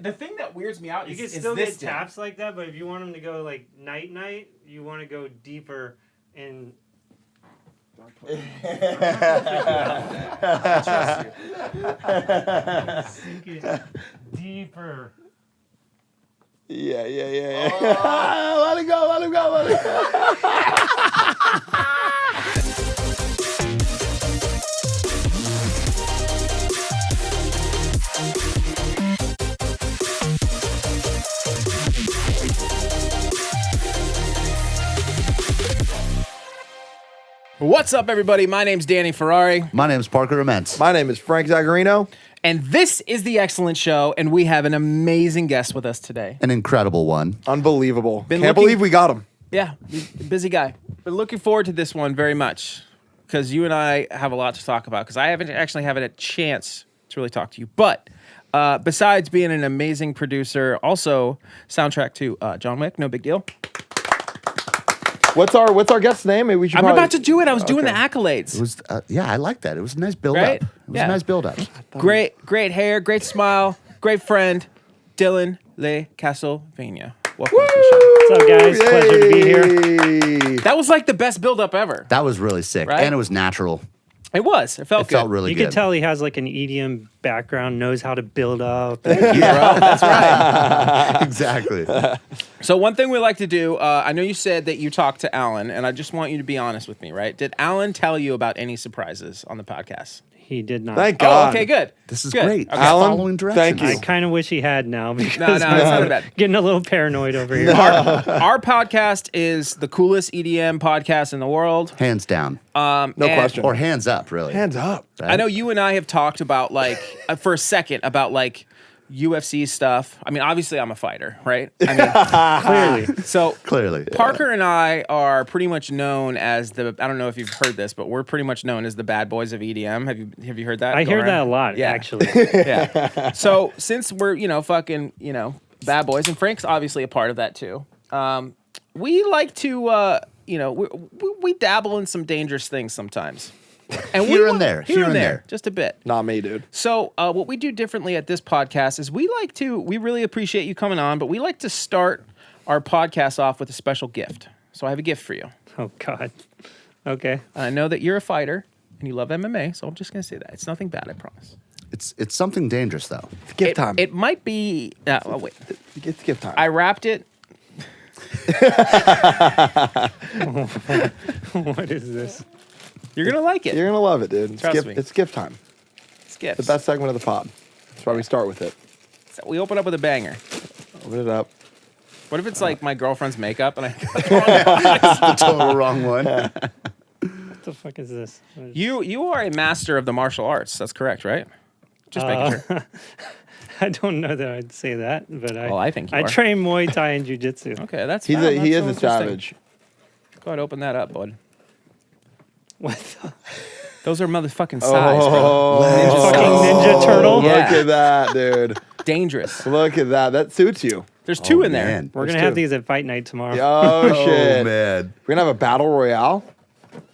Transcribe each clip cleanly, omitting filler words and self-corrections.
the thing that weirds me out You is can still get this taps like that, but if you want them to go like night, you want to go deeper in. I trust you. Sink it deeper. Yeah. Let it go. What's up, everybody? My name's Danny Ferrari. My name's Parker Immense. My name is Frank Zagarino. And this is the XLNT Show, and we have an amazing guest with us today. An incredible one. Unbelievable. Can't believe we got him. Yeah, busy guy. But looking forward to this one very much, because you and I have a lot to talk about, because I haven't actually had a chance to really talk to you. But besides being an amazing producer, also soundtrack to John Wick, no big deal. What's our guest's name? Maybe we should. I'm about to do it. I was doing the accolades. It was, yeah, I like that. It was a nice build-up. Right? It was Yeah. a nice build-up. Great hair, great smile, great friend, Dylan Le Castle Vania. Welcome to the show. What's up, guys? Pleasure to be here. That was like the best build-up ever. That was really sick. Right? And it was natural. It was. It felt It good. felt really You good. can tell he has like an EDM background, knows how to build up. Bro, that's right. Exactly. So one thing we like to do, I know you said that you talked to Alan, and I just want you to be honest with me, right? Did Alan tell you about any surprises on the podcast? He did not. Thank Oh, God. okay, good. This is Good. great. Okay. Alan, Following directions. thank you. I kind of wish he had now because No, it's not bad. getting a little paranoid over here. Our podcast is the coolest EDM podcast in the world. Hands down. No question. Or hands up, really. Hands up. I know you and I have talked about, like, for a second, about, like, UFC stuff. I mean, obviously, I'm a fighter, right? I mean, Clearly. so Clearly. Parker and I are pretty much known as the, I don't know if you've heard this, but we're pretty much known as the bad boys of EDM. Have you heard that? I go hear around? that a lot, Yeah. actually. Yeah. So since we're, fucking, bad boys, and Frank's obviously a part of that too, we like to, we dabble in some dangerous things sometimes. And Here and there. Here and there. Just a bit. Not me, dude. So what we do differently at this podcast is we really appreciate you coming on, but we like to start our podcast off with a special gift. So I have a gift for you. Oh, God. Okay. And I know that you're a fighter and you love MMA, so I'm just going to say that. It's nothing bad, I promise. It's something dangerous, though. It's gift time. It might be... oh, wait. It's gift time. I wrapped it. What is this? You're going to like it. You're going to love it, dude. It's Trust gift, me. It's gift time. It's gifts. The best segment of the pod. That's why we start with it. So we open up with a banger. Open it up. What if it's like my girlfriend's makeup and I... The total wrong one. What the fuck is this? You are a master of the martial arts. That's correct, right? Just making sure. I don't know that I'd say that, but I think you I are. train Muay Thai and Jiu Jitsu. Okay, that's He that's is so a interesting. savage. Go ahead, open that up, bud. What the Those are motherfucking size, bro. Oh, fucking Ninja Turtle? Yeah. Look at that, dude. Dangerous. Look at that. That suits you. There's two Oh, in there. man. We're There's going to have two. these at fight night tomorrow. Oh, shit. Oh, man. We're going to have a battle royale?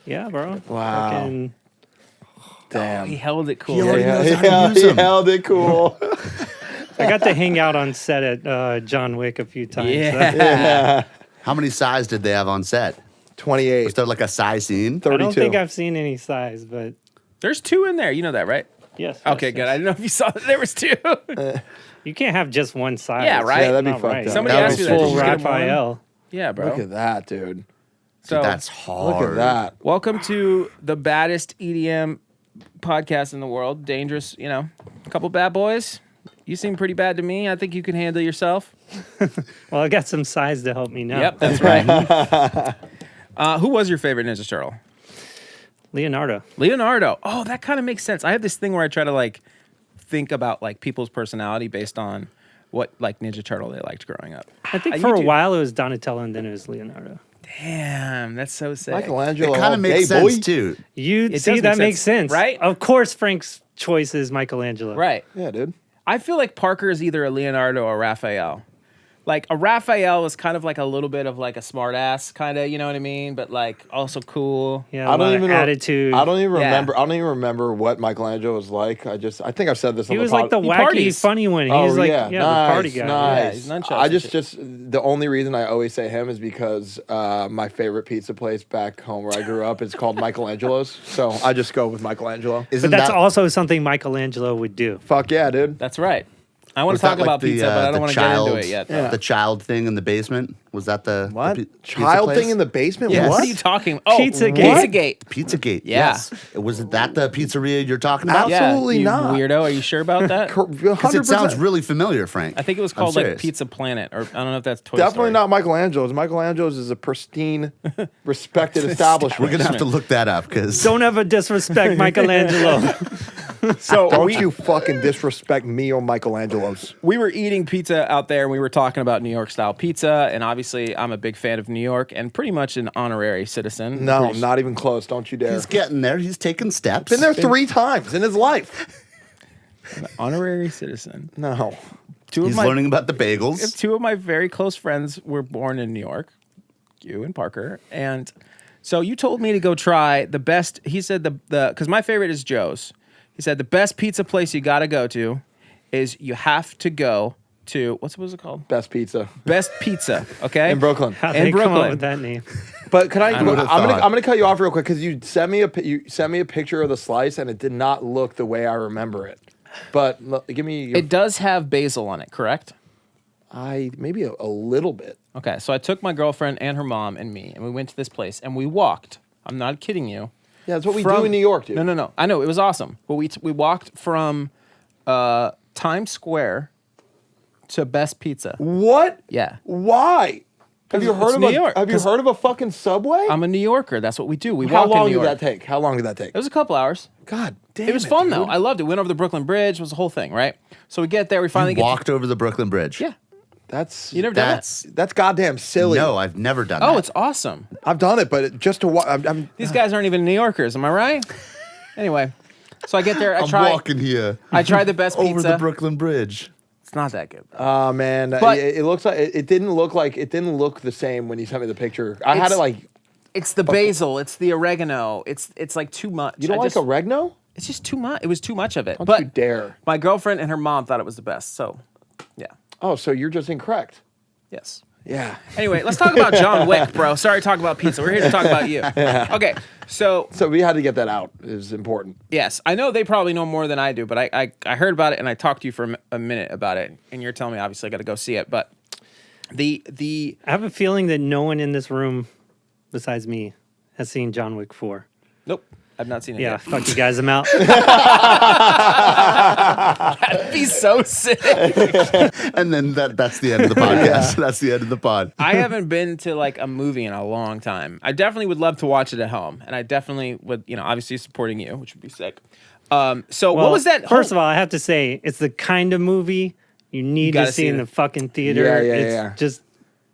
Yeah, bro. Wow. Fucking- Damn. He held it cool. He already knows he, how to use them. held it cool. I got to hang out on set at John Wick a few times. Yeah. Yeah. How many size did they have on set? 28. Was there like a size scene? 32. I don't think I've seen any size, but There's two in there. You know that, right? yes. Okay, yes, good. I yes. didn't know if you saw that there was two. You can't have just one size. Yeah, right? Yeah, that'd be Not fucked right. up. Somebody That asked was me that. Full Did you get them Raphael. on? Yeah, bro. Look at that, dude. So That's hard. Look at that. welcome to the baddest EDM podcast in the world. Dangerous, a couple bad boys. You seem pretty bad to me. I think you can handle yourself. Well, I got some size to help me now. Yep, that's right. Who was your favorite Ninja Turtle? Leonardo. Leonardo. Oh, that kind of makes sense. I have this thing where I try to like think about like people's personality based on what like Ninja Turtle they liked growing up. I think You for a do. while it was Donatello and then it was Leonardo. Damn, that's so sick. Michelangelo. It kind all of makes day, sense, boy. too. You It see, does that make makes sense, sense, right? Of course, Frank's choice is Michelangelo. Right. Yeah, dude. I feel like Parker is either a Leonardo or Raphael. like a Raphael is kind of like a little bit of like a smart ass kind of, you know what I mean? But like also cool. Yeah, I don't even attitude. I don't even Yeah. remember. I don't even remember what Michelangelo was like. I think I've said this. He on was the like the He wacky, parties. funny one. He's Oh like yeah, the nice, party guy. nice. Yeah, he's nunchucks I and just the only reason I always say him is because my favorite pizza place back home where I grew up is called Michelangelo's. So I just go with Michelangelo. Isn't But that's that, also something Michelangelo would do. Fuck yeah, dude. That's right. I want was to talk that like about the, pizza, but I the don't want to get child- into it yet. though. Yeah. The child thing in the basement? Was that the What? the pizza Child place? thing in the basement? Yes. What What? are you talking? Oh, Pizzagate. Pizzagate. Pizzagate. Yeah. Yes. Was it that the pizzeria you're talking about? Yeah, Absolutely you not. weirdo. Are you sure about that? 'Cause it sounds really familiar, Frank. I think it was I'm called like serious. Pizza Planet, or I don't know if that's Toy Definitely Story. not Michelangelo's. Michelangelo's is a pristine, respected establishment. We're gonna have to look that up because Don't ever disrespect Michelangelo. So Don't you fucking disrespect me or Michelangelo's. we were eating pizza out there and we were talking about New York style pizza, and obviously I'm a big fan of New York and pretty much an honorary citizen. No, Pretty- not even close. Don't you dare. he's getting there. He's taking steps. Been there 3 times in his life. honorary citizen. No. He's learning about the bagels. Two of my very close friends were born in New York, you and Parker, and so you told me to go try the best. He said the because my favorite is Joe's. He said the best pizza place you got to go to is you have to go to what was it called? Best pizza. Best Pizza. Okay, In Brooklyn. How In they come Brooklyn. up with that name? But can I? I would've I'm thought. gonna cut you off real quick because you sent me a picture of the slice and it did not look the way I remember it. But give me. Your, It does have basil on it, correct? maybe a little bit. Okay, so I took my girlfriend and her mom and me, and we went to this place, and we walked. I'm not kidding you. Yeah, that's what we From- do in New York, dude. No. I know it was awesome, but we walked from Times Square to Best Pizza. What? Yeah, Why? Have you It's heard of New York, Have you 'cause heard of a fucking subway? I'm a New Yorker. That's what we do. We How walk in long New did York. that take? How long did that take? It was a couple hours. God damn. It was fun though. dude. I loved it. We went over the Brooklyn Bridge. It was the whole thing, right? So we get there. We finally get. Walked over the Brooklyn Bridge. Yeah, That's you never done That's that's goddamn silly. no, I've never done that? that. Oh, it's awesome. I've done it, but just to watch. I'm These guys aren't even New Yorkers. Am I right? Anyway, so I get there. I I'm try. walking here I tried the best over pizza. the Brooklyn Bridge. It's not that good. Oh man, But- it looks like it didn't look the same when you sent me the picture. I had It's- it like It's the basil. It's the oregano. It's like too much. you don't I like just- oregano? It's just too much. It was too much of it. Don't but you dare! my girlfriend and her mom thought it was the best. So, yeah. Oh, so you're just incorrect. Yes. Yeah. Anyway, let's talk about John Wick, bro. Sorry to talk about pizza. We're here to talk about you. Okay. So, So we had to get that out. It was important. yes, I know they probably know more than I do, but I heard about it and I talked to you for a minute about it. And you're telling me, obviously, I got to go see it. But the I have a feeling that no one in this room, besides me, has seen John Wick 4. nope, I've not seen it Yeah, yet. fuck you guys, I'm out. That'd be so sick. And then that's the end of the podcast. That's the end of the pod. I haven't been to like a movie in a long time. I definitely would love to watch it at home, and I definitely would, obviously supporting you, which would be sick. So what was that? First of all, I have to say, it's the kind of movie you need gotta to see see in it. the fucking theater. Yeah, It's yeah. just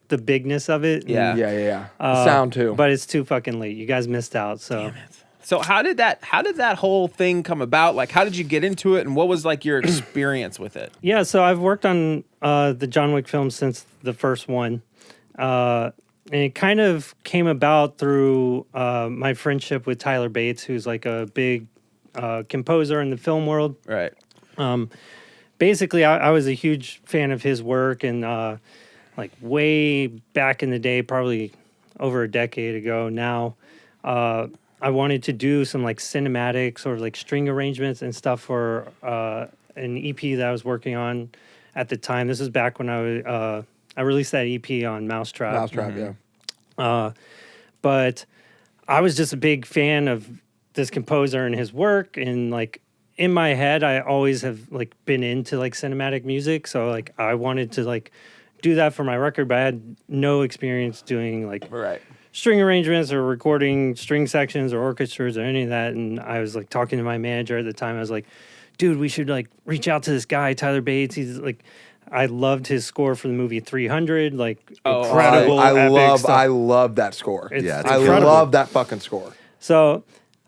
the bigness of it. Yeah. Yeah. The sound too. But it's too fucking late. You guys missed out. So So how did that whole thing come about? Like, how did you get into it, and what was like your experience with it? yeah, so I've worked on the John Wick films since the first one. And it kind of came about through my friendship with Tyler Bates, who's like a big composer in the film world. Right. Basically, I was a huge fan of his work, and like way back in the day, probably over a decade ago now, I wanted to do some like cinematic sort of like string arrangements and stuff for an EP that I was working on at the time. This is back when I released that EP on Mousetrap. Mousetrap, yeah. But I was just a big fan of this composer and his work, and like in my head I always have like been into like cinematic music, so like I wanted to like do that for my record, but I had no experience doing like Right. string arrangements or recording string sections or orchestras or any of that. And I was like talking to my manager at the time. I was like, dude, we should like reach out to this guy, Tyler Bates. He's like, I loved his score for the movie 300, like incredible. I epic stuff. love that score. It's Yeah, it's I incredible. love that fucking score. So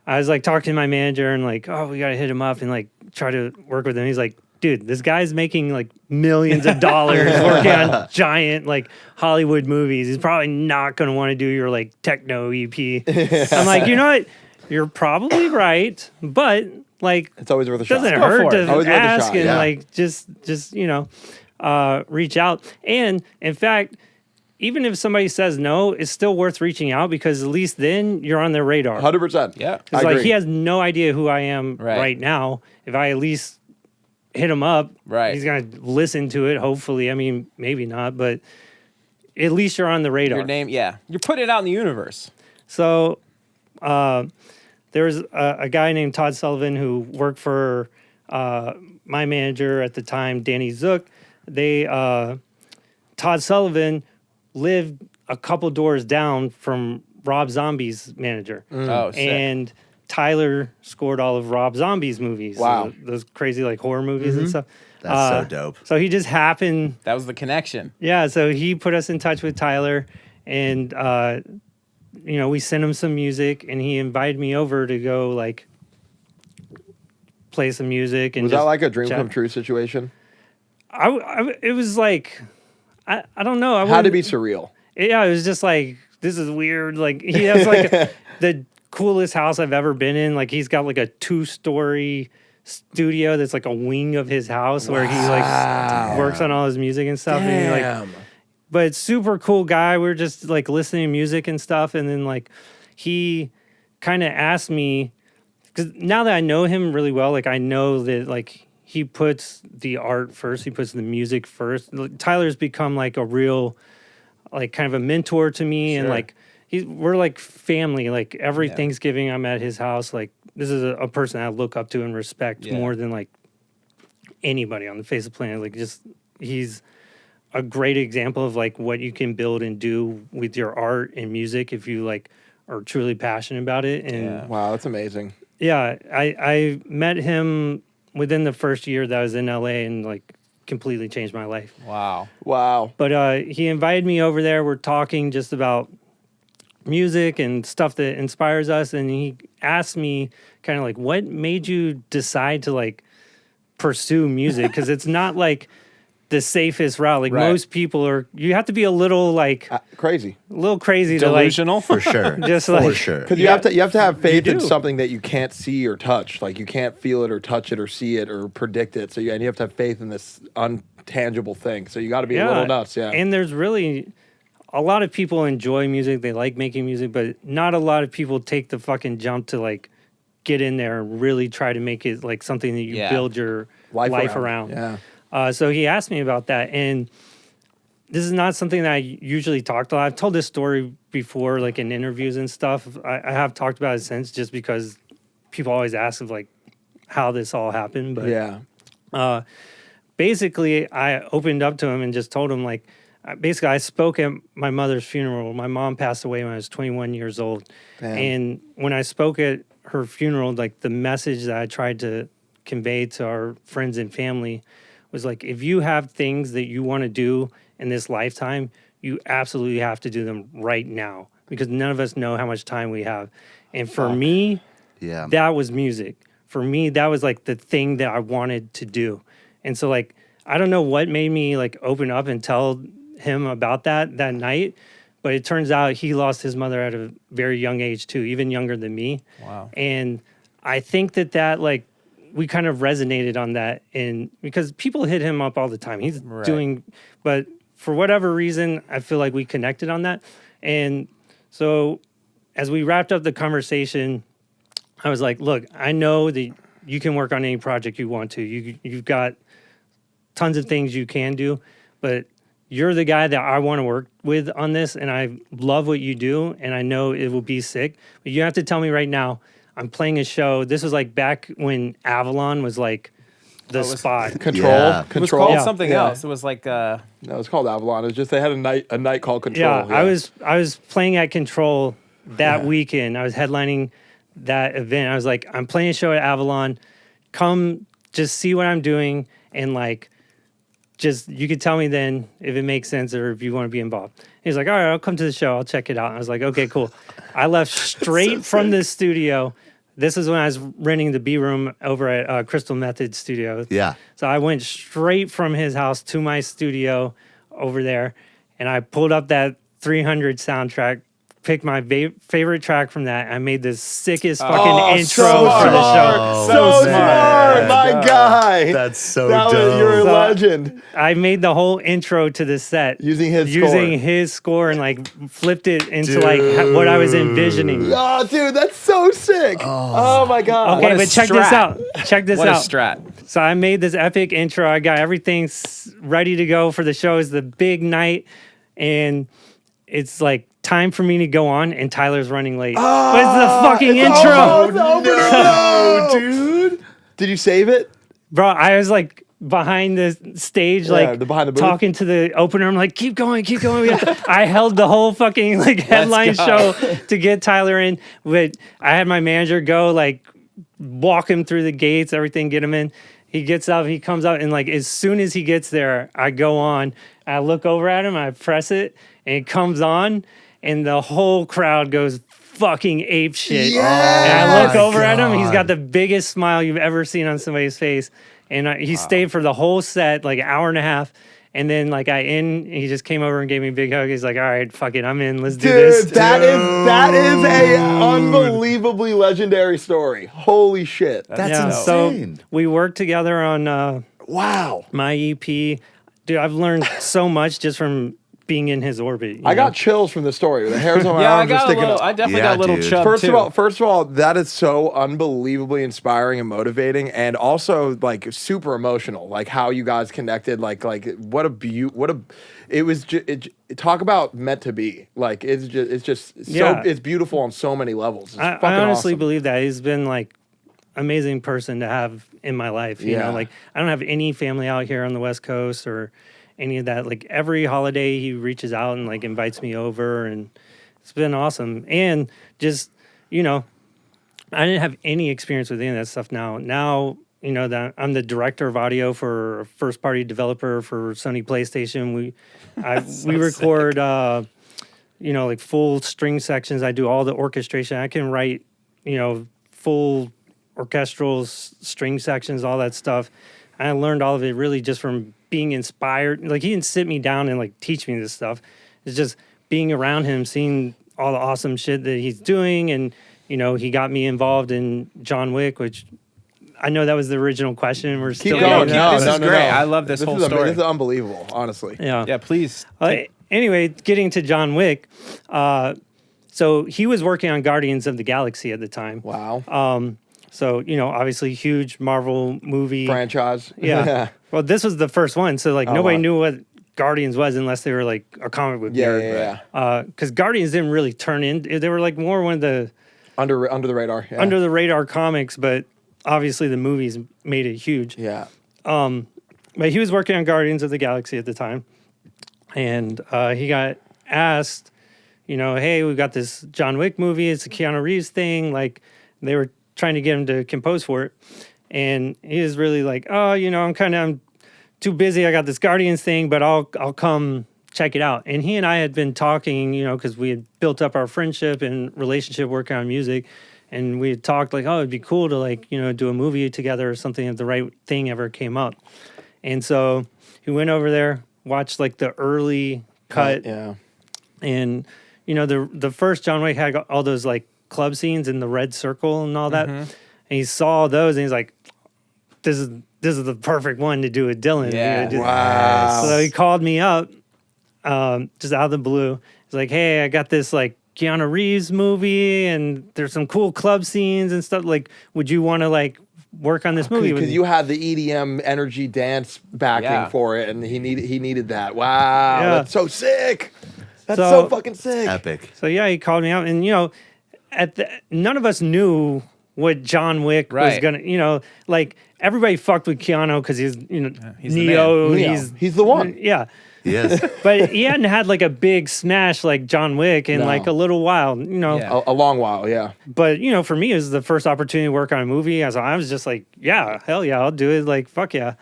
I was like talking to my manager and like, oh, we got to hit him up and like try to work with him. He's like, dude, this guy's making like millions of dollars working on giant like Hollywood movies. He's probably not going to want to do your like techno EP. I'm like, you know what? You're probably right, but like It's always worth a shot. doesn't Go hurt for it. to Always worth a ask shot, and yeah. like just reach out. And in fact, even if somebody says no, it's still worth reaching out because at least then you're on their radar. 100%. Yeah. I It's like agree. he has no idea who I am right now. If I at least hit him up, Right. he's gonna listen to it. Hopefully, I mean, maybe not, but at least you're on the radar. Your name, yeah. You're putting it out in the universe. So, there was a guy named Todd Sullivan who worked for my manager at the time, Danny Zook. Todd Sullivan lived a couple doors down from Rob Zombie's manager. Oh, sick. And Tyler scored all of Rob Zombie's movies. Wow. Those crazy like horror movies and stuff. That's so dope. So he just happened, That was the connection. yeah. So he put us in touch with Tyler, and we sent him some music, and he invited me over to go like play some music. And Was that just like a dream chat. come true situation? It was like I don't know. Had to be surreal. Yeah, it was just like, this is weird. Like, he has like the coolest house I've ever been in. Like, he's got like a 2-story studio that's like a wing of his house where he like works on all his music and stuff. And he, like, but super cool guy. We were just like listening to music and stuff. And then like he kind of asked me, because now that I know him really well, like I know that like he puts the art first, he puts the music first. Tyler's become like a real, like kind of a mentor to me, and like we're like family. Like every Thanksgiving I'm at his house. Like this is a person I look up to and respect more than like anybody on the face of the planet. Like just he's a great example of like what you can build and do with your art and music if you like are truly passionate about it. And Wow, that's amazing. yeah, I met him within the first year that I was in LA and like completely changed my life. Wow. Wow. But he invited me over there. We're talking just about music and stuff that inspires us. And he asked me kind of like, what made you decide to like pursue music? Because it's not like the safest route. Like most people are, you have to be a little like Crazy. a little crazy Delusional. For sure. Just For like- sure. Because you have to have faith in do. something that you can't see or touch. Like you can't feel it or touch it or see it or predict it. So and you have to have faith in this untangible thing. So you got to be a little nuts. Yeah. And there's really a lot of people enjoy music. They like making music, but not a lot of people take the fucking jump to like get in there and really try to make it like something that you build your life around. Yeah. So he asked me about that, and this is not something that I usually talk a lot. I've told this story before, like in interviews and stuff. I have talked about it since, just because people always ask of like how this all happened. But Yeah. basically, I opened up to him and just told him like, basically, I spoke at my mother's funeral. My mom passed away when I was 21 years old, and when I spoke at her funeral, like the message that I tried to convey to our friends and family was like, if you have things that you want to do in this lifetime, you absolutely have to do them right now, because none of us know how much time we have. And for me, that was music. For me, that was like the thing that I wanted to do. And so like, I don't know what made me like open up and tell him about that night, but it turns out he lost his mother at a very young age too, even younger than me. Wow. And I think that like, we kind of resonated on that, and because people hit him up all the time. He's doing, but for whatever reason, I feel like we connected on that. And so as we wrapped up the conversation, I was like, look, I know that you can work on any project you want to. You've got tons of things you can do, but you're the guy that I want to work with on this, and I love what you do, and I know it will be sick. But you have to tell me right now, I'm playing a show. This was like back when Avalon was like the spot. Control. Yeah. It was Control. called something else. It was like No, it's called Avalon. It's just they had a night called Control. Yeah, I was playing at Control that weekend. I was headlining that event. I was like, I'm playing a show at Avalon. Come just see what I'm doing, and like, just you could tell me then if it makes sense or if you want to be involved. He's like, all right, I'll come to the show. I'll check it out. And I was like, okay, cool. I left straight from the studio, this is when I was renting the B room over at Crystal Method Studio. Yeah. So I went straight from his house to my studio over there, and I pulled up that 300 soundtrack, picked my favorite track from that. I made the sickest fucking intro for the show. So smart. smart, my guy. That's so That was, dope. you're a So- legend. I made the whole intro to the set Using his score and like flipped it into like what I was envisioning. Oh, dude, that's so sick. Oh my God. Okay, What a but check this strat. out. Check this What a out. strat. So I made this epic intro. I got everything ready to go for the show. It's the big night, and it's like time for me to go on, and Tyler's running late. But it's the fucking intro. No, dude. Did you save it? Bro, I was like behind the stage, like behind the booth? talking to the opener. I'm like, keep going, keep going. I held the whole fucking like headline show to get Tyler in. But I had my manager go like walk him through the gates, everything, get him in. He gets up, he comes out, and like as soon as he gets there, I go on. I look over at him, I press it, and it comes on, and the whole crowd goes fucking ape shit. And I look over at him, he's got the biggest smile you've ever seen on somebody's face. And he stayed for the whole set, like an hour and a half. And then like he just came over and gave me a big hug. He's like, all right, fuck it, I'm in, let's do this. Dude, that is a unbelievably legendary story. Holy shit. That's So insane. we worked together on Wow. my EP. Dude, I've learned so much just from being in his orbit. I got chills from the story. The hairs on my Yeah, I arms are got a sticking little. up. I definitely Yeah, got a little dude. chub First too. of all, that is so unbelievably inspiring and motivating, and also like super emotional. Like how you guys connected. Like what a it was. Talk about meant to be. Like it's just Yeah. so it's beautiful on so many levels. It's I fucking honestly awesome. believe that he's been like amazing person to have in my life. You Yeah. know, like I don't have any family out here on the West Coast or any of that. Like every holiday he reaches out and like invites me over, and it's been awesome. And just, you know, I didn't have any experience with any of that stuff now, you know, that I'm the director of audio for a first party developer for Sony PlayStation. We record you know, like full string sections. I do all the orchestration. I can write, you know, full orchestral string sections, all that stuff. I learned all of it really just from being inspired. Like he didn't sit me down and like teach me this stuff. It's just being around him, seeing all the awesome shit that he's doing. And, you know, he got me involved in John Wick, which I know that was the original question. And we're still going. getting No, there. This is great. I love this whole story. This is unbelievable, honestly. Yeah. Yeah, please. Anyway, getting to John Wick. So he was working on Guardians of the Galaxy at the time. Wow. So, you know, obviously huge Marvel movie. Franchise. Yeah. Well, this was the first one. So, like, nobody wow. knew what Guardians was unless they were, like, a comic book Yeah, nerd. yeah. Because Guardians didn't really turn in. They were, like, more one of the Under the radar. Yeah. under the radar comics, but obviously the movies made it huge. Yeah. But he was working on Guardians of the Galaxy at the time. And he got asked, you know, hey, we got this John Wick movie. It's a Keanu Reeves thing. Like, they were trying to get him to compose for it. And he was really like, oh, you know, I'm too busy. I got this Guardians thing, but I'll come check it out. And he and I had been talking, you know, because we had built up our friendship and relationship working on music. And we had talked like, oh, it'd be cool to like, you know, do a movie together or something if the right thing ever came up. And so he went over there, watched like the early cut. Yeah. And, you know, the first John Wick had all those like club scenes in the red circle and all that. And he saw those and he's like, this is the perfect one to do with Dylan. Yeah. You know, just- Wow. So he called me up just out of the blue. He's like, hey, I got this like Keanu Reeves movie and there's some cool club scenes and stuff. Like, would you want to like work on this movie with Because me? you had the EDM energy dance backing Yeah. for it, and he needed that. Wow, Yeah. that's so sick. That's so, So- fucking sick. Epic. So yeah, he called me out, and you know, none of us knew what John Wick was Right. gonna. You know, like everybody fucked with Keanu because he's he's the Neo. Neo. He's the one. Yeah, Yes. but he hadn't had like a big smash like John Wick in No. like a little while. You know, Yeah. A long while, yeah. but you know, for me, it was the first opportunity to work on a movie. I was just like, yeah, hell yeah, I'll do it. Like, fuck yeah.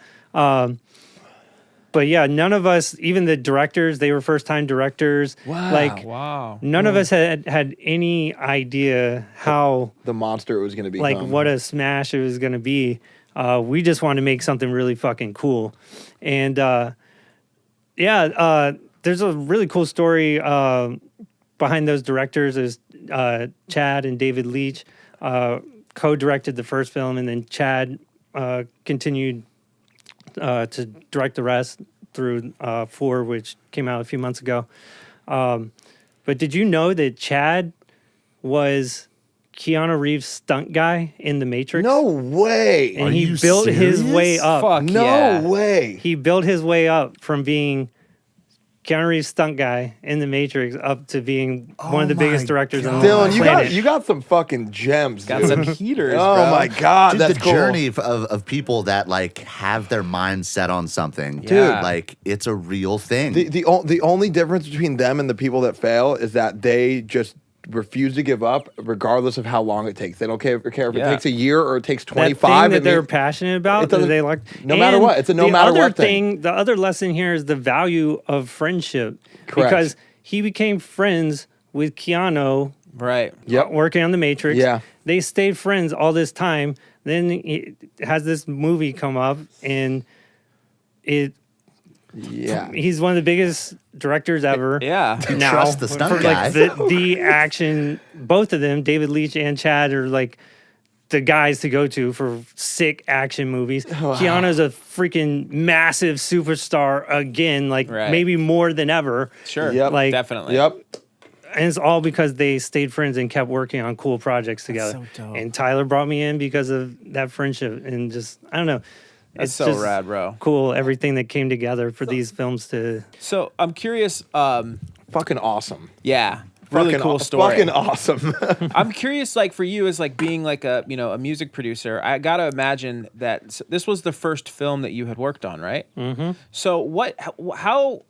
But yeah, none of us, even the directors, they were first time directors. Wow. Like Wow. none of us had any idea how The monster it was going to be. like what a smash it was going to be. We just wanted to make something really fucking cool. And there's a really cool story behind those directors. Is Chad and David Leitch co-directed the first film, and then Chad continued to direct the rest through 4, which came out a few months ago. But did you know that Chad was Keanu Reeves' stunt guy in The Matrix? No way. And Are he you built his serious? way up. Fuck No yeah. way. He built his way up from being Keanu Reeves' stunt guy in The Matrix up to being one of the Oh biggest my directors on Dylan, the you planet. got some fucking gems. Got dude. some heaters, Oh bro. my god, Dude, that's the cool. journey of people that like have their mind set on something, Dude. like it's a real thing. The only difference between them and the people that fail is that they just refuse to give up, regardless of how long it takes. They don't care if it Yeah. takes a year or it takes that 25. thing that it they're means- passionate about, it doesn't- that they like. no matter And what. It's a no the matter other what thing. The other lesson here is the value of friendship. Correct. Because he became friends with Keanu Right. Yep. working on The Matrix. Yeah. They stayed friends all this time. Then he has this movie come up, and Yeah. he's one of the biggest directors ever. Yeah. Now, trust the stunt for, guy. like the action, both of them, David Leitch and Chad, are like the guys to go to for sick action movies. Keanu's a freaking massive superstar again, like Right. maybe more than ever. Sure. Yep. Like, Definitely. Yep. and it's all because they stayed friends and kept working on cool projects together. so dope. And Tyler brought me in because of that friendship, and just I don't know. That's It's so just rad, bro. cool, everything that came together for these films to. So I'm curious. Fucking awesome. Yeah. Really Fucking cool story. Fucking awesome. I'm curious, like for you as like being like a a music producer. I gotta imagine that this was the first film that you had worked on, right? Mm-hmm. So how?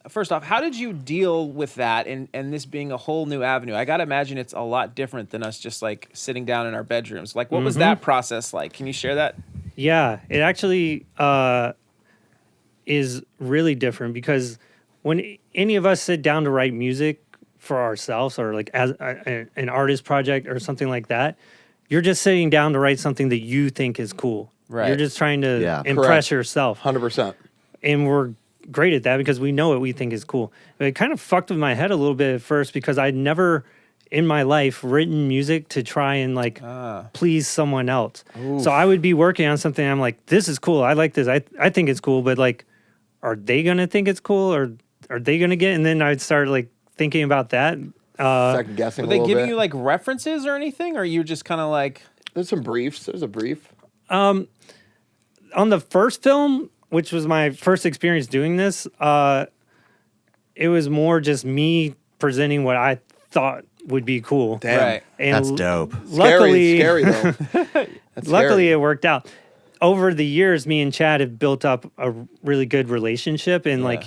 First off, how did you deal with that and this being a whole new avenue? I gotta imagine it's a lot different than us just like sitting down in our bedrooms. Like, what was that process like? Can you share that? Yeah, it actually is really different because when any of us sit down to write music for ourselves or like as an artist project or something like that, you're just sitting down to write something that you think is cool. Right. You're just trying to Yeah. impress Correct. yourself. 100%. And we're great at that because we know what we think is cool. But it kind of fucked with my head a little bit at first because I'd never in my life written music to try and like please someone else. So I would be working on something. I'm like, this is cool. I like this. I think it's cool, but like, are they going to think it's cool or are they going to get? And then I'd start like thinking about that. Second guessing Were a they little giving bit. you like references or anything, or you just kind of like? There's some briefs. There's a brief. On the first film, which was my first experience doing this, it was more just me presenting what I thought would be cool. Damn. Right. And That's dope. Luckily, Scary though. That's luckily scary. it worked out. Over the years, me and Chad have built up a really good relationship, and like,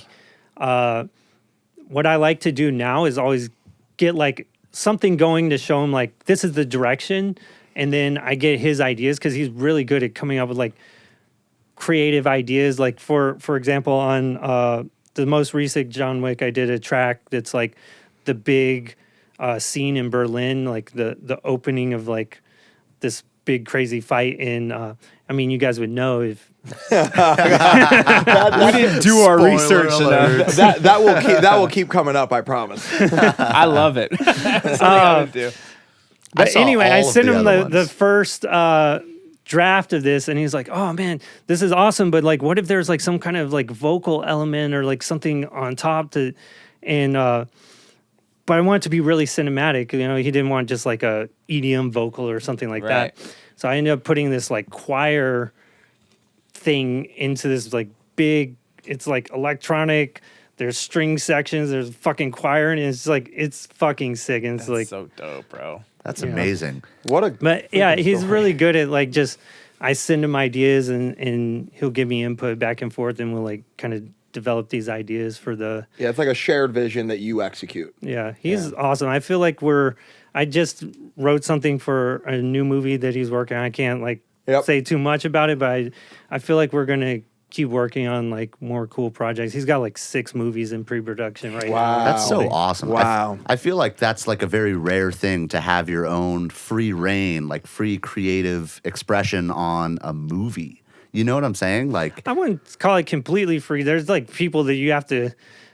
what I like to do now is always get like something going to show him like this is the direction, and then I get his ideas because he's really good at coming up with like creative ideas. Like for example, on the most recent John Wick, I did a track that's like the big scene in Berlin, like the opening of like this big crazy fight in. I mean, you guys would know if We didn't do our Spoiler research alert. enough. that will keep coming up. I promise. I love it. That's something I would do. But saw anyway, I all of sent the him other the ones. first draft of this, and he's like, "Oh man, this is awesome." But like, what if there's like some kind of like vocal element or like something on top to, and but I want it to be really cinematic. You know, he didn't want just like a EDM vocal or something like Right. that. So I ended up putting this like choir thing into this like big. It's like electronic. There's string sections. There's fucking choir, and it's like it's fucking sick. And it's That's like, so dope, bro. That's Yeah. amazing. What a. but yeah, freaking he's story. really good at like just I send him ideas and he'll give me input back and forth, and we'll like kind of develop these ideas for the. Yeah, it's like a shared vision that you execute. Yeah, he's awesome. I feel like I just wrote something for a new movie that he's working on. I can't like Yep. say too much about it, but I feel like we're gonna keep working on like more cool projects. He's got like 6 movies in pre-production right Wow. now. That's so awesome. Wow. I feel like that's like a very rare thing to have your own free reign, like free creative expression on a movie. You know what I'm saying? Like, I wouldn't call it completely free. There's like people that you have to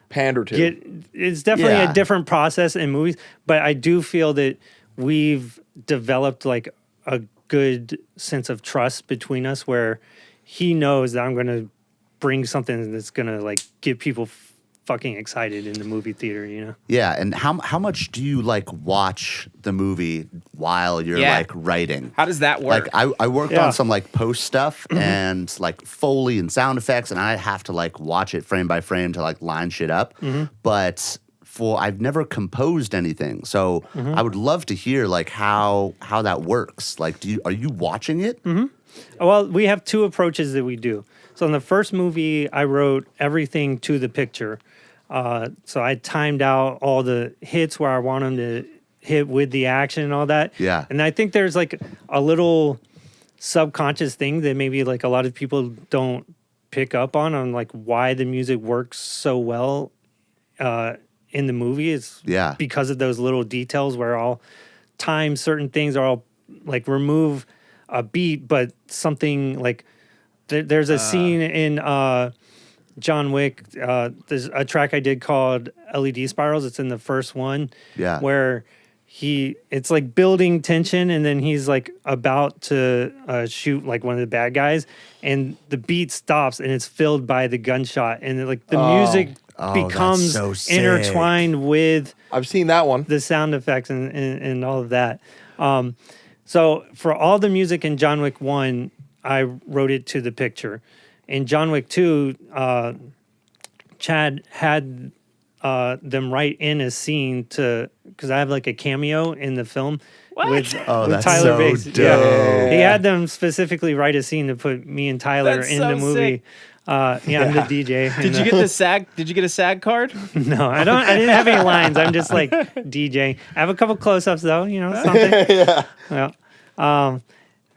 Pander to. get. It's definitely Yeah. a different process in movies, but I do feel that we've developed like a good sense of trust between us where he knows that I'm going to bring something that's going to like get people fucking excited in the movie theater, you know? yeah. And how much do you like watch the movie while you're Yeah. like writing? How does that work? Like I worked Yeah. on some like post stuff and like Foley and sound effects, and I have to like watch it frame by frame to like line shit up. But I've never composed anything, so I would love to hear like how that works. Like, are you watching it? Well, we have 2 approaches that we do. So in the first movie, I wrote everything to the picture. So I timed out all the hits where I want them to hit with the action and all that. Yeah. And I think there's like a little subconscious thing that maybe like a lot of people don't pick up on like why the music works so well in the movie. It's Yeah. because of those little details where I'll time certain things or I'll like remove a beat, but something like there's a scene in John Wick. There's a track I did called LED Spirals. It's in the first one. Yeah. Where it's like building tension, and then he's like about to shoot like one of the bad guys, and the beat stops, and it's filled by the gunshot, and like the music Oh, that's becomes so sick. intertwined with I've seen that one. the sound effects and all of that. So for all the music in John Wick 1, I wrote it to the picture. In John Wick 2, Chad had them write in a scene because I have like a cameo in the film with that's Tyler so Bates. dope. Yeah. He had them specifically write a scene to put me and Tyler That's in so the movie. sick. I'm the DJ. Did you get the SAG? Did you get a SAG card? No, I don't. I didn't have any lines. I'm just like DJ. I have a couple close-ups though. You know, something. Yeah.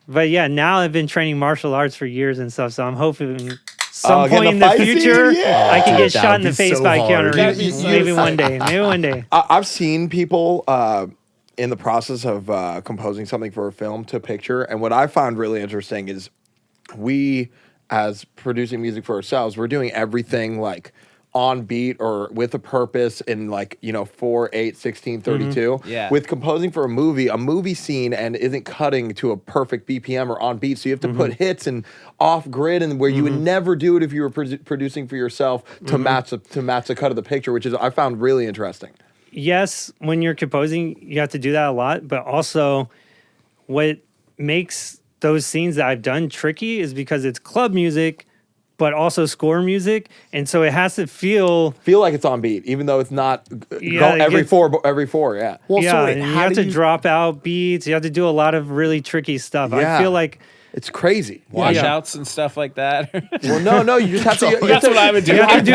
But yeah, now I've been training martial arts for years and stuff. So I'm hoping some get point the in the fight scene? future Yeah. I can get That shot would in the be face so by hard. Keanu That'd be Reeves. so Maybe sick. one day. Maybe one day. I've seen people in the process of composing something for a film to picture, and what I found really interesting is we, as producing music for ourselves, we're doing everything like on beat or with a purpose in like 4, 8, 16, 32. Yeah. With composing for a movie scene and isn't cutting to a perfect BPM or on beat, so you have to put hits and off grid and where you would never do it if you were producing for yourself to match the cut of the picture, which is I found really interesting. Yes, when you're composing, you have to do that a lot. But also, what makes those scenes that I've done tricky is because it's club music, but also score music, and so it has to feel Like it's on beat, even though it's not. Yeah, Go it gets- every four. Yeah. Well, yeah. so wait, And you how have do to drop out beats. You have to do a lot of really tricky stuff. Yeah. I feel like It's crazy. Washouts and stuff like that. Well, no, you just have to. That's what I would do. You have to do-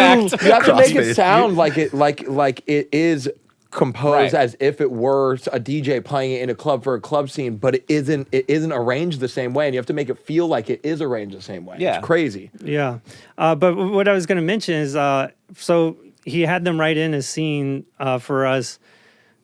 You have to make Crossfade. it sound like it is composed Right. as if it were a DJ playing it in a club for a club scene, but it isn't arranged the same way, and you have to make it feel like it is arranged the same way. Yeah. It's crazy. Yeah. But what I was going to mention is so he had them write in a scene for us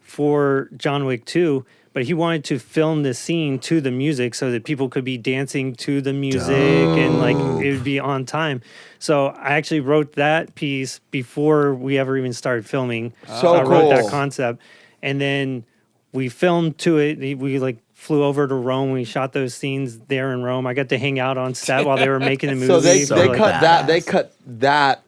for John Wick 2, but he wanted to film the scene to the music so that people could be dancing to the music and like it would be on time. So I actually wrote that piece before we ever even started filming. So I wrote that cool. concept, and then we filmed to it. We like flew over to Rome. We shot those scenes there in Rome. I got to hang out on set while they were making the movie. So they like, cut that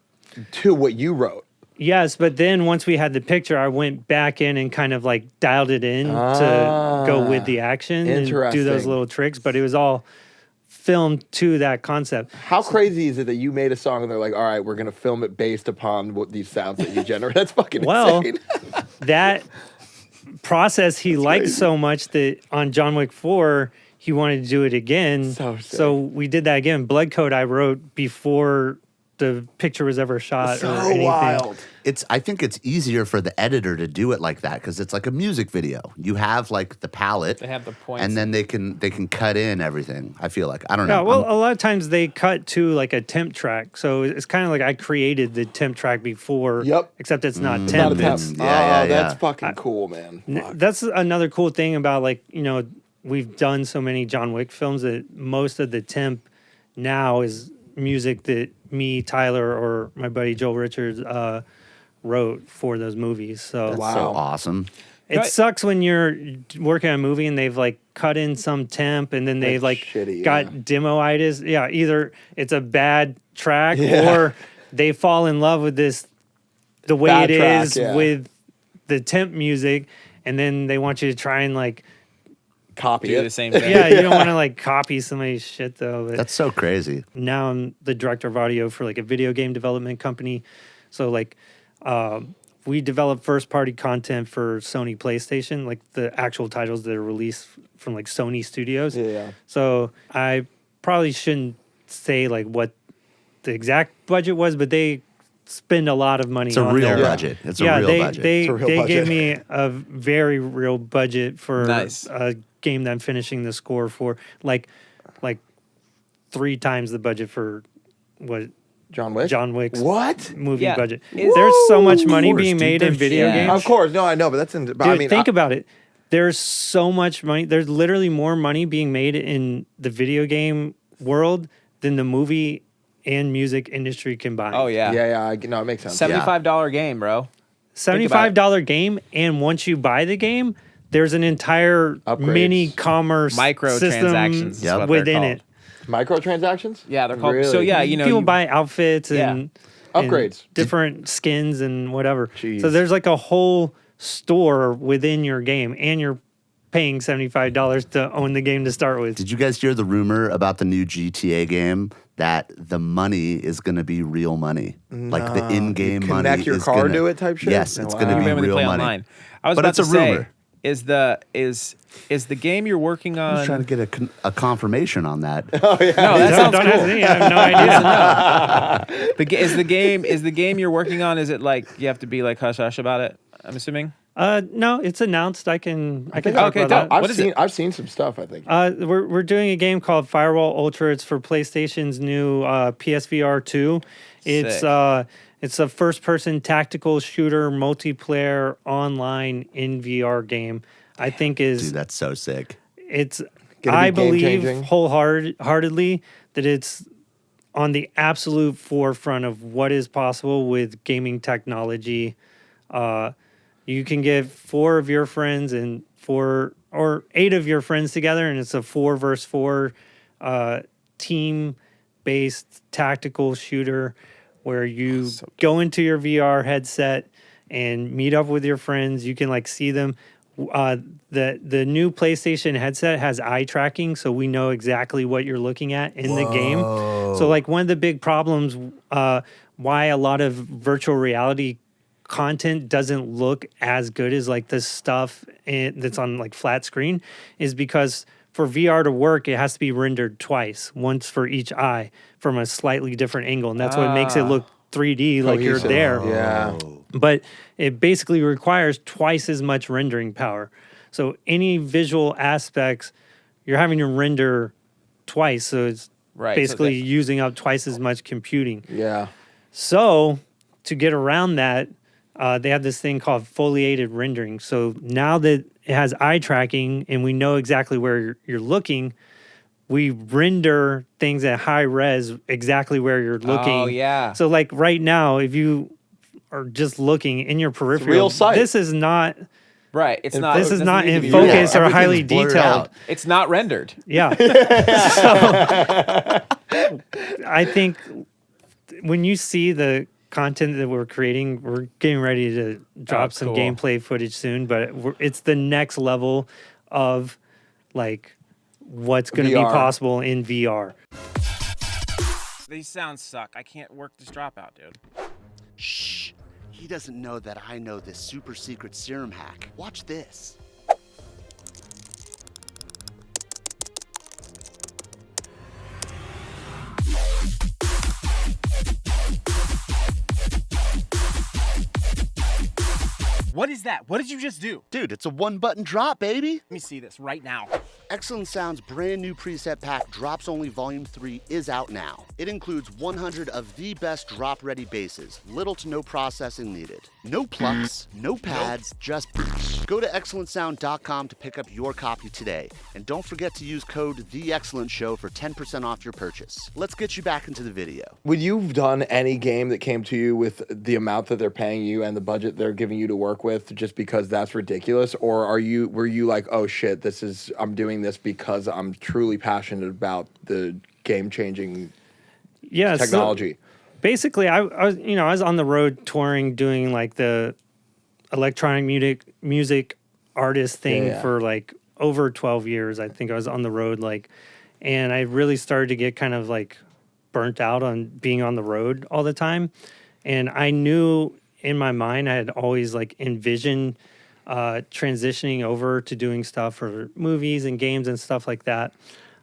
to what you wrote. Yes, but then once we had the picture, I went back in and kind of like dialed it in to go with the action and do those Interesting. little tricks. But it was all filmed to that concept. How crazy is it that you made a song and they're like, all right, we're gonna film it based upon what these sounds that you generate? That's fucking Well, insane. That process he liked so much that on John Wick 4, he wanted to do it again. So sick. So we did that again. Blood Code I wrote before the picture was ever shot or So anything. wild. I think it's easier for the editor to do it like that because it's like a music video. You have like the palette, They have the points. and then they can cut in everything. I feel like I don't know. Yeah, well, a lot of times they cut to like a temp track, so it's kind of like I created the temp track before. Yep. Except it's not Not temp. a temp. It's, Yeah, That's fucking cool, man. Fuck. that's another cool thing about like we've done so many John Wick films that most of the temp now is music that me, Tyler, or my buddy Joel Richards wrote for those movies. So That's Wow. so awesome. it Right. sucks when you're working on a movie and they've like cut in some temp and then they've like shitty, got yeah. demoitis. Yeah, either it's a bad track Yeah. or they fall in love with the way Bad it track, is yeah. with the temp music, and then they want you to try and like Copy do it. the same thing. yeah, you don't want to like copy somebody's shit though. But That's so crazy. now I'm the director of audio for like a video game development company. So like we develop first party content for Sony PlayStation, like the actual titles that are released from like Sony Studios. Yeah. So I probably shouldn't say like what the exact budget was, but they spend a lot of money It's a on real their budget. It's a real budget. They It's a real they budget. gave me a very real budget for Nice. a game that I'm finishing the score for, like 3 times the budget for what John Wick? John Wick's What? movie Yeah. budget. Is- There's so much money course, being dude. made in There's- video yeah. games. Of course. No, I know, but that's Dude, I mean, think about it. There's so much money. There's literally more money being made in the video game world than the movie and music industry combined. Oh yeah. no, it makes sense. $75 game, bro. $75 game, and once you buy the game, there's an entire Upgrades. mini commerce Microtransactions is system what they're within called. it. Microtransactions? Yeah, they're called. Really? So yeah, People buy outfits and Upgrades. different skins and whatever. Jeez. So there's like a whole store within your game, and you're paying $75 to own the game to start with. Did you guys hear the rumor about the new GTA game that the money is going to be real money? Like the in-game You money connect your is card gonna, to it type shit? Yes, it's going to Wow. be Maybe when they real play money. online. I was But about it's a to say, rumor. is the game you're working I was on? trying to get a confirmation on that. No, that sounds Don't cool. ask me. I have no idea. Is the game you're working on? Is it like you have to be like hush hush about it? I'm assuming. No, it's announced. I can talk okay, about dope. that. What I've seen some stuff, I think. We're doing a game called Firewall Ultra. It's for PlayStation's new PSVR 2. Sick. It's a first-person tactical shooter multiplayer online in VR game. I think Dude, is that's so sick. it's. Gonna be I believe game-changing. wholeheartedly that it's on the absolute forefront of what is possible with gaming technology. You can get 4 of your friends and 4 or 8 of your friends together, and it's a 4 versus 4 team-based tactical shooter where you go into your VR headset and meet up with your friends. You can like see them. The new PlayStation headset has eye tracking, so we know exactly what you're looking at in the game. So like one of the big problems why a lot of virtual reality content doesn't look as good as like the stuff that's on like flat screen is because for VR to work, it has to be rendered twice, once for each eye from a slightly different angle. And that's what makes it look 3D, like you're Cohesive. there. Yeah. But it basically requires twice as much rendering power. So any visual aspects, you're having to render twice. So it's Right, so basically that- using up twice as much computing. Yeah. So to get around that, they have this thing called foliated rendering. So now that it has eye tracking and we know exactly where you're looking, we render things at high res exactly where you're looking. Oh yeah. So like right now, if you are just looking in your peripheral, real sight. this is not Right. It's not. this it is doesn't not need to in be focus rendered. or highly Everything's blurred detailed. out. It's not rendered. Yeah. So I think when you see the content that we're creating, we're getting ready to drop some cool. gameplay footage soon, but it's the next level of like what's going to be VR. possible in VR. These sounds suck. I can't work this dropout, dude. Shh. He doesn't know that I know this super secret serum hack. Watch this. What is that? What did you just do? Dude, it's a one-button drop, baby. Let me see this right now. Excellent Sound's brand new preset pack, Drops Only Volume 3, is out now. It includes 100 of the best drop-ready basses, little to no processing needed. No plucks, no pads, just go to XLNTSound.com to pick up your copy today. And don't forget to use code TheExcellentShow for 10% off your purchase. Let's get you back into the video. Would you've done any game that came to you with the amount that they're paying you and the budget they're giving you to work with just because that's ridiculous? Or were you like, oh shit, I'm doing this because I'm truly passionate about the game-changing technology? So basically, I was on the road touring, doing like the electronic music artist thing for like over 12 years. I think I was on the road, and I really started to get kind of like burnt out on being on the road all the time. And I knew in my mind, I had always like envisioned transitioning over to doing stuff for movies and games and stuff like that.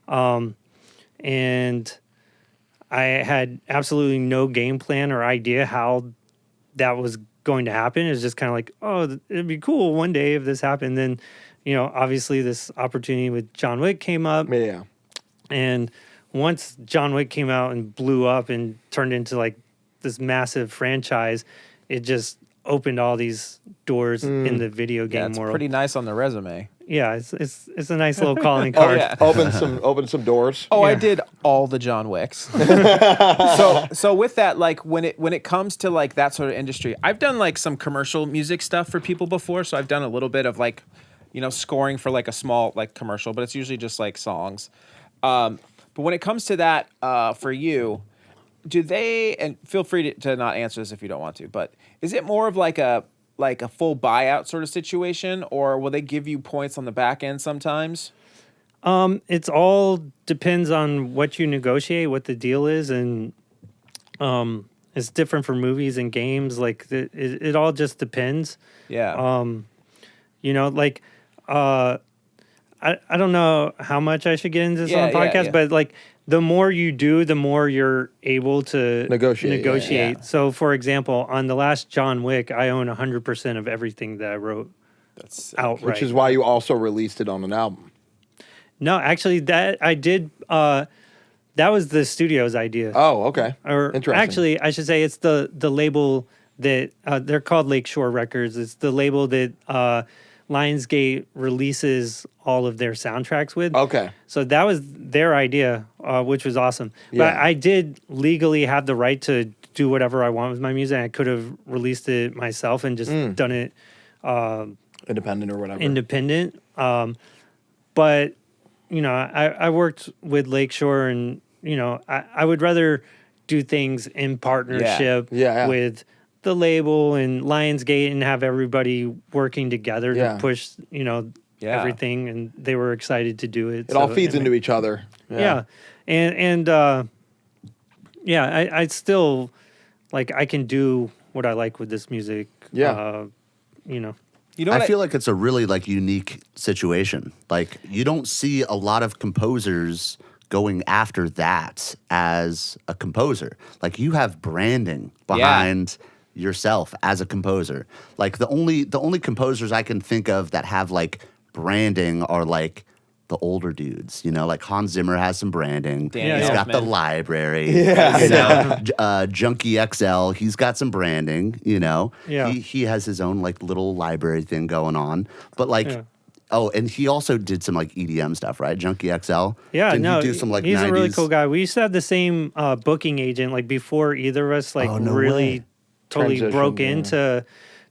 And I had absolutely no game plan or idea how that was going to happen. It was just kind of like, oh, it'd be cool one day if this happened. Then, obviously this opportunity with John Wick came up. Yeah. And once John Wick came out and blew up and turned into like this massive franchise, it just opened all these doors in the video game it's world. pretty nice on the resume. Yeah, it's a nice little calling card. yeah. Open some doors. Oh, I did all the John Wicks. so with that, like when it comes to like that sort of industry, I've done like some commercial music stuff for people before. So I've done a little bit of like, scoring for like a small like commercial, but it's usually just like songs. But when it comes to that, for you, do they, and feel free to not answer this if you don't want to, but is it more of like a full buyout sort of situation, or will they give you points on the back end sometimes? It's all depends on what you negotiate, what the deal is, and it's different for movies and games. Like it all just depends. Yeah. I don't know how much I should get into this on the podcast, yeah. but like the more you do, the more you're able to negotiate. Yeah. So, for example, on the last John Wick, I own 100% of everything that I wrote. That's outright. Which is why you also released it on an album. No, actually, that I did. That was the studio's idea. Oh, okay. Or interesting. Actually, I should say it's the label that they're called Lakeshore Records. It's the label that Lionsgate releases all of their soundtracks with. Okay. So that was their idea, which was awesome. Yeah. But I did legally have the right to do whatever I want with my music. I could have released it myself and just done it independent or whatever. Independent. But, I worked with Lakeshore and, I would rather do things in partnership with the label and Lionsgate and have everybody working together to push, everything. And they were excited to do it. It all feeds into each other. Yeah. I still, like, I can do what I like with this music. Yeah. I feel like it's a really like unique situation. Like you don't see a lot of composers going after that as a composer. Like you have branding behind yourself as a composer. Like the only composers I can think of that have like branding are like the older dudes, like Hans Zimmer has some branding. He's got the library. Junkie XL, he's got some branding, He has his own like little library thing going on. But like and he also did some like EDM stuff, right? Junkie XL. Yeah, Didn't he do some like he's 90s? A really cool guy. We used to have the same booking agent like before either of us really totally broke into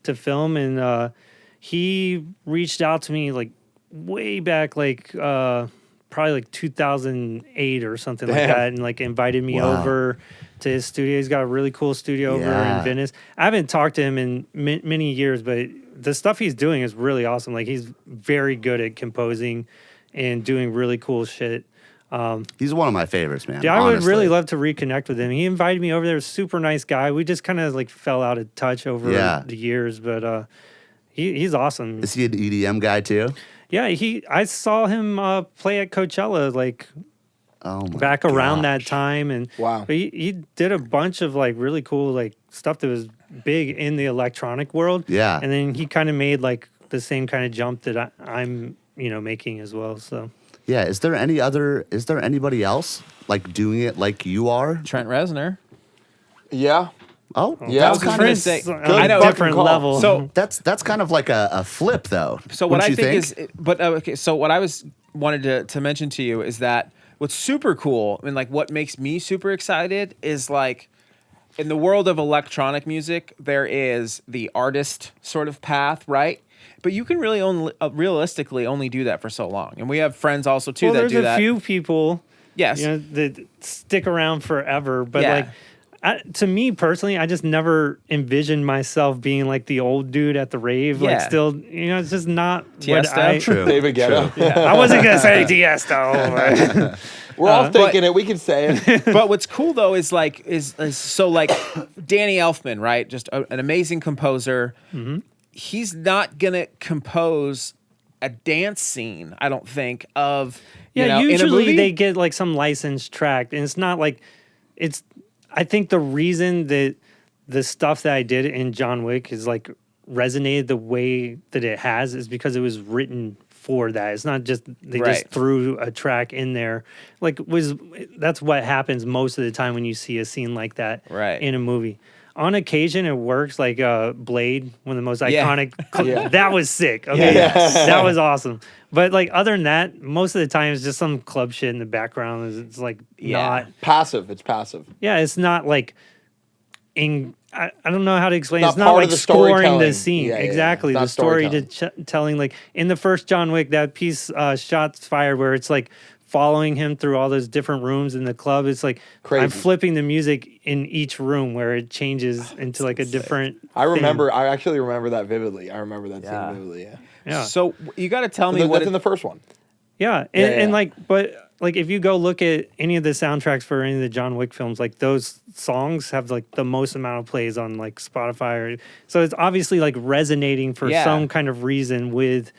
film, and he reached out to me like way back, like probably like 2008 or something like that, and like invited me over to his studio. He's got a really cool studio over in Venice. I haven't talked to him in many years, but the stuff he's doing is really awesome. Like he's very good at composing and doing really cool shit. He's one of my favorites, man. Yeah, I honestly. would really love to reconnect with him. He invited me over there. Super nice guy. We just kind of like fell out of touch over the years, but he's awesome. Is he an EDM guy too? Yeah, I saw him play at Coachella like back around that time, and wow, he did a bunch of like really cool like stuff that was big in the electronic world. Yeah. And then he kind of made like the same kind of jump that I'm, making as well. So Yeah. Is there anybody else like doing it like you are? Trent Reznor. Yeah. Oh, Yeah. that's I was kind gonna of say- on I know. a different Call. level. So that's kind of like a flip though. So what wouldn't I you think is, but okay. So what I wanted to mention to you is that what's super cool and like what makes me super excited is like in the world of electronic music, there is the artist sort of path, right? But you can really only realistically only do that for so long, and we have friends also too well, that there's do a that. few people, Yes. that stick around forever. But Yeah. like, to me personally, I just never envisioned myself being like the old dude at the rave. Like Yeah. still, it's just not what Tiesto? I. True. David Guetta. I wasn't gonna say Tiesto. We're all thinking it. We can say it. But what's cool though is like is so like Danny Elfman, right? Just an amazing composer. Mm-hmm. He's not gonna compose a dance scene, I don't think, of Yeah, in a usually movie. they get like some licensed track, and it's not like it's. I think the reason that the stuff that I did in John Wick is like resonated the way that it has is because it was written for that. It's not just they Right. just threw a track in there. That's what happens most of the time when you see a scene like that Right. in a movie. On occasion, it works. Like Blade, one of the most Yeah. iconic. Yeah. That was sick. Okay, Yes. that was awesome. But like other than that, most of the time it's just some club shit in the background. It's like Yeah. not. Passive. It's passive. Yeah, it's not like. I don't know how to explain. Not It's not part like of the scoring storytelling. the scene. Yeah, yeah, yeah. Exactly, Not the story storytelling. telling. Like in the first John Wick, that piece, Shots Fired, where it's like following him through all those different rooms in the club. It's like Crazy. I'm flipping the music in each room where it changes into like a different. I thing. remember. I actually remember that vividly. I remember that Yeah. scene vividly. Yeah. Yeah. So you got to tell me That's what in the first one. Yeah, Yeah, and yeah. like, but like, if you go look at any of the soundtracks for any of the John Wick films, like those songs have like the most amount of plays on like Spotify, so it's obviously like resonating for Yeah. some kind of reason with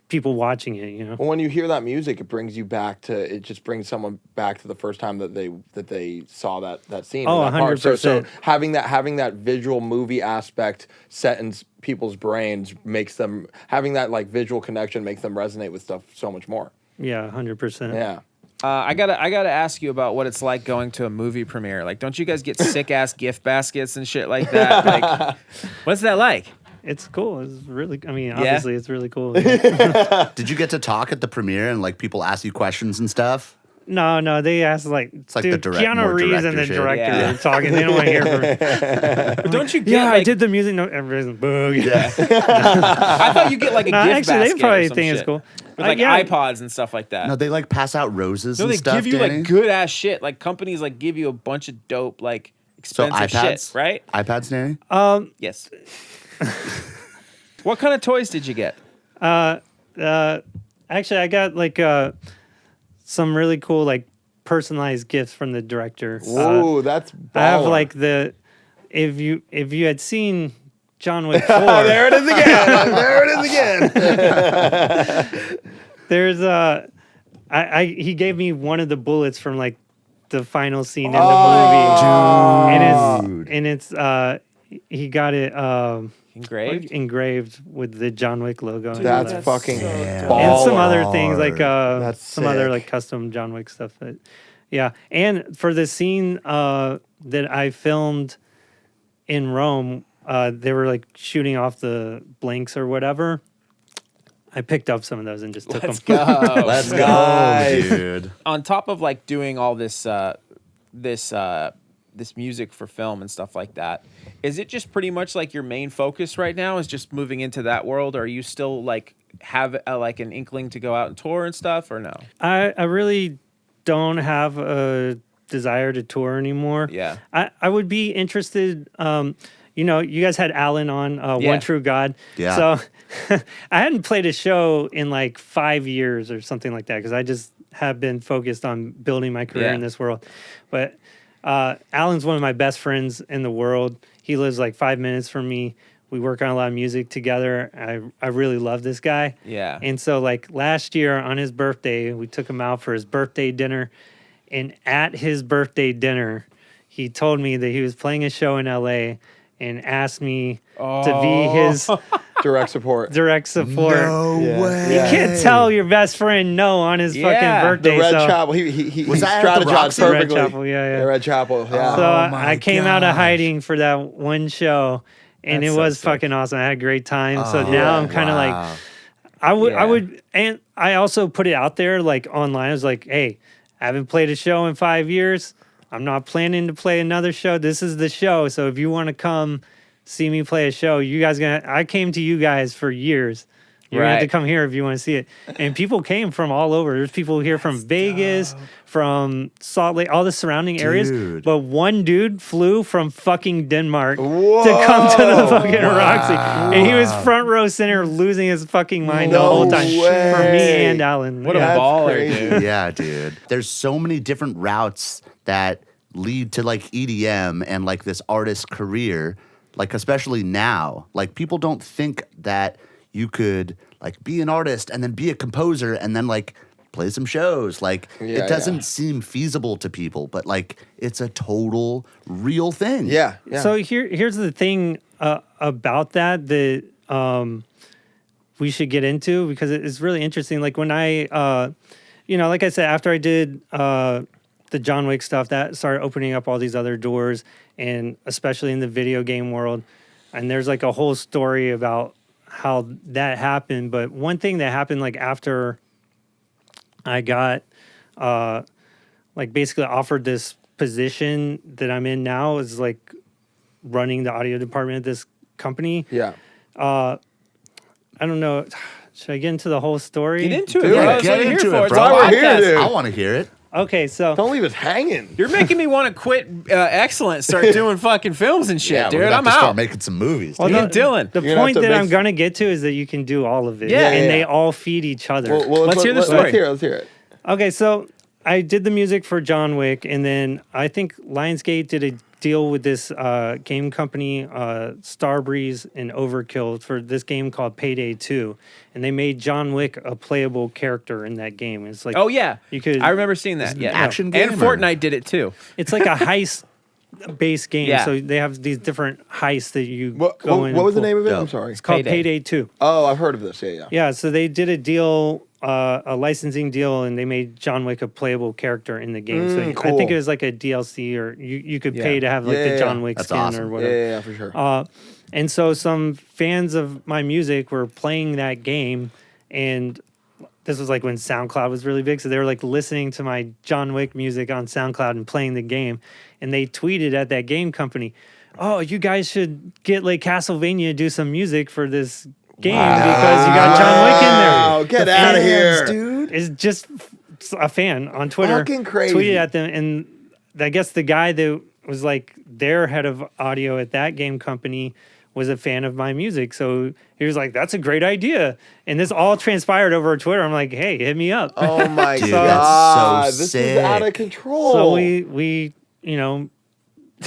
people watching it. Well, when you hear that music, it brings you back to. It just brings someone back to the first time that they saw that scene. Oh, or that part. So 100%. having that visual movie aspect set in people's brains makes them having that like visual connection makes them resonate with stuff so much more. Yeah, 100%. Yeah. I gotta ask you about what it's like going to a movie premiere. Like, don't you guys get sick ass gift baskets and shit like that? Like, what's that like? It's cool. It's really. I mean, obviously, it's really cool. Did you get to talk at the premiere and like people ask you questions and stuff? No, they asked like, like the dude, direct- Keanu more Reeves and director the shit. director Yeah. are talking. They don't want to hear from me. But don't you get Yeah, I like, did the music. No, everybody's boo. I thought you get like a gift Actually, basket they probably or some think shit. it's cool. With like Yeah. iPods and stuff like that. No, they like pass out roses No, and they stuff. give you Danny. like good ass shit. Like companies like give you a bunch of dope like so expensive iPads, shit, right? iPads, Danny. Yes. What kind of toys did you get? Actually, I got like some really cool like personalized gifts from the director. Whoa, that's. I have baller. like the if you had seen John Wick 4, There it is again. There it is again. there's he gave me one of the bullets from like the final scene in the movie, and it's he got it Engraved? engraved with the John Wick logo. and That's stuff. fucking Yeah. baller. And some other things like That's some other sick. like custom John Wick stuff. But yeah, and for the scene that I filmed in Rome, they were like shooting off the blanks or whatever. I picked up some of those and just took them. Go. Let's go, Nice. dude. On top of like doing all this this music for film and stuff like that, is it just pretty much like your main focus right now is just moving into that world, or are you still like have like an inkling to go out and tour and stuff, or no? I really don't have a desire to tour anymore. Yeah. I would be interested. You guys had Alan on Yeah. One True God. Yeah. So I hadn't played a show in like 5 years or something like that because I just have been focused on building my career Yeah. in this world. But Alan's one of my best friends in the world. He lives like 5 minutes from me. We work on a lot of music together. I really love this guy. Yeah. And so like last year on his birthday, we took him out for his birthday dinner. And at his birthday dinner, he told me that he was playing a show in LA and asked me to be his Direct support. direct support. No Yeah. way. You can't tell your best friend no on his Yeah. fucking birthday. The Red so. Chapel. He Was that at the strategized Roxy? Red perfectly. Chapel, yeah. The Red Chapel. Yeah. So Oh my I came out of gosh. hiding for that one show, and That's it so was sick. fucking awesome. I had a great time. So Oh, now I'm kind of like, wow. I Yeah. would, and I also put it out there like online. I was like, hey, I haven't played a show in 5 years. I'm not planning to play another show. This is the show. So if you want to come see me play a show, you guys I came to you guys for years. You're gonna have to Right. come here if you want to see it. And people came from all over. There's people here from Vegas, from Salt Lake, all the surrounding areas. Dude. But one dude flew from fucking Denmark to come to the fucking Roxy. And he was front row center losing his fucking mind the No whole time. way. For me and Alan. What a Yeah. baller, crazy. dude. Yeah, dude. There's so many different routes that lead to like EDM and like this artist career, like especially now. Like people don't think that you could like be an artist and then be a composer and then like play some shows. Like Yeah, it doesn't yeah. seem feasible to people, but like it's a total real thing. Yeah. So here's the thing about that we should get into, because it's really interesting. Like when I, like I said, after I did the John Wick stuff, that started opening up all these other doors, and especially in the video game world. And there's like a whole story about how that happened. But one thing that happened like after I got like basically offered this position that I'm in now is like running the audio department of this company. Yeah. I don't know. Should I get into the whole story? Get into it, Dude, bro. That's get what you're into here it, for. It's bro. our We're here, podcast. dude. I want to hear it. Okay, so Don't leave us hanging. You're making me want to quit Excellent, start doing fucking films and shit, Yeah, dude. we're gonna I'm have to start out. making some movies. Well, dude. Me and Dylan. the You're gonna point have to that make I'm gonna get to is that you can do all of it. Yeah, and yeah. they all feed each other. Well, Let's hear the story. Let's hear it. Okay, so I did the music for John Wick, and then I think Lionsgate did a deal with this game company, Starbreeze and Overkill, for this game called Payday 2. And they made John Wick a playable character in that game. It's like, Oh yeah, you could. I remember seeing that. Yeah, action game and or- Fortnite did it too. It's like a heist based game. Yeah. So they have these different heists that you What go in. what was the and name of it? Dope. I'm sorry. It's called Payday. Payday 2. Oh, I've heard of this. Yeah. Yeah, so they did a deal, a licensing deal, and they made John Wick a playable character in the game. So I cool. think it was like a DLC, or you could Yeah. pay to have like Yeah, the yeah, John yeah. Wick That's skin awesome. or Yeah, whatever. yeah, for sure. And so some fans of my music were playing that game, and this was like when SoundCloud was really big. So they were like listening to my John Wick music on SoundCloud and playing the game. And they tweeted at that game company, "Oh, you guys should get like Castle Vania to do some music for this game because you got John Wick in there." Wow, get The out of fans, here. dude. Is just a fan on Twitter. Fucking crazy. Tweeted at them, and I guess the guy that was like their head of audio at that game company was a fan of my music. So he was like, "That's a great idea." And this all transpired over Twitter. I'm like, "Hey, hit me up." Oh my Dude, god, that's so this sick. is out of control. So we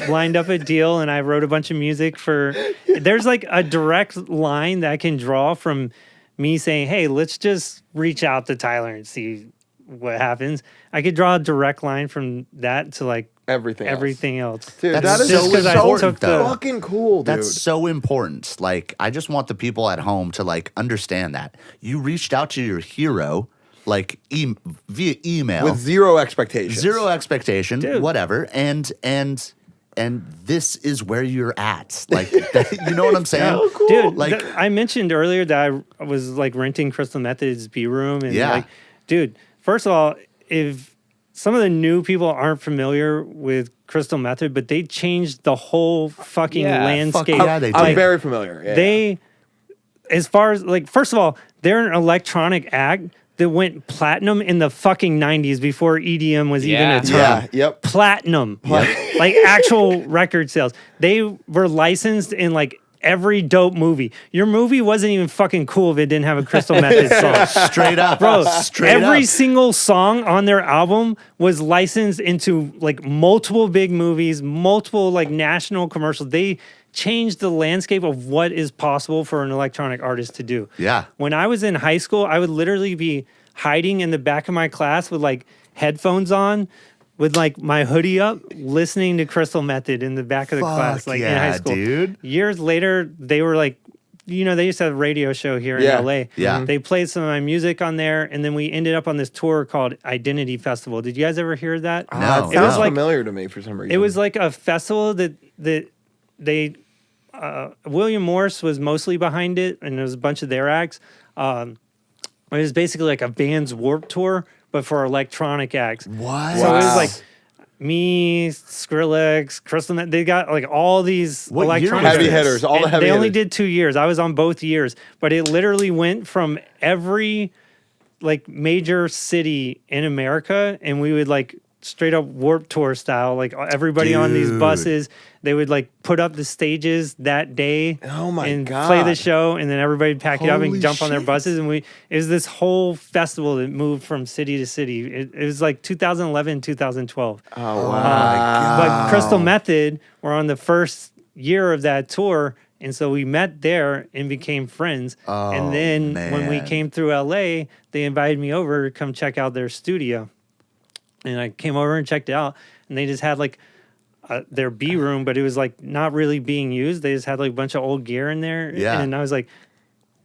lined up a deal, and I wrote a bunch of music for. There's like a direct line that I can draw from me saying, "Hey, let's just reach out to Tyler and see what happens." I could draw a direct line from that to like everything else. Dude, That's that is so because I important, took the- though. fucking cool, dude. That's so important. Like, I just want the people at home to like understand that you reached out to your hero, like via email, with zero expectations. zero expectation, Dude. whatever, and this is where you're at. Like, you know what I'm saying? Dude, Like- I mentioned earlier that I was like renting Crystal Method's B room, and Yeah. like, dude, first of all, if some of the new people aren't familiar with Crystal Method, but they changed the whole fucking Yeah, landscape. fuck yeah, they I'm did. very familiar. Yeah. They, as far as like, first of all, they're an electronic act that went platinum in the fucking 90s before EDM was even Yeah. a term. Yeah. Yep. Platinum, like actual record sales. They were licensed in like every dope movie. Your movie wasn't even fucking cool if it didn't have a Crystal Method song. Straight up, Bro, Straight every up. single song on their album was licensed into like multiple big movies, multiple like national commercials. They changed the landscape of what is possible for an electronic artist to do. Yeah. When I was in high school, I would literally be hiding in the back of my class with like headphones on, with like my hoodie up, listening to Crystal Method in the back of the class, like in high school. Dude. Years later, they were like, they used to have a radio show here in LA. Yeah. They played some of my music on there, and then we ended up on this tour called Identity Festival. Did you guys ever hear that? No. It was familiar to me for some reason. It was like a festival that they William Morris was mostly behind it, and there was a bunch of their acts. It was basically like a Vans Warped Tour, but for electronic acts. What? So it was like me, Skrillex, Crystal. They got like all these What year electronic was heavy this? hitters. All the and heavy they only hitters. did 2 years. I was on both years, but it literally went from every like major city in America, and we would like straight up Warped Tour style, like everybody on these Dude. buses. They would like put up the stages that day Oh my and God. play the show, and then everybody'd pack it up and Holy jump on their shit. buses. And it was this whole festival that moved from city to city. It was like 2011, 2012. Oh, wow. But Crystal Method were on the first year of that tour, and so we met there and became friends. Oh, and then when we man. came through LA, they invited me over to come check out their studio. And I came over and checked it out, and they just had like their B room, but it was like not really being used. They just had like a bunch of old gear in there. Yeah. And I was like,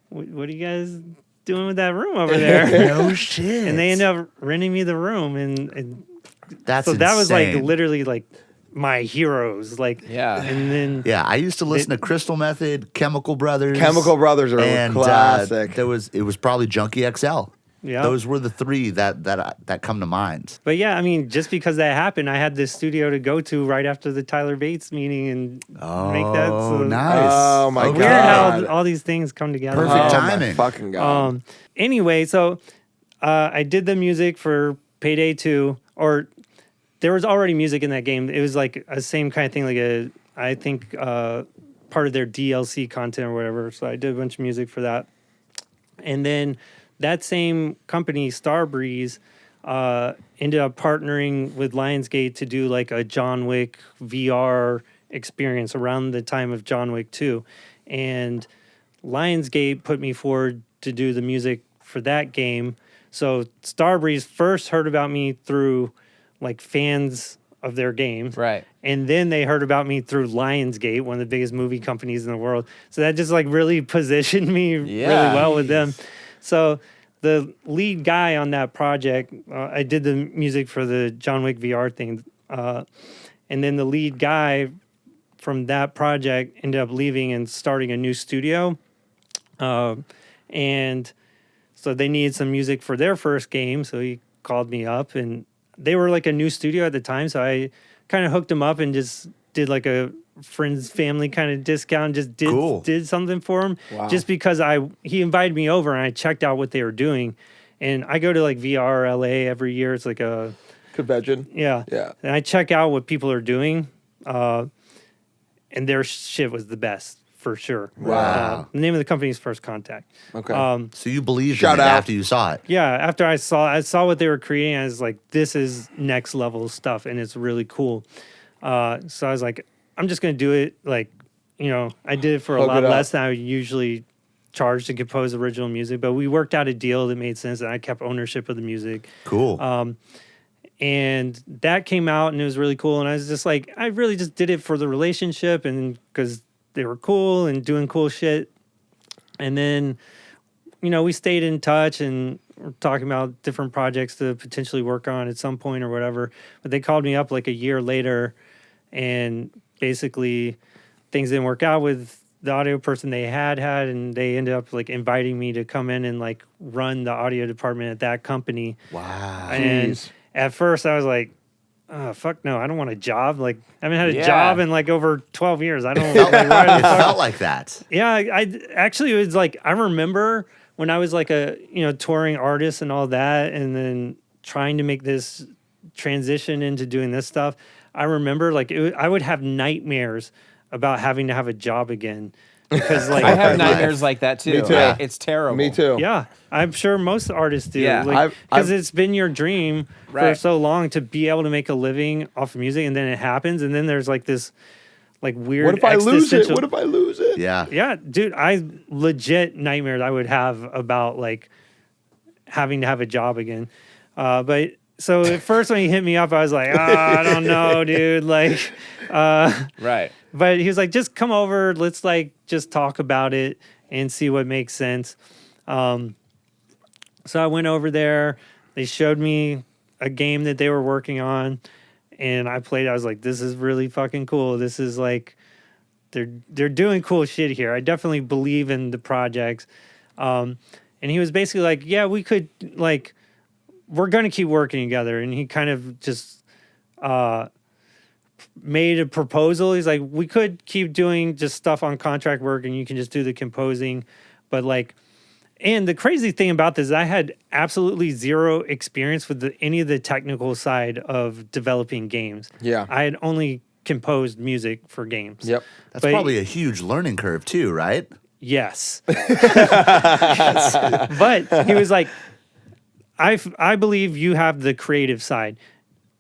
what are you guys doing with that room over there? No shit. And they ended up renting me the room, and That's so that was like insane. literally like my heroes. Like, Yeah. and then Yeah, I used to listen to Crystal Method, Chemical Brothers. Chemical Brothers are and classic. it was probably Junkie XL. Yeah. Those were the three that come to mind. But yeah, I mean, just because that happened, I had this studio to go to right after the Tyler Bates meeting and make that. Oh, So nice. Oh, my Weird God. how all these things come together. Perfect Oh, my timing. fucking God. Anyway, so I did the music for Payday 2, or there was already music in that game. It was like a same kind of thing, like I think part of their DLC content or whatever. So I did a bunch of music for that. And then that same company, Starbreeze, ended up partnering with Lionsgate to do like a John Wick VR experience around the time of John Wick 2. And Lionsgate put me forward to do the music for that game. So Starbreeze first heard about me through like fans of their games. Right. And then they heard about me through Lionsgate, one of the biggest movie companies in the world. So that just like really positioned me really well with them. So the lead guy on that project, I did the music for the John Wick VR thing. And then the lead guy from that project ended up leaving and starting a new studio. And so they needed some music for their first game. So he called me up, and they were like a new studio at the time. So I kind of hooked him up and just did like a friends family kind of discount, just did something for him. Wow. Just because he invited me over and I checked out what they were doing. And I go to like VR LA every year. It's like a Convention. yeah. Yeah. And I check out what people are doing. And their shit was the best for sure. Wow. The name of the company is First Contact. Okay. So you believed Shout in it out. after you saw it. Yeah, after I saw what they were creating, I was like, this is next level stuff, and it's really cool. So I was like, I'm just gonna do it. Like, I did it for a Hook lot it up. less than I would usually charge to compose original music, but we worked out a deal that made sense, and I kept ownership of the music. Cool. And that came out, and it was really cool. And I was just like, I really just did it for the relationship, and because they were cool and doing cool shit. And then, we stayed in touch and we're talking about different projects to potentially work on at some point or whatever. But they called me up like a year later, and basically things didn't work out with the audio person they had, and they ended up like inviting me to come in and like run the audio department at that company. Wow. And Jeez. at first I was like, oh, fuck no, I don't want a job. Like, I haven't had a Yeah. job in like over 12 years. I don't Felt like, like, why it the fuck- felt like that. Yeah, I actually, it was like, I remember when I was like a, touring artist and all that, and then trying to make this transition into doing this stuff. I remember like I would have nightmares about having to have a job again. Because like I have Life. nightmares like that too. Me too. Yeah. It's terrible. Me too. yeah, I'm sure most artists do. Yeah. Because I've- it's been your dream for Right. so long to be able to make a living off of music, and then it happens, and then there's like this like weird. What if I lose it? existential- What if I lose it? Yeah. Yeah, dude, I legit nightmares I would have about like having to have a job again. But so at first when he hit me up, I was like, I don't know, dude. Like, Right. but he was like, just come over. Let's like just talk about it and see what makes sense. So I went over there. They showed me a game that they were working on, and I played. I was like, this is really fucking cool. This is like, they're doing cool shit here. I definitely believe in the projects. And he was basically like, yeah, we could like, we're going to keep working together. And he kind of just made a proposal. He's like, we could keep doing just stuff on contract work and you can just do the composing. But like, and the crazy thing about this is I had absolutely zero experience with any of the technical side of developing games. Yeah. I had only composed music for games. Yep. That's But- probably a huge learning curve too, right? Yes. Yes. But he was like, I believe you have the creative side.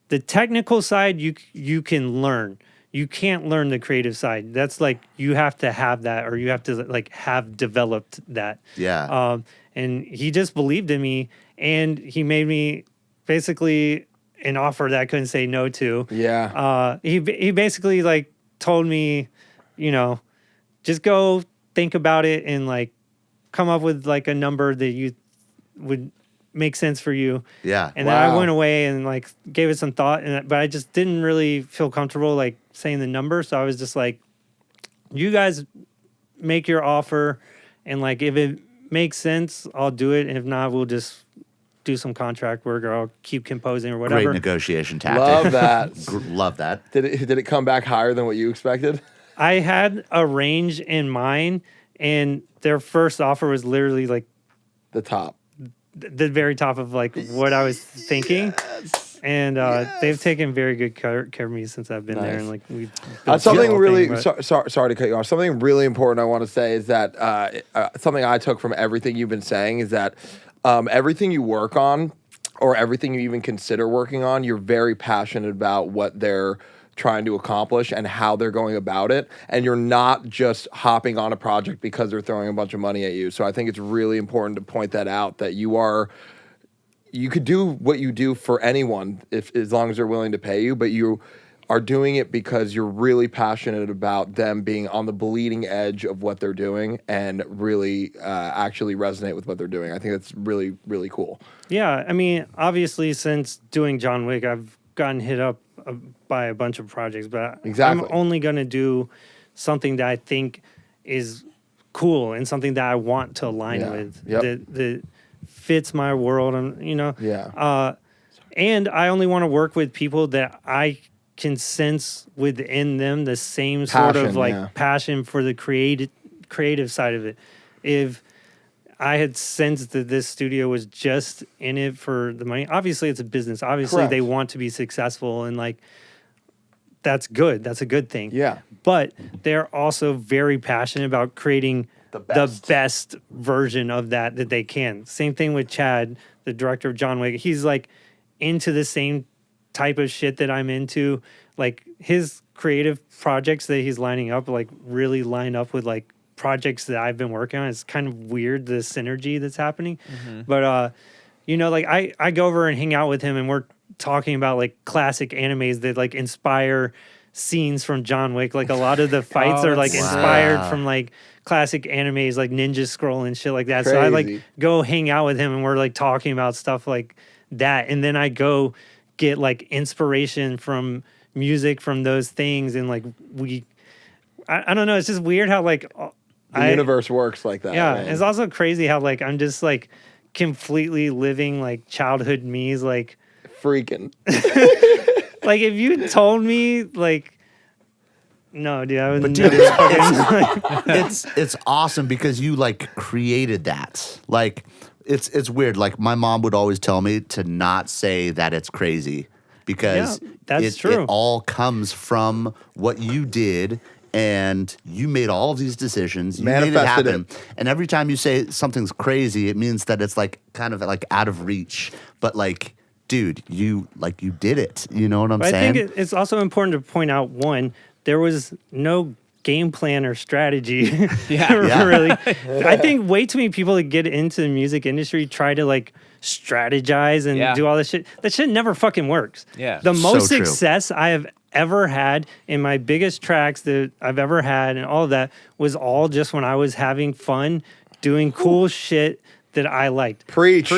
The technical side you can learn. You can't learn the creative side. That's like you have to have that, or you have to like have developed that. Yeah. And he just believed in me, and he made me basically an offer that I couldn't say no to. Yeah. He basically like told me, you know, just go think about it and like come up with like a number that you would make sense for you. Yeah. And then I Wow. went away and like gave it some thought, but I just didn't really feel comfortable like saying the number. So I was just like, you guys make your offer, and like if it makes sense, I'll do it. And if not, we'll just do some contract work, or I'll keep composing or whatever. Great negotiation tactic. Love that. Love that. Did it come back higher than what you expected? I had a range in mind, and their first offer was literally like The top. the very top of like what I was thinking. And they've taken very good care of me since I've been there, Nice. and like we built Something the whole really thing, but- sorry to cut you off. Something really important I want to say is that something I took from everything you've been saying is that everything you work on, or everything you even consider working on, you're very passionate about what they're trying to accomplish and how they're going about it, and you're not just hopping on a project because they're throwing a bunch of money at you. So I think it's really important to point that out, that you could do what you do for anyone as long as they're willing to pay you, but you are doing it because you're really passionate about them being on the bleeding edge of what they're doing and really actually resonate with what they're doing. I think that's really, really cool. Yeah, I mean, obviously, since doing John Wick, I've gotten hit up by a bunch of projects, but Exactly. I'm only going to do something that I think is cool and something that I want to align Yeah. with, Yep. that fits my world, and you know. Yeah. And I only want to work with people that I can sense within them the same sort of Passion, like yeah. passion for the creative side of it. If I had sensed that this studio was just in it for the money, obviously it's a business. Obviously Correct. they want to be successful, and like that's good. That's a good thing. Yeah. But they're also very passionate about creating The the best. best version of that they can. Same thing with Chad, the director of John Wick. He's like into the same type of shit that I'm into. Like his creative projects that he's lining up like really line up with like projects that I've been working on. It's kind of weird, the synergy that's happening. But you know, like I go over and hang out with him, and we're talking about like classic animes that like inspire scenes from John Wick. Like a lot of the fights are like that's inspired Wow. from like classic animes like Ninja Scroll and shit like that. So I like Crazy. go hang out with him, and we're like talking about stuff like that. And then I go get like inspiration from music from those things. And like I don't know. It's just weird how like The universe works like that. yeah, man. it's also crazy how like I'm just like completely living like childhood me's like freaking. like if you told me like no dude I would But never dude, it's, fucking, it's awesome because you like created that. Like it's weird. Like my mom would always tell me to not say that it's crazy because Yeah, that's it true. all comes from what you did. And you made all of these decisions. You made it Manifested happen. it. And every time you say something's crazy, it means that it's like kind of like out of reach. But like, dude, you did it. You know what I'm but I saying? think it's also important to point out one, there was no game plan or strategy. Yeah. Yeah. Really. I think way too many people that get into the music industry try to like strategize and do all this shit. That shit never fucking works. Yeah. The most So true. success I have ever had in my biggest tracks that I've ever had and all of that was all just when I was having fun doing cool shit that I liked. Preach.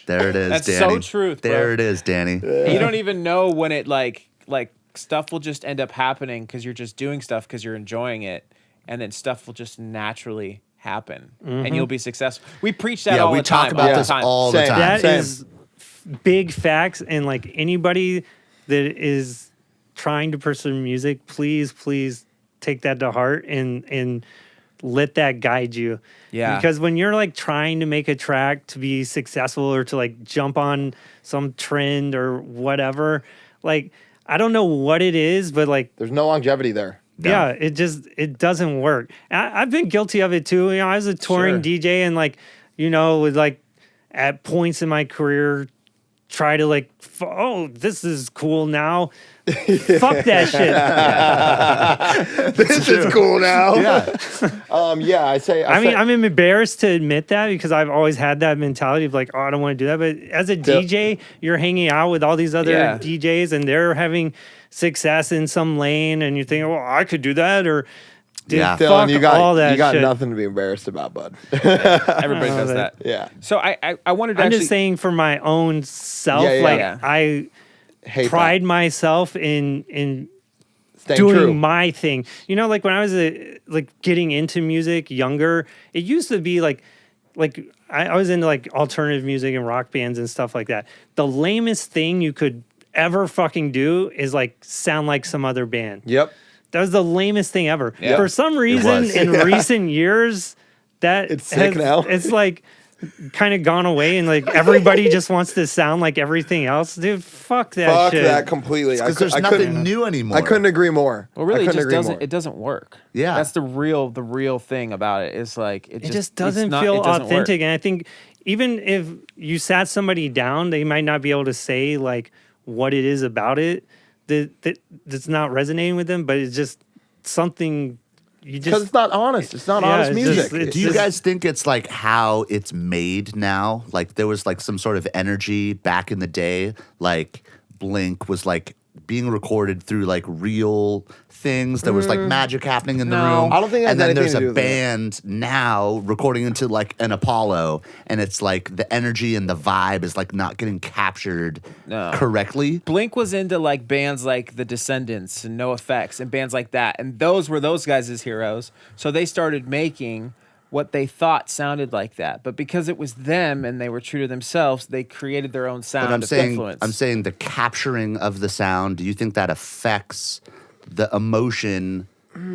There it is, That's Danny. so truth, bro. There it is, Danny. You don't even know when it like stuff will just end up happening because you're just doing stuff because you're enjoying it, and then stuff will just naturally happen, and you'll be successful. We preach that all we the time. talk about all this the time. all the Same. time. That Same. is big facts, and like anybody that is trying to pursue music, please take that to heart and let that guide you. Yeah. Because when you're like trying to make a track to be successful or to like jump on some trend or whatever, like I don't know what it is, but like There's no longevity there. yeah, it doesn't work. I've been guilty of it too. You know, I was a touring DJ and like, you know, with like at points in my career, try to like, oh, this is cool now. Fuck that shit. This is cool now. Yeah. I say. I mean, I'm embarrassed to admit that because I've always had that mentality of like, oh, I don't want to do that. But as a DJ, you're hanging out with all these other DJs and they're having success in some lane, and you think, well, I could do that, or dude, Yeah. fuck Dylan, all that you got shit. nothing to be embarrassed about, bud. Everybody does that. Yeah. So I wanted to I'm actually, just saying for my own self, Yeah, yeah, like yeah. I Hate pride myself in Staying doing true. my thing. You know, like when I was like getting into music younger, it used to be like I was into like alternative music and rock bands and stuff like that. The lamest thing you could ever fucking do is like sound like some other band. Yep. That was the lamest thing ever. Yeah. For some reason, was. in recent years, that It's sick now. It's like kind of gone away, and like everybody just wants to sound like everything else. Dude, fuck that Fuck shit. that completely. Because there's nothing new anymore. I couldn't agree more. well, really, I it couldn't just agree doesn't. more. It doesn't work. Yeah. That's the real thing about it. Is like It just doesn't feel authentic, and I think even if you sat somebody down, they might not be able to say like what it is about it that's not resonating with them, but it's just something you Because just it's not honest. It's not Yeah, honest it's music. just- it's Do you just- guys think it's like how it's made now? Like there was like some sort of energy back in the day, like Blink was like being recorded through like real things. There was like magic happening in the No. room. I don't think it has and then anything there's to do a with that. band now recording into like an Apollo, and it's like the energy and the vibe is like not getting captured correctly. Blink was into like bands like The Descendants and No Effects and bands like that, and those were those guys' heroes. So they started making what they thought sounded like that, but because it was them and they were true to themselves, they created their own sound But I'm of saying, influence. I'm saying the capturing of the sound. Do you think that affects the emotion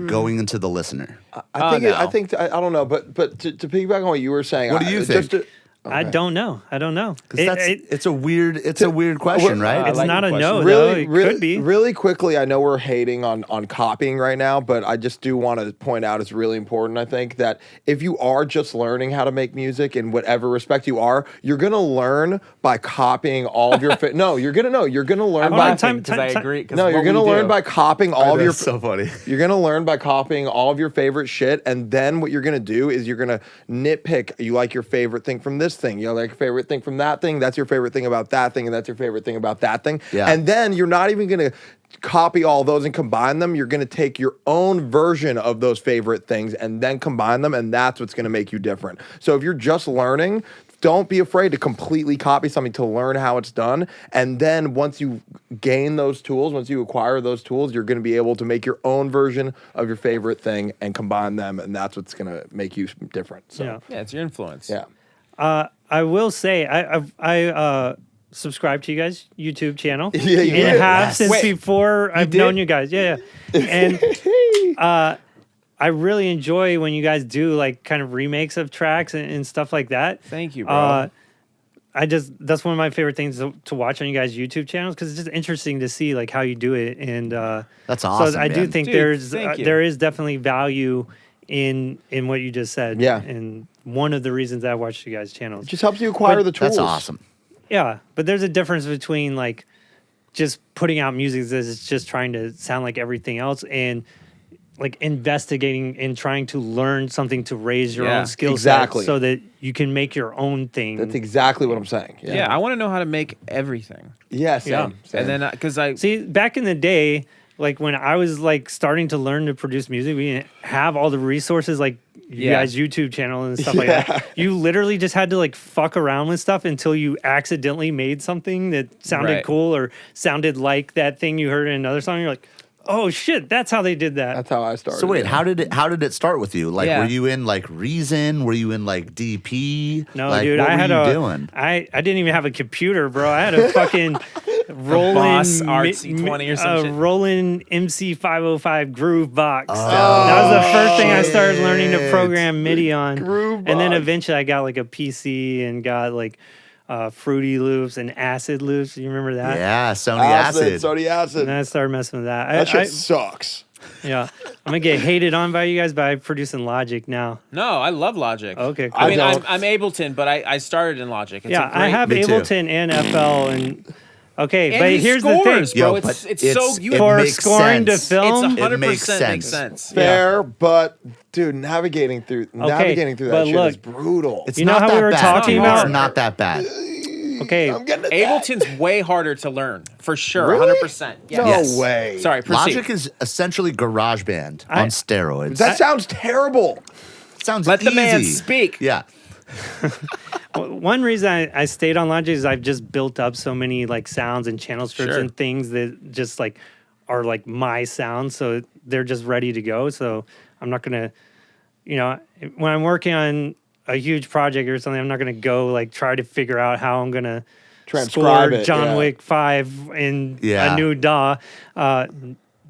going into the listener? I think. no. I don't know. But to piggyback on what you were saying, What do you think? I don't know. Because it's a weird question, right? It's like not the a question. no, though. It really, could be. really quickly. I know we're hating on copying right now, but I just do want to point out it's really important. I think that if you are just learning how to make music in whatever respect you are, you're gonna learn by copying all of your. You're gonna learn I'm by. laughing because I time- agree. 'cause No, what you're gonna we learn do- by copying all of your. so funny. You're gonna learn by copying all of your favorite shit, and then what you're gonna do is you're gonna nitpick. You like your favorite thing from this thing. You like your favorite thing from that thing. That's your favorite thing about that thing, and that's your favorite thing about that thing. Yeah. And then you're not even gonna copy all those and combine them. You're gonna take your own version of those favorite things and then combine them, and that's what's gonna make you different. So if you're just learning, don't be afraid to completely copy something to learn how it's done. And then once you gain those tools, once you acquire those tools, you're going to be able to make your own version of your favorite thing and combine them. And that's what's going to make you different. So, Yeah. Yeah, it's your influence. yeah. I will say I subscribe to you guys' YouTube channel. Yeah, you and did. have Yes. since Wait, before I've did? known you guys. Yeah. And I really enjoy when you guys do like kind of remakes of tracks and stuff like that. Thank you, bro. That's one of my favorite things to watch on you guys' YouTube channels because it's just interesting to see like how you do it. And That's awesome. So I do man. think Dude, thank you. there is definitely value in what you just said. Yeah. And one of the reasons I watched you guys' channels. It just helps you acquire the tools. That's awesome. Yeah, but there's a difference between like just putting out music that is just trying to sound like everything else and like investigating and trying to learn something to raise your Yeah, own skill exactly. set so that you can make your own thing. That's exactly what I'm saying. Yeah, I want to know how to make everything. Yeah, same. Yeah. same. And then because I See, back in the day, like when I was like starting to learn to produce music, we didn't have all the resources like you Yeah. guys' YouTube channel and stuff like that. You literally just had to like fuck around with stuff until you accidentally made something that sounded Right. cool or sounded like that thing you heard in another song. You're like, oh shit, that's how they did that. That's how I started. So wait, yeah. how did it start with you? Like, Yeah. were you in like Reason? Were you in like DP? No, like, dude, what I were had you a. doing? I didn't even have a computer, bro. I had a fucking Roland Boss RC20 or some shit. Roland MC505 Groove Box. That was the first thing I started learning to shit. program MIDI on. Groove And then Box. eventually I got like a PC and got like Fruity Loops and Acid Loops. You remember that? Yeah, Sony Acid. Sony Acid. And I started messing with that. That shit sucks. Yeah, I'm gonna get hated on by you guys by producing Logic now. no, I love Logic. Okay, cool. I mean, I I'm, don't. I'm Ableton, but I started in Logic. It's Yeah, a great, I have Me too. Ableton and FL and okay, and but he here's scores, the thing. bro. Yo, it's but so you it For makes scoring to sense. film, It's 100% It makes makes sense. sense. Fair, but dude, navigating through that but shit look, is brutal. It's You know not how that we were bad. talking about- It's not that bad. Okay, I'm getting to that. Ableton's way harder to learn for sure. Really? 100%. Yeah. No Yes. way. Sorry, proceed. Logic is essentially GarageBand I- on steroids. That sounds terrible. sounds Let the man easy. speak. Yeah. one reason I stayed on Logic is I've just built up so many like sounds and channel scripts Sure. and things that just like are like my sound, so they're just ready to go. So I'm not gonna, when I'm working on a huge project or something, I'm not gonna go like try to figure out how I'm gonna Transcribe score it, John yeah. Wick 5 in Yeah. a new DAW.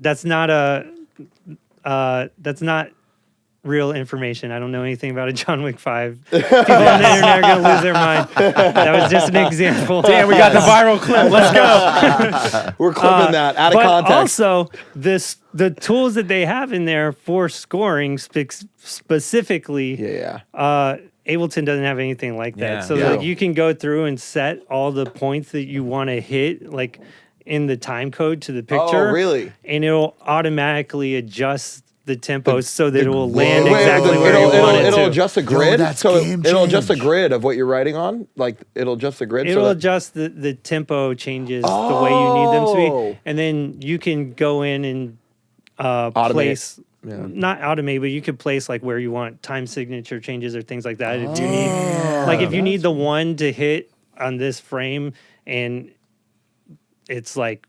That's not real information. I don't know anything about a John Wick 5. People on the internet are going to lose their mind. That was just an example. Damn, we got the viral clip. Let's go. We're clipping that out of But context. also, the tools that they have in there for scoring specifically, yeah. Ableton doesn't have anything like that. Yeah. So Yeah. like, you can go through and set all the points that you want to hit, like in the time code to the picture. Oh, really? And it'll automatically adjust the tempo so that it will land Wait, exactly where you it'll, want it it'll to. adjust a grid. that's so game it'll adjust a change. grid of what you're writing on. Like it'll adjust the grid. It'll so that, adjust the tempo changes the way you need them to Oh. be. And then you can go in and Automate. place, not automate, but you could place like where you want time signature changes or things like that. If you need, like if you need the one to hit on this frame and it's like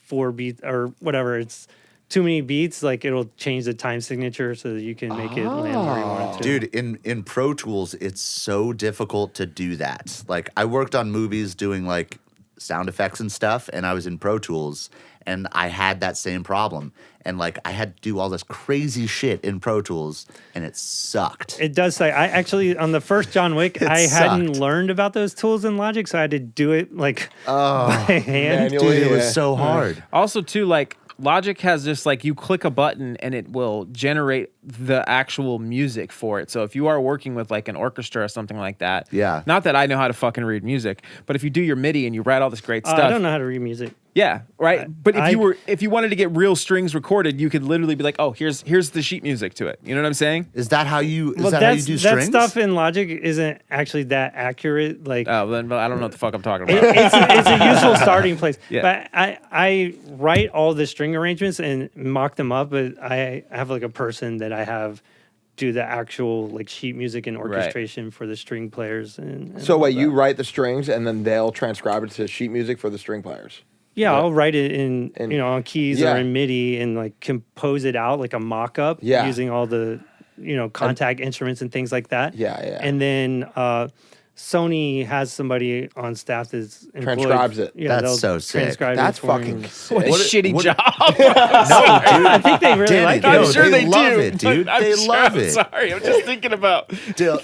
4 beats or whatever, it's too many beats, like it'll change the time signature so that you can make it land where you want it to. Dude, in Pro Tools, it's so difficult to do that. Like, I worked on movies doing like sound effects and stuff, and I was in Pro Tools, and I had that same problem. And like, I had to do all this crazy shit in Pro Tools, and it sucked. It does say, I actually, on the first John Wick, I hadn't sucked. learned about those tools in Logic, so I had to do it like by hand. manually. Dude, it Yeah. was so hard. Also, too, like Logic has just like you click a button and it will generate the actual music for it. So if you are working with like an orchestra or something like that, Yeah. Not that I know how to fucking read music, but if you do your MIDI and you write all this great stuff, I don't know how to read music. yeah, right. But I- if you wanted to get real strings recorded, you could literally be like, oh, here's the sheet music to it. You know what I'm saying? Is that how you? Is Well, that how you do that strings? stuff in Logic isn't actually that accurate. Like, Oh, then I don't know what the fuck I'm talking about. it's a useful starting place. Yeah. But I write all the string arrangements and mock them up, but I have like a person that I have do the actual like sheet music and orchestration for the string players. And So all wait, that. you write the strings and then they'll transcribe it to sheet music for the string players. Yeah, I'll write it in And- on keys yeah. or in MIDI and like compose it out like a mock-up Yeah. using all the contact instruments and things like that. Yeah, yeah. And then Sony has somebody on staff that's employed- Transcribes it. Yeah, That's they'll so sick. transcribe it That's for fucking me. sick. What a shitty what- job. I think they really Danny, like no, it. I'm sure they love do. it, dude. but I'm They sure, love I'm it. sorry, I'm just thinking about. Still-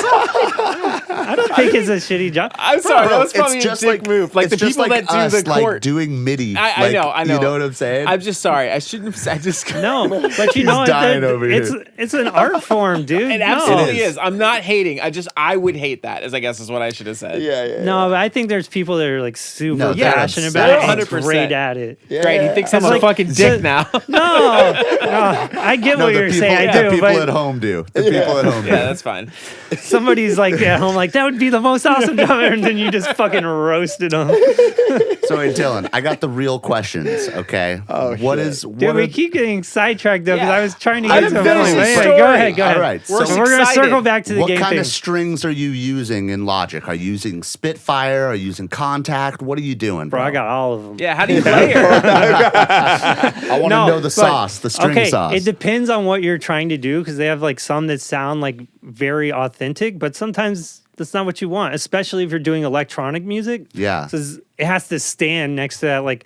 I don't think it's a shitty job. I'm sorry, that was It's probably a just dick move. Like it's the just people like that do us, the like court. doing MIDI. I know. You know what I'm saying? I'm just sorry. I shouldn't have. I just. No, but you He's know, dying over it's here. it's an art form, dude. It No. absolutely It is. is. I'm not hating. I would hate that. As I guess is what I should have said. Yeah. No, but I think there's people that are like super No, they're passionate obsessed. about it and 100%. great at it. Great. He thinks I'm It's a like- fucking dick now. No, I get No, what the you're people, saying. I the do, people but at home do. The people at home do. Yeah, that's fine. somebody's like at home, like that would be the most awesome job, and then you just fucking roasted them. So, hey, Dylan, I got the real questions, okay? Oh, What shit. is Dude, we keep getting sidetracked though because Yeah. I was trying to I get to a didn't point. finish the Hey, story. go ahead. All right, We're so We're gonna excited. circle back to the what game kind thing. of strings are you using in Logic? Are you using Spitfire? Are you using Contact? What are you doing, Bro, I got all of them. Yeah. How do you play her? I want to No, know the but- sauce, the string Okay, sauce. it depends on what you're trying to do because they have like some that sound like very authentic, but sometimes that's not what you want, especially if you're doing electronic music. Yeah. 'Cause it has to stand next to that like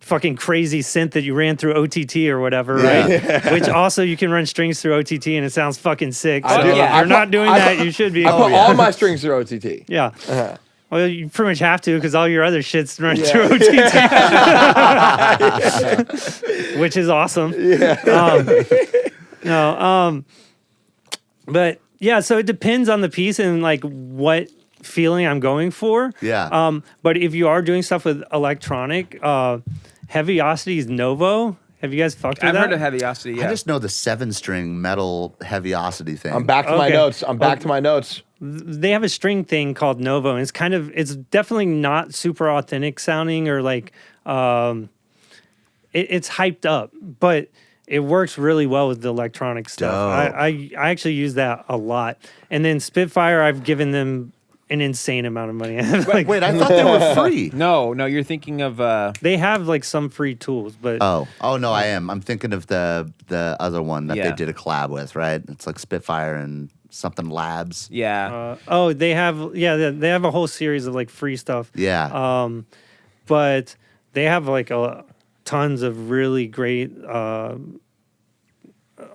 fucking crazy synth that you ran through OTT or whatever, right? Which also you can run strings through OTT and it sounds fucking sick. So I do. if Yeah. you're not doing that, you should be. I put yeah. all my strings through OTT. Yeah. Uh-huh. Well, you pretty much have to because all your other shit's run Yeah. through OTT, which is awesome. But yeah, so it depends on the piece and like what feeling I'm going for. Yeah. But if you are doing stuff with electronic, Heaviosity's Novo. Have you guys fucked with I've that? heard of Heaviosity. Yeah. I just know the 7-string metal Heaviosity thing. I'm back to my Okay. notes. I'm back to my notes. They have a string thing called Novo, and it's definitely not super authentic sounding or like it's hyped up, but it works really well with the electronic stuff. Dope. I actually use that a lot. And then Spitfire, I've given them an insane amount of money. Like, Wait, I thought they were free. No, you're thinking of. they have like some free tools, but Oh no, I am. I'm thinking of the other one that Yeah. they did a collab with, right? It's like Spitfire and something Labs. Yeah. they have a whole series of like free stuff. Yeah. But they have like tons of really great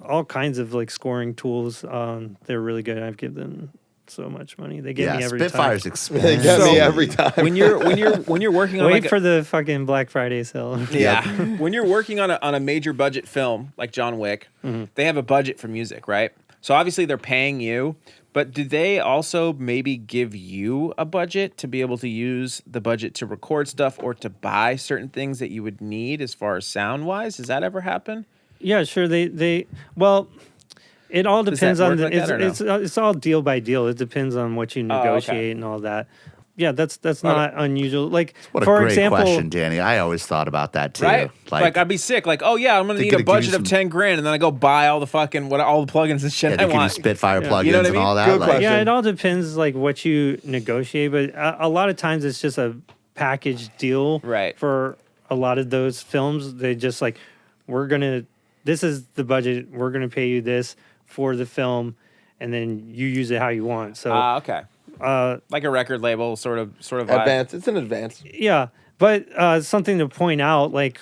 all kinds of like scoring tools. They're really good. I've given them so much money. They get me every Spitfire's time. They expensive. get me So- every time. when you're working on Wait like for the fucking Black Friday sale. yeah, when you're working on a major budget film like John Wick, they have a budget for music, right? So obviously they're paying you, but do they also maybe give you a budget to be able to use the budget to record stuff or to buy certain things that you would need as far as sound wise? Does that ever happen? Yeah, sure. Well, it all Does that depends on work the. like that or no? It's all deal by deal. It depends on what you okay. negotiate and all that. Yeah, that's not unusual. Like What a for great example, question, Danny. I always thought about that too. Right? Like I'd be sick. Like, oh yeah, I'm gonna They need a could give you budget of some- $10,000, and then I go buy all the fucking all the plugins and shit yeah, I they give you want. Spitfire plugins You know what I and mean? all that. Good like, question. yeah, it all depends like what you negotiate, but a lot of times it's just a package deal. Right. For a lot of those films, they just like this is the budget. We're gonna pay you this for the film, and then you use it how you want. So Okay. Like a record label, sort of vibe. Advance. It's an advance. yeah, but something to point out, like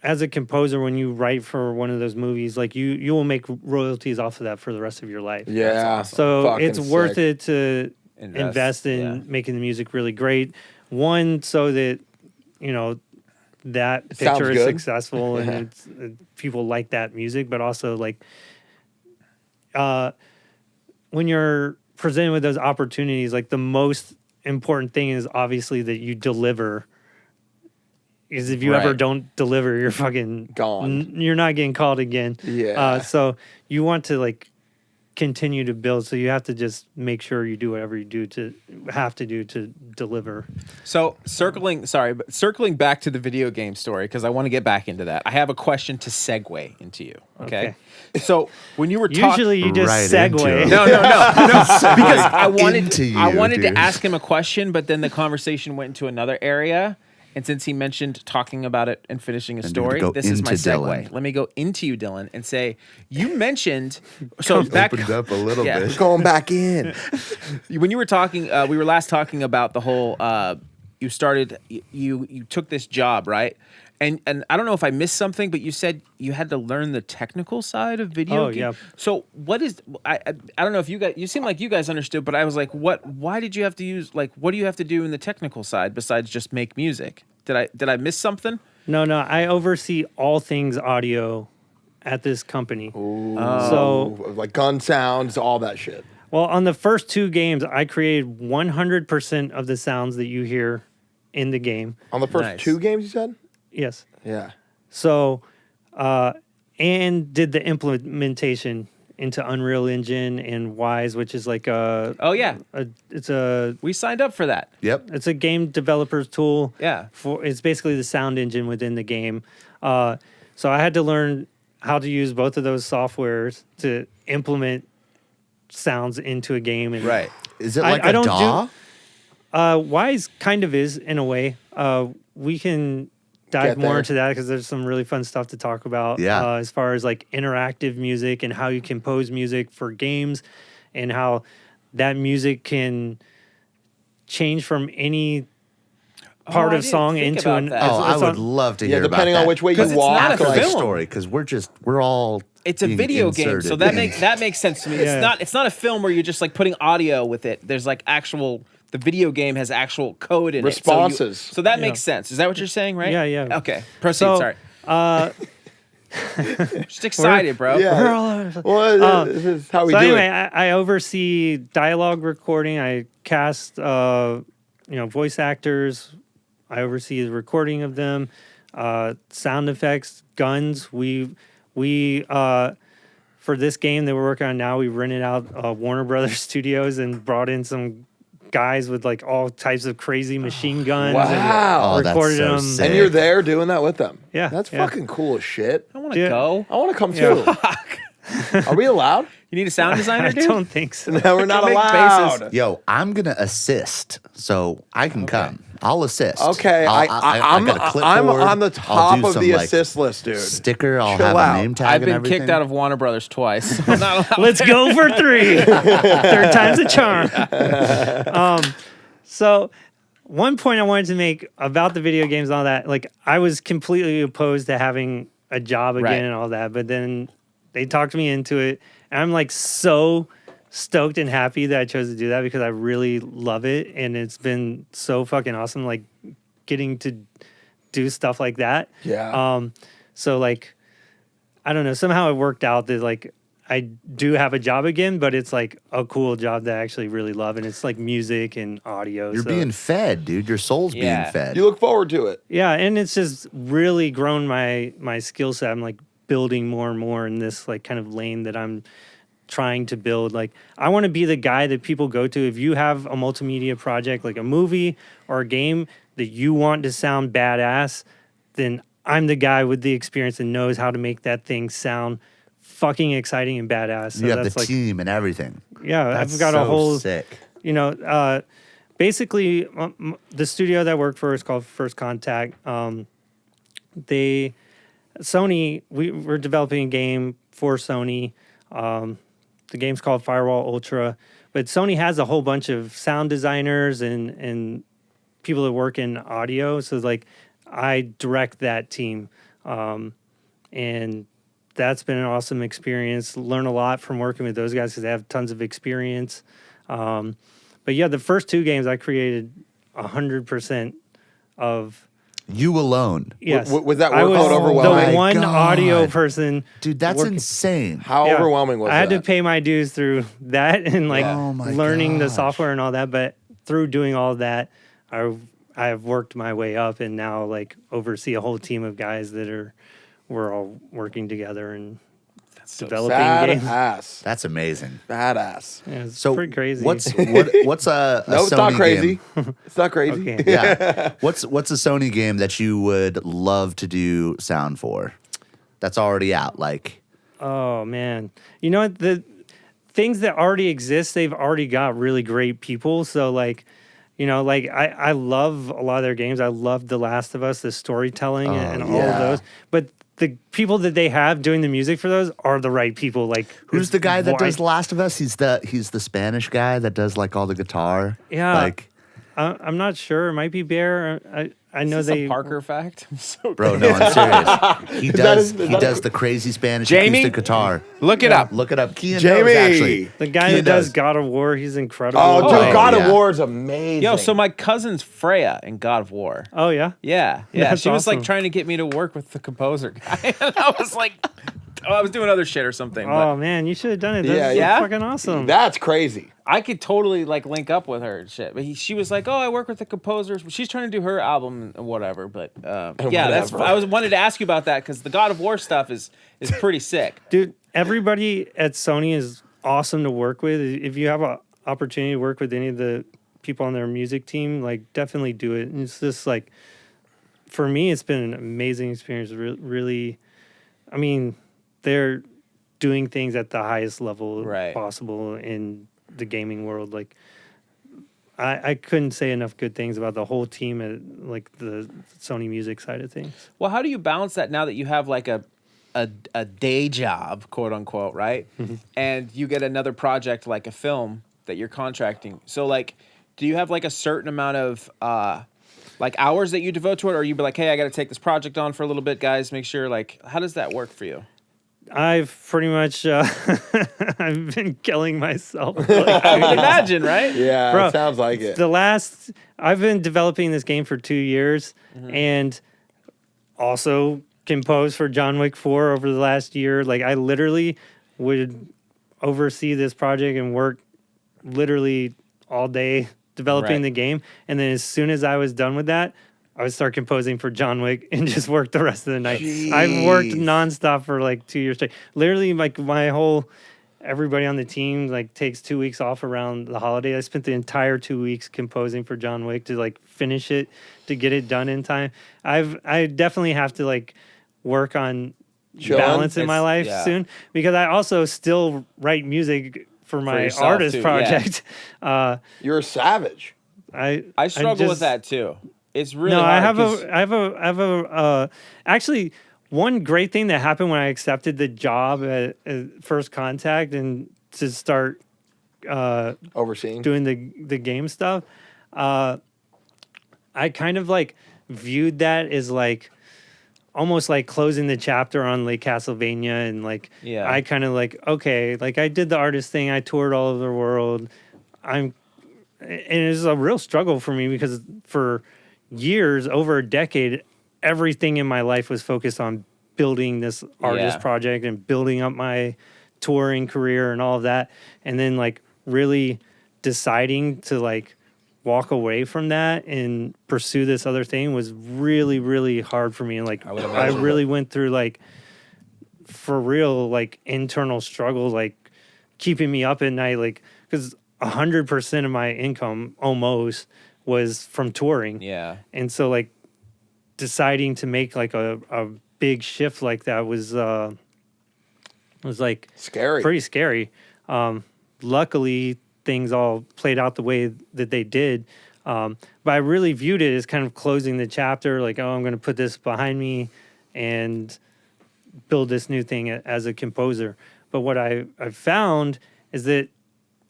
as a composer, when you write for one of those movies, like you will make royalties off of that for the rest of your life. Yeah. So Fucking it's worth sick. it to invest in yeah. making the music really great. One, so that that Sounds picture is good. successful and it's, people like that music, but also like when you're presented with those opportunities, like the most important thing is obviously that you deliver. Because if you ever Right. don't deliver, you're fucking Gone. you're not getting called again. Yeah. So you want to like continue to build. So you have to just make sure you do whatever you do to deliver. So circling back to the video game story because I want to get back into that. I have a question to segue into you. Okay. So when you were Usually you just Right segue. into it. no, because I wanted into you, I wanted to dude. ask him a question, but then the conversation went into another area. And since he mentioned talking about it and finishing a And story, go this is my into segue. Dylan. Let me go into you, Dylan, and say you mentioned so back Opened up a little Yeah. bit. Going back in. when you were talking, we were last talking about the whole. You started. You took this job, right? And I don't know if I missed something, but you said you had to learn the technical side of video. Yeah. So what is I don't know if you seem like you guys understood, but I was like, why did you have to use what do you have to do in the technical side besides just make music? Did I miss something? No, I oversee all things audio at this company. Ooh. So like gun sounds, all that shit. well, on the first 2 games, I created 100% of the sounds that you hear in the game. On the first Nice. 2 games, you said? Yes. Yeah. So, and did the implementation into Unreal Engine and Wise, which is like Oh yeah, it's a we signed up for that. Yep. it's a game developer's tool. Yeah. It's basically the sound engine within the game. So I had to learn how to use both of those softwares to implement sounds into a game. And Right. Is it I- like I a don't DAW? Wise kind of is in a way. We can dive Get more there. into that because there's some really fun stuff to talk about. Yeah. As far as like interactive music and how you compose music for games, and how that music can change from any part I of didn't song think into about an. that. Oh, I it's would on- love to Yeah, hear depending about on that. which way you 'Cause it's not walk. a Great film. story, because we're all It's a being video game, inserted so that in. makes sense to me. Yeah. It's not a film where you're just like putting audio with it. There's like actual the video game has actual code in Responses. it. So that makes sense. Is that what you're saying, right? Yeah. Okay. Proceed. So, Sorry. Just excited, bro. Yeah. Well, this is how we So do anyway, it. I oversee dialogue recording. I cast, voice actors. I oversee the recording of them. Sound effects, guns. We for this game that we're working on now, we rented out Warner Brothers Studios and brought in some guys with like all types of crazy machine guns. Wow. Oh, And that's recorded so them. sick. And you're there doing that with them. Yeah, That's yeah. fucking cool as shit. I want to Yeah. go. I want to come too. Are we allowed? You need a sound designer, I dude? don't think so. No, we're not Make allowed. bases. Yo, I'm gonna assist, so I can come. I'll assist. Okay, I I'm got a clipboard. on the I'll top do of some, the like, assist list, dude. sticker. I'll Chill have out. a name tag. I've and been everything. kicked out of Warner Brothers twice. I'm not allowed Let's there. go for 3. Third time's a charm. So one point I wanted to make about the video games and all that, like I was completely opposed to having a job again Right. and all that, but then they talked me into it. And I'm like so stoked and happy that I chose to do that because I really love it. And it's been so fucking awesome, like getting to do stuff like that. Yeah. So like, I don't know, somehow it worked out that like I do have a job again, but it's like a cool job that I actually really love. And it's like music and audio. You're so- being fed, dude. Your soul's Yeah. being fed. You look forward to it. Yeah, and it's just really grown my skill set. I'm like building more and more in this like kind of lane that I'm trying to build. Like I want to be the guy that people go to if you have a multimedia project like a movie or a game that you want to sound badass, then I'm the guy with the experience and knows how to make that thing sound fucking exciting and badass. So you have that's the like team and everything. yeah, That's I've got so a whole sick. basically the studio that I work for is called First Contact. Sony, we're developing a game for Sony. The game's called Firewall Ultra, but Sony has a whole bunch of sound designers and people that work in audio. So like I direct that team. And that's been an awesome experience. Learn a lot from working with those guys because they have tons of experience. But yeah, the first 2 games I created 100% of. You alone. Yes, was that I workload overwhelming? The one God. audio person, Dude, that's working- insane. How Yeah. overwhelming was I had that? to pay my dues through that and like Oh my learning the gosh. software and all that. But through doing all that, I have worked my way up and now like oversee a whole team of guys that we're all working together and developing games. Badass. That's amazing. Badass. Yeah, it's So pretty crazy. What's a No, it's Sony not crazy. game? It's not crazy. Okay. Yeah. What's a Sony game that you would love to do sound for? That's already out. Like, Oh man, you know what? The things that already exist, they've already got really great people. So like, you know, like I love a lot of their games. I love The Last of Us, the storytelling and all of yeah. those. But the people that they have doing the music for those are the right people. Like who's the guy that why- does Last of Us? He's the Spanish guy that does like all the guitar. Yeah. Like, I'm not sure. It might be Bear. I know Is this they a Parker fact. I'm so Bro, no, I'm serious. He does the crazy Spanish Jamie? acoustic guitar. Look it up. Look it up. Kean knows, Jamie! actually. the guy He who does does. God of War. He's incredible. Oh, dude, Oh, God yeah. of War is amazing. Yo, so my cousin's Freya in God of War. Oh yeah. Yeah. That's She was like awesome. trying to get me to work with the composer guy. And I was like, I was doing other shit or something. But Oh man, you should have done it. That's Yeah? fucking awesome. That's crazy. I could totally like link up with her and shit. But she was like, "Oh, I work with the composers." She's trying to do her album and whatever. But yeah, that's. whatever. Wanted to ask you about that because the God of War stuff is pretty sick. Dude, everybody at Sony is awesome to work with. If you have an opportunity to work with any of the people on their music team, like definitely do it. And it's just like, for me, it's been an amazing experience. Really, I mean, they're doing things at the highest level Right. possible in the gaming world. Like, I couldn't say enough good things about the whole team at like the Sony music side of things. Well, how do you balance that now that you have like a day job, quote unquote, right? And you get another project like a film that you're contracting. So like, do you have like a certain amount of like hours that you devote to it, or you be like, hey, I got to take this project on for a little bit, guys. Make sure like, how does that work for you? I've pretty much I've been killing myself. I can imagine, right? Yeah, Bro, it sounds like it. I've been developing this game for 2 years and also composed for John Wick 4 over the last year. Like I literally would oversee this project and work literally all day developing Right. the game. And then as soon as I was done with that, I would start composing for John Wick and just work the rest of the night. I've worked Jeez. nonstop for like 2 years straight. Literally, like everybody on the team like takes 2 weeks off around the holiday. I spent the entire 2 weeks composing for John Wick to like finish it, to get it done in time. I definitely have to like work on Chilling? balance in my It's- life yeah. soon, because I also still write music for my yourself, artist too, yeah. project. You're a savage. I struggle just- with that too. It's really no, hard. I have 'cause- actually one great thing that happened when I accepted the job at First Contact and to start Overseeing. doing the game stuff. I kind of like viewed that as like almost like closing the chapter on like Castle Vania, and like Yeah. I kind of like, okay, like I did the artist thing, I toured all over the world. And it was a real struggle for me because for years, over a decade, everything in my life was focused on building this artist Yeah. project and building up my touring career and all of that. And then like really deciding to like walk away from that and pursue this other thing was really, really hard for me. And like, would I imagine. really went through like, for real, like internal struggles, like keeping me up at night, like, because 100% of my income almost was from touring. Yeah. And so like deciding to make like a big shift like that was like Scary. pretty scary. Luckily things all played out the way that they did. But I really viewed it as kind of closing the chapter, like, oh, I'm going to put this behind me and build this new thing as a composer. But what I've found is that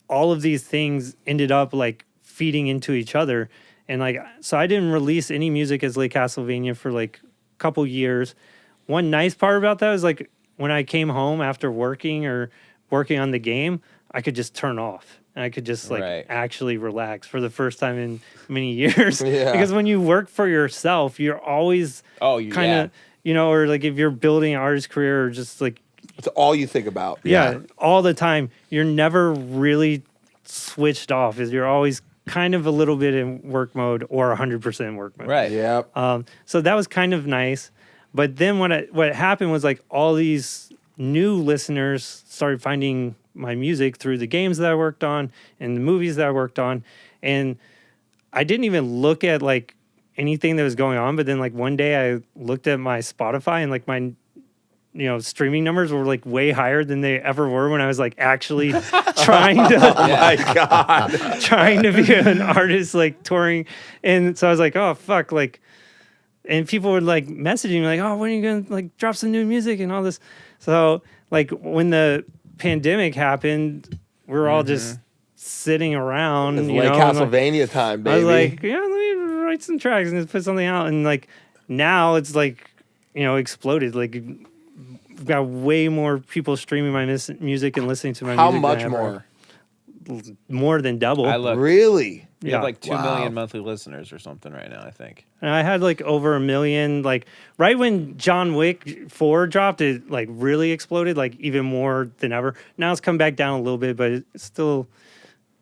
all of these things ended up like feeding into each other. And like, so I didn't release any music as like Castlevania for like a couple years. One nice part about that was like when I came home after working on the game, I could just turn off and I could just like Right. actually relax for the first time in many years. Yeah. Because when you work for yourself, you're always kind of, you know, or like if you're building an artist career or just like, It's all you think about. yeah, all the time. You're never really switched off. You're always kind of a little bit in work mode or 100% work mode. Right. Yep. So that was kind of nice. But then what happened was like all these new listeners started finding my music through the games that I worked on and the movies that I worked on. And I didn't even look at like anything that was going on. But then like one day I looked at my Spotify and like my streaming numbers were like way higher than they ever were when I was like actually trying to Oh my God. trying to be an artist, like touring. And so I was like, oh fuck, like, and people would like messaging me like, oh, when are you gonna like drop some new music and all this? So like when the pandemic happened, we were all just sitting around. It's you like know, and, like, Castlevania time, baby. I was like, yeah, let me write some tracks and just put something out. And like now it's like, exploded. Like we've got way more people streaming my music and listening to my How music. much more? More than double. I looked. Really? You Yeah. have like 2 Wow. million monthly listeners or something right now, I think. And I had like over 1 million, like right when John Wick 4 dropped, it like really exploded, like even more than ever. Now it's come back down a little bit, but it's still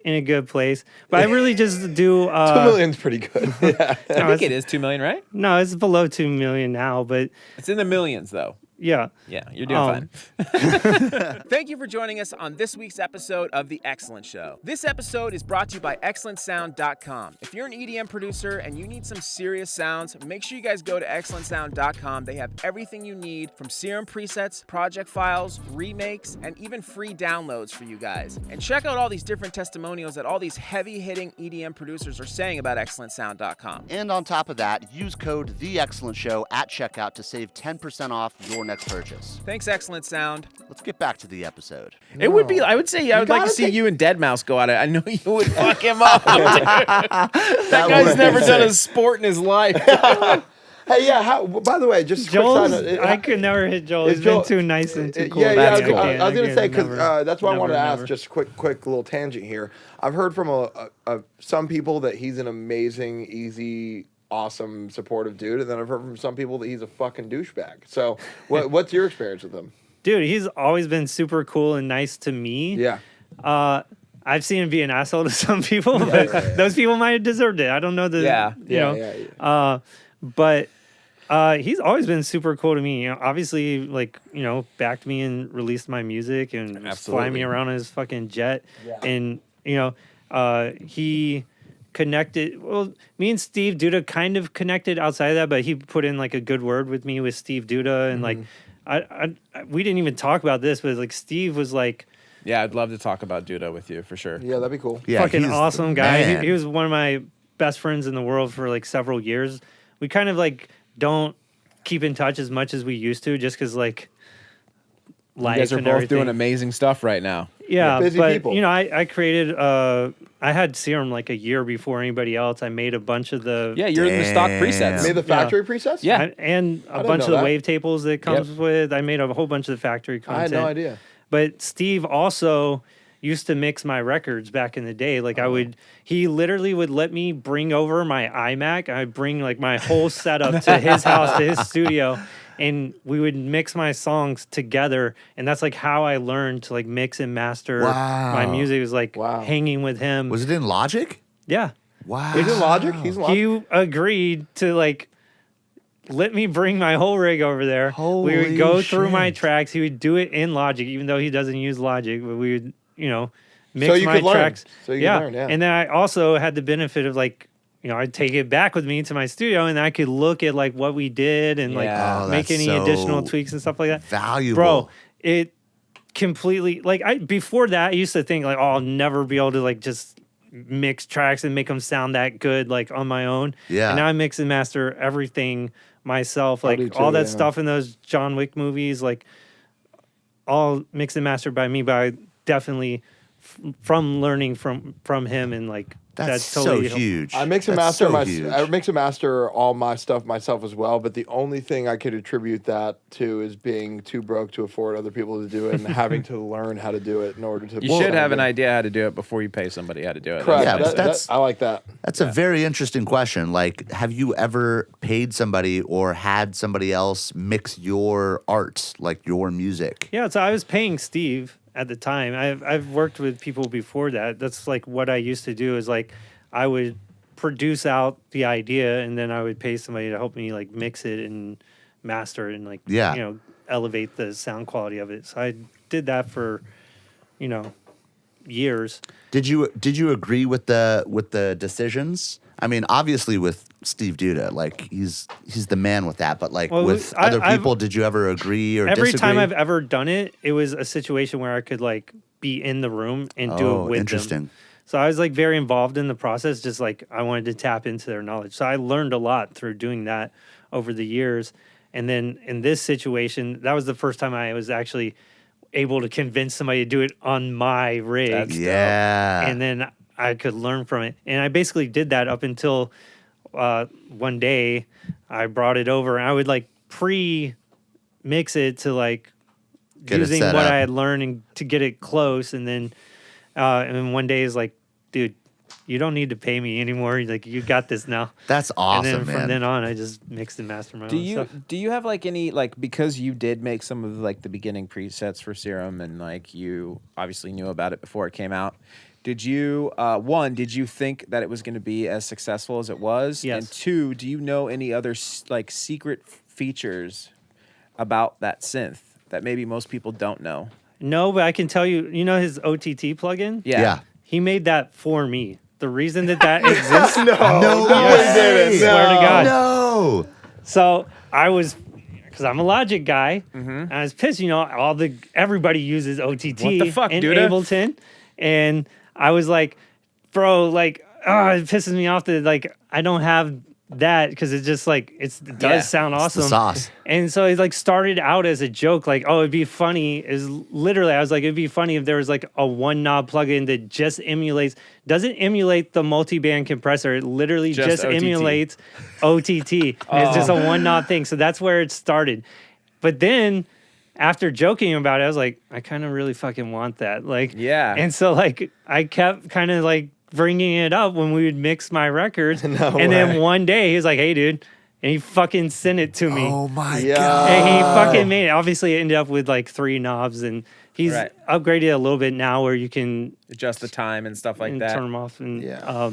in a good place. But I really just do 2 million's pretty good. Yeah. I think it is 2 million, right? No, it's below 2 million now, but It's in the millions, though. yeah. Yeah, you're doing fine. Thank you for joining us on this week's episode of The Excellent Show. This episode is brought to you by XLNTSound.com. If you're an EDM producer and you need some serious sounds, make sure you guys go to XLNTSound.com. They have everything you need from Serum presets, project files, remakes, and even free downloads for you guys. And check out all these different testimonials that all these heavy-hitting EDM producers are saying about XLNTSound.com. And on top of that, use code THEEXCELLENT at checkout to save 10% off your next purchase. Thanks, Excellent Sound. Let's get back to the episode. It would be, I would say, I would like to gotta see take- you and Deadmau5 go at it. I know you would fuck him up. That guy's never done a sport in his life. Hey, yeah. By the way, just a quick Joel's, side note, I could never hit Joel. is He's been Joel- too nice and too cool. Yeah, That's yeah. cool. I was gonna can't say because never- that's why I wanted to never, ask. never. Just a quick little tangent here. I've heard from some people that he's an amazing, easy, awesome, supportive dude, and then I've heard from some people that he's a fucking douchebag. So, what's your experience with him? Dude, he's always been super cool and nice to me. Yeah. I've seen him be an asshole to some people, but those people might have deserved it. I don't know the, Yeah. But he's always been super cool to me. Obviously, like, backed me and released my music and was flying me Absolutely. around on his fucking jet. And, he connected. Well, me and Steve Duda kind of connected outside of that, but he put in like a good word with me with Steve Duda. And like, we didn't even talk about this, but like Steve was like, Yeah, I'd love to talk about Duda with you for sure. Yeah, that'd be cool. Yeah, fucking he's the awesome guy. man. He was one of my best friends in the world for like several years. We kind of like don't keep in touch as much as we used to, just because like life You guys are and both everything. doing amazing stuff right now. Yeah, Busy but people. I created. I had Serum like a year before anybody else. I made a bunch of the Yeah, you're in the stock Damn. presets. Made the factory presets? Yeah. and a didn't bunch know of the that. wavetables that it comes with. I made a whole bunch of the factory I content. had no idea. But Steve also used to mix my records back in the day. Like he literally would let me bring over my iMac. I'd bring like my whole setup to his house, to his studio, and we would mix my songs together. And that's like how I learned to like mix and master my Wow. music. It was like Wow. hanging with him. Was it in Logic? Yeah. Wow. He's in Logic? He's in Logic? He agreed to like let me bring my whole rig over there. We Holy would go through my shit. tracks. He would do it in Logic, even though he doesn't use Logic. But we would, mix So you my could learn. tracks. So you could learn, yeah. And then I also had the benefit of like, I'd take it back with me to my studio, and I could look at like what we did and Yeah. like Oh, make that's any additional so tweaks and stuff like that. valuable. Bro, it completely like before that I used to think like, oh, I'll never be able to like just mix tracks and make them sound that good like on my own. Yeah. And now I mix and master everything myself. Like do too, all that yeah. stuff in those John Wick movies, like all mixed and mastered by me. But I definitely from learning from him and like That's totally so huge. I mix and That's master so huge. I mix and master all my stuff myself as well, but the only thing I could attribute that to is being too broke to afford other people to do it and having to learn how to do it in order to. You should have an idea how to do it before you pay somebody how to do it. Correct. Yeah, but that's- I like that. That's a very interesting question. Like, have you ever paid somebody or had somebody else mix your art, like your music? Yeah, so I was paying Steve at the time. I've worked with people before that. That's like what I used to do is like I would produce out the idea and then I would pay somebody to help me like mix it and master it and like Yeah. elevate the sound quality of it. So I did that for years. Did you agree with the decisions? I mean, obviously with Steve Duda, like he's the man with that. But like Well, with I- other I've- people, did you ever agree or Every disagree? time I've ever done it, it was a situation where I could like be in the room and do it with interesting. them. So I was like very involved in the process, just like I wanted to tap into their knowledge. So I learned a lot through doing that over the years. And then in this situation, that was the first time I was actually able to convince somebody to do it on my rig. That's Yeah. And then I could learn from it. And I basically did that up until one day I brought it over and I would like pre-mix it to like Get it using set what up. I had learned and to get it close. And then one day is like, dude, you don't need to pay me anymore. Like, you got this now. That's awesome, and then man. from then on, I just mixed and mastered my Do own you stuff. do you have like any like, because you did make some of like the beginning presets for Serum and like you obviously knew about it before it came out? Did you did you think that it was going to be as successful as it was? Yes. And two, do you know any other like secret features about that synth that maybe most people don't know? No, but I can tell you, you know his OTT plugin? Yeah. He made that for me. The reason that exists, No, No he didn't. swear to God. No. So I was, because I'm a Logic guy, and I was pissed. You know, everybody uses OTT What the fuck, in Duda? Ableton, and I was like, bro, like, it pisses me off that like I don't have that because it's just like it does Yeah. sound It's awesome. the sauce. And so it like started out as a joke, like, oh, it'd be funny. Is literally, I was like, it'd be funny if there was like a one knob plugin that just doesn't emulate the multi-band compressor. It literally Just just OTT. emulates OTT. It's just a one knob thing. So that's where it started. But then after joking about it, I was like, I kind of really fucking want that. Like, Yeah. And so like I kept kind of like bringing it up when we would mix my records. And then way. one day he was like, hey, dude. And he fucking sent it to me. Oh my Yeah. god. And he fucking made it. Obviously, it ended up with like 3 knobs. And he's Right. upgraded a little bit now where you can Adjust the time and stuff like that. turn them off. And, Yeah.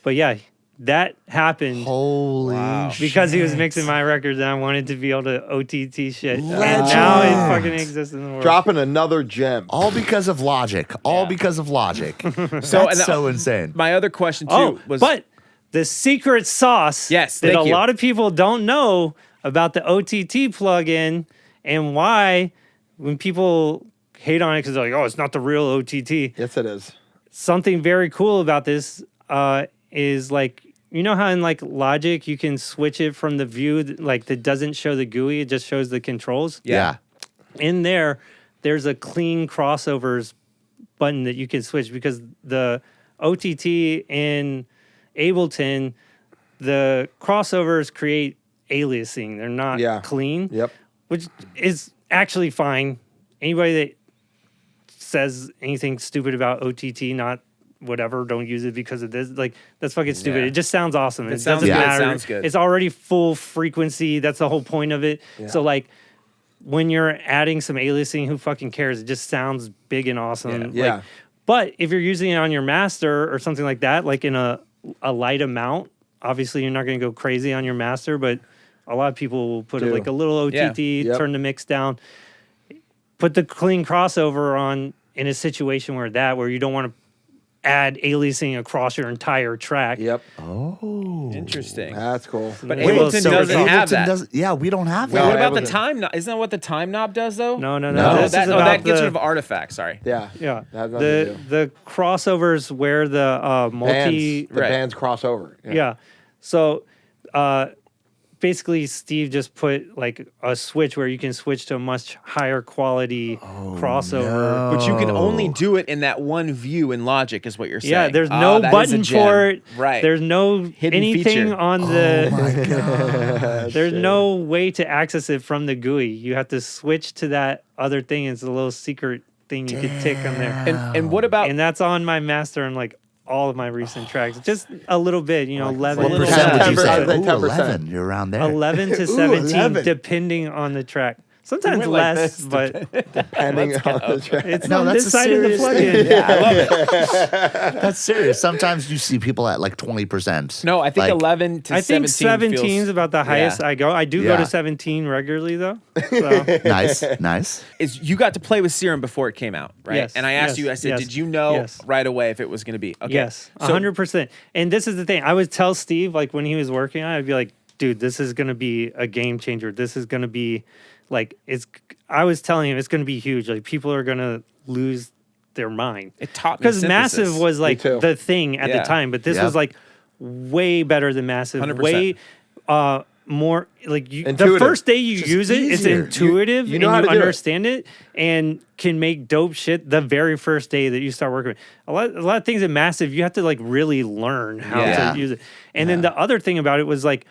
but yeah, that happened Holy shit. because he was mixing my records and I wanted to be able to OTT shit. And Legend. now it fucking exists in the world. Dropping another gem. All because of Logic. All because of Logic. That's and- so insane. My other question too Oh, was but the secret sauce Yes, that thank a you. lot of people don't know about the OTT plugin and why when people hate on it because they're like, oh, it's not the real OTT. Yes, it is. Something very cool about this is like, you know how in like Logic you can switch it from the view like that doesn't show the GUI, it just shows the controls. Yeah. In there's a clean crossovers button that you can switch because the OTT in Ableton, the crossovers create aliasing. They're not Yeah. clean, Yep. which is actually fine. Anybody that says anything stupid about OTT, not whatever, don't use it because of this, like, that's fucking stupid. Yeah. It just sounds awesome. It sounds doesn't good. It matter. sounds good. It's already full frequency. That's the whole point of it. Yeah. So, like, when you're adding some aliasing, who fucking cares? It just sounds big and awesome. Yeah. Like, but if you're using it on your master or something like that, like in a light amount, obviously you're not going to go crazy on your master, but a lot of people will put Do. like a little OTT, Yep. turn the mix down, put the clean crossover on in a situation where you don't want to add aliasing across your entire track. Yep. interesting. That's cool. But Wait, well, Ableton so doesn't have Ableton that. doesn't- yeah, we don't have Wait, that. what about the Ableton. time knob? Isn't that what the time knob does though? No. No. This that, is that about gets the, rid of artifacts. Sorry. Yeah. yeah. That has nothing to do. The crossovers where the multi Bands, the Right. bands cross over. Yeah. So basically Steve just put like a switch where you can switch to a much higher quality crossover. But you can only Oh. do it in that one view in Logic, is what you're saying. Yeah, there's Oh, no that is a button gem. for it. Right. There's no Hidden anything feature. on the Oh my god. there's no way to access it from the GUI. You have to switch to that other thing. It's a little secret thing you could tick on there. And what about And that's on my master and like all of my recent tracks. Just a little bit, 11. What little percent would you 10%, say? I'd say Ooh, 10%. 11. You're around there. 11 to Ooh, 17, 11. depending on the track. Sometimes went like less, this, but Depending on the track. it's No, on that's this a side of the serious plugin. I love it. That's serious. Sometimes you see people at like 20%. No, I think Like, 11 to I think 17 17 is about the highest I go. I do go Yeah. to 17 regularly though. So Nice. is you got to play with Serum before it came out, right? Yes, And I asked yes, you, I said, yes, did you know yes. right away if it was going to be? Okay. yes, So 100%. And this is the thing. I would tell Steve, like when he was working on it, I'd be like, dude, this is going to be a game changer. This is going to be like, I was telling him it's going to be huge. Like people are going to lose their mind. it taught me Because synthesis. Massive was like too. the thing at Yeah. the time, but this Yep. was like way better than Massive. 100%. Way more like the Intuitive. first day you Just use it, it's easier. intuitive You know and how you to do it. understand it and can make dope shit the very first day that you start working with. A lot of things at Massive, you have to like really learn how Yeah. to use it. And then the other thing about it was like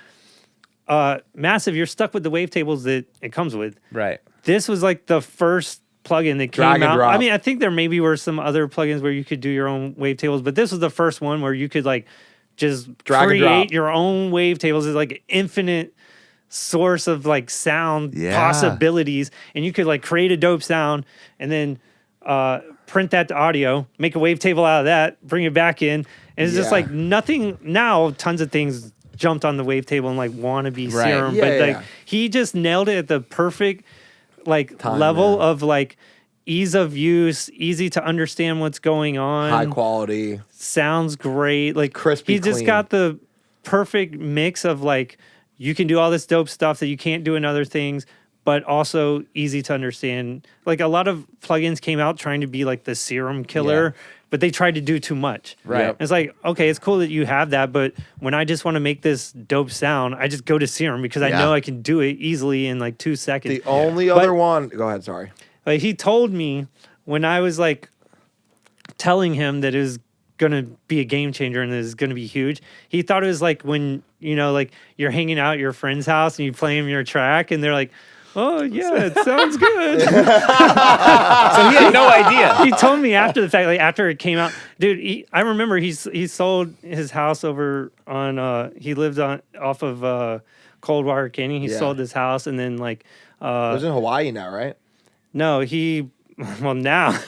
Massive, you're stuck with the wavetables that it comes with. Right. This was like the first plugin that Drag came and out. drop. I mean, I think there maybe were some other plugins where you could do your own wavetables, but this was the first one where you could like just Drag and drop. create your own wavetables. It's like infinite source of like sound Yeah. possibilities, and you could like create a dope sound and then print that to audio, make a wavetable out of that, bring it back in, and it's just Yeah. like nothing. Now tons of things jumped on the wavetable and like wannabe Right. Serum, Yeah, but like yeah. he just nailed it at the perfect like Time, level man. of like ease of use, easy to understand what's going on, High quality. sounds great. Like Crispy he just clean. got the perfect mix of like you can do all this dope stuff that you can't do in other things, but also easy to understand. Like a lot of plugins came out trying to be like the Serum killer, but they tried to do too much. Right. Yep. It's like, okay, it's cool that you have that, but when I just want to make this dope sound, I just go to Serum because I Yeah. know I can do it easily in like 2 seconds. The only But- other one. Go ahead. Sorry. Like he told me when I was like telling him that it was gonna be a game changer and it was gonna be huge. He thought it was like when like you're hanging out at your friend's house and you play him your track and they're like, "Oh yeah, it sounds good." So he had no idea. He told me after the fact, like after it came out, dude. I remember he sold his house over on. He lived off of Coldwater Canyon. He Yeah. sold his house and then like. It was in Hawaii now, right? No, now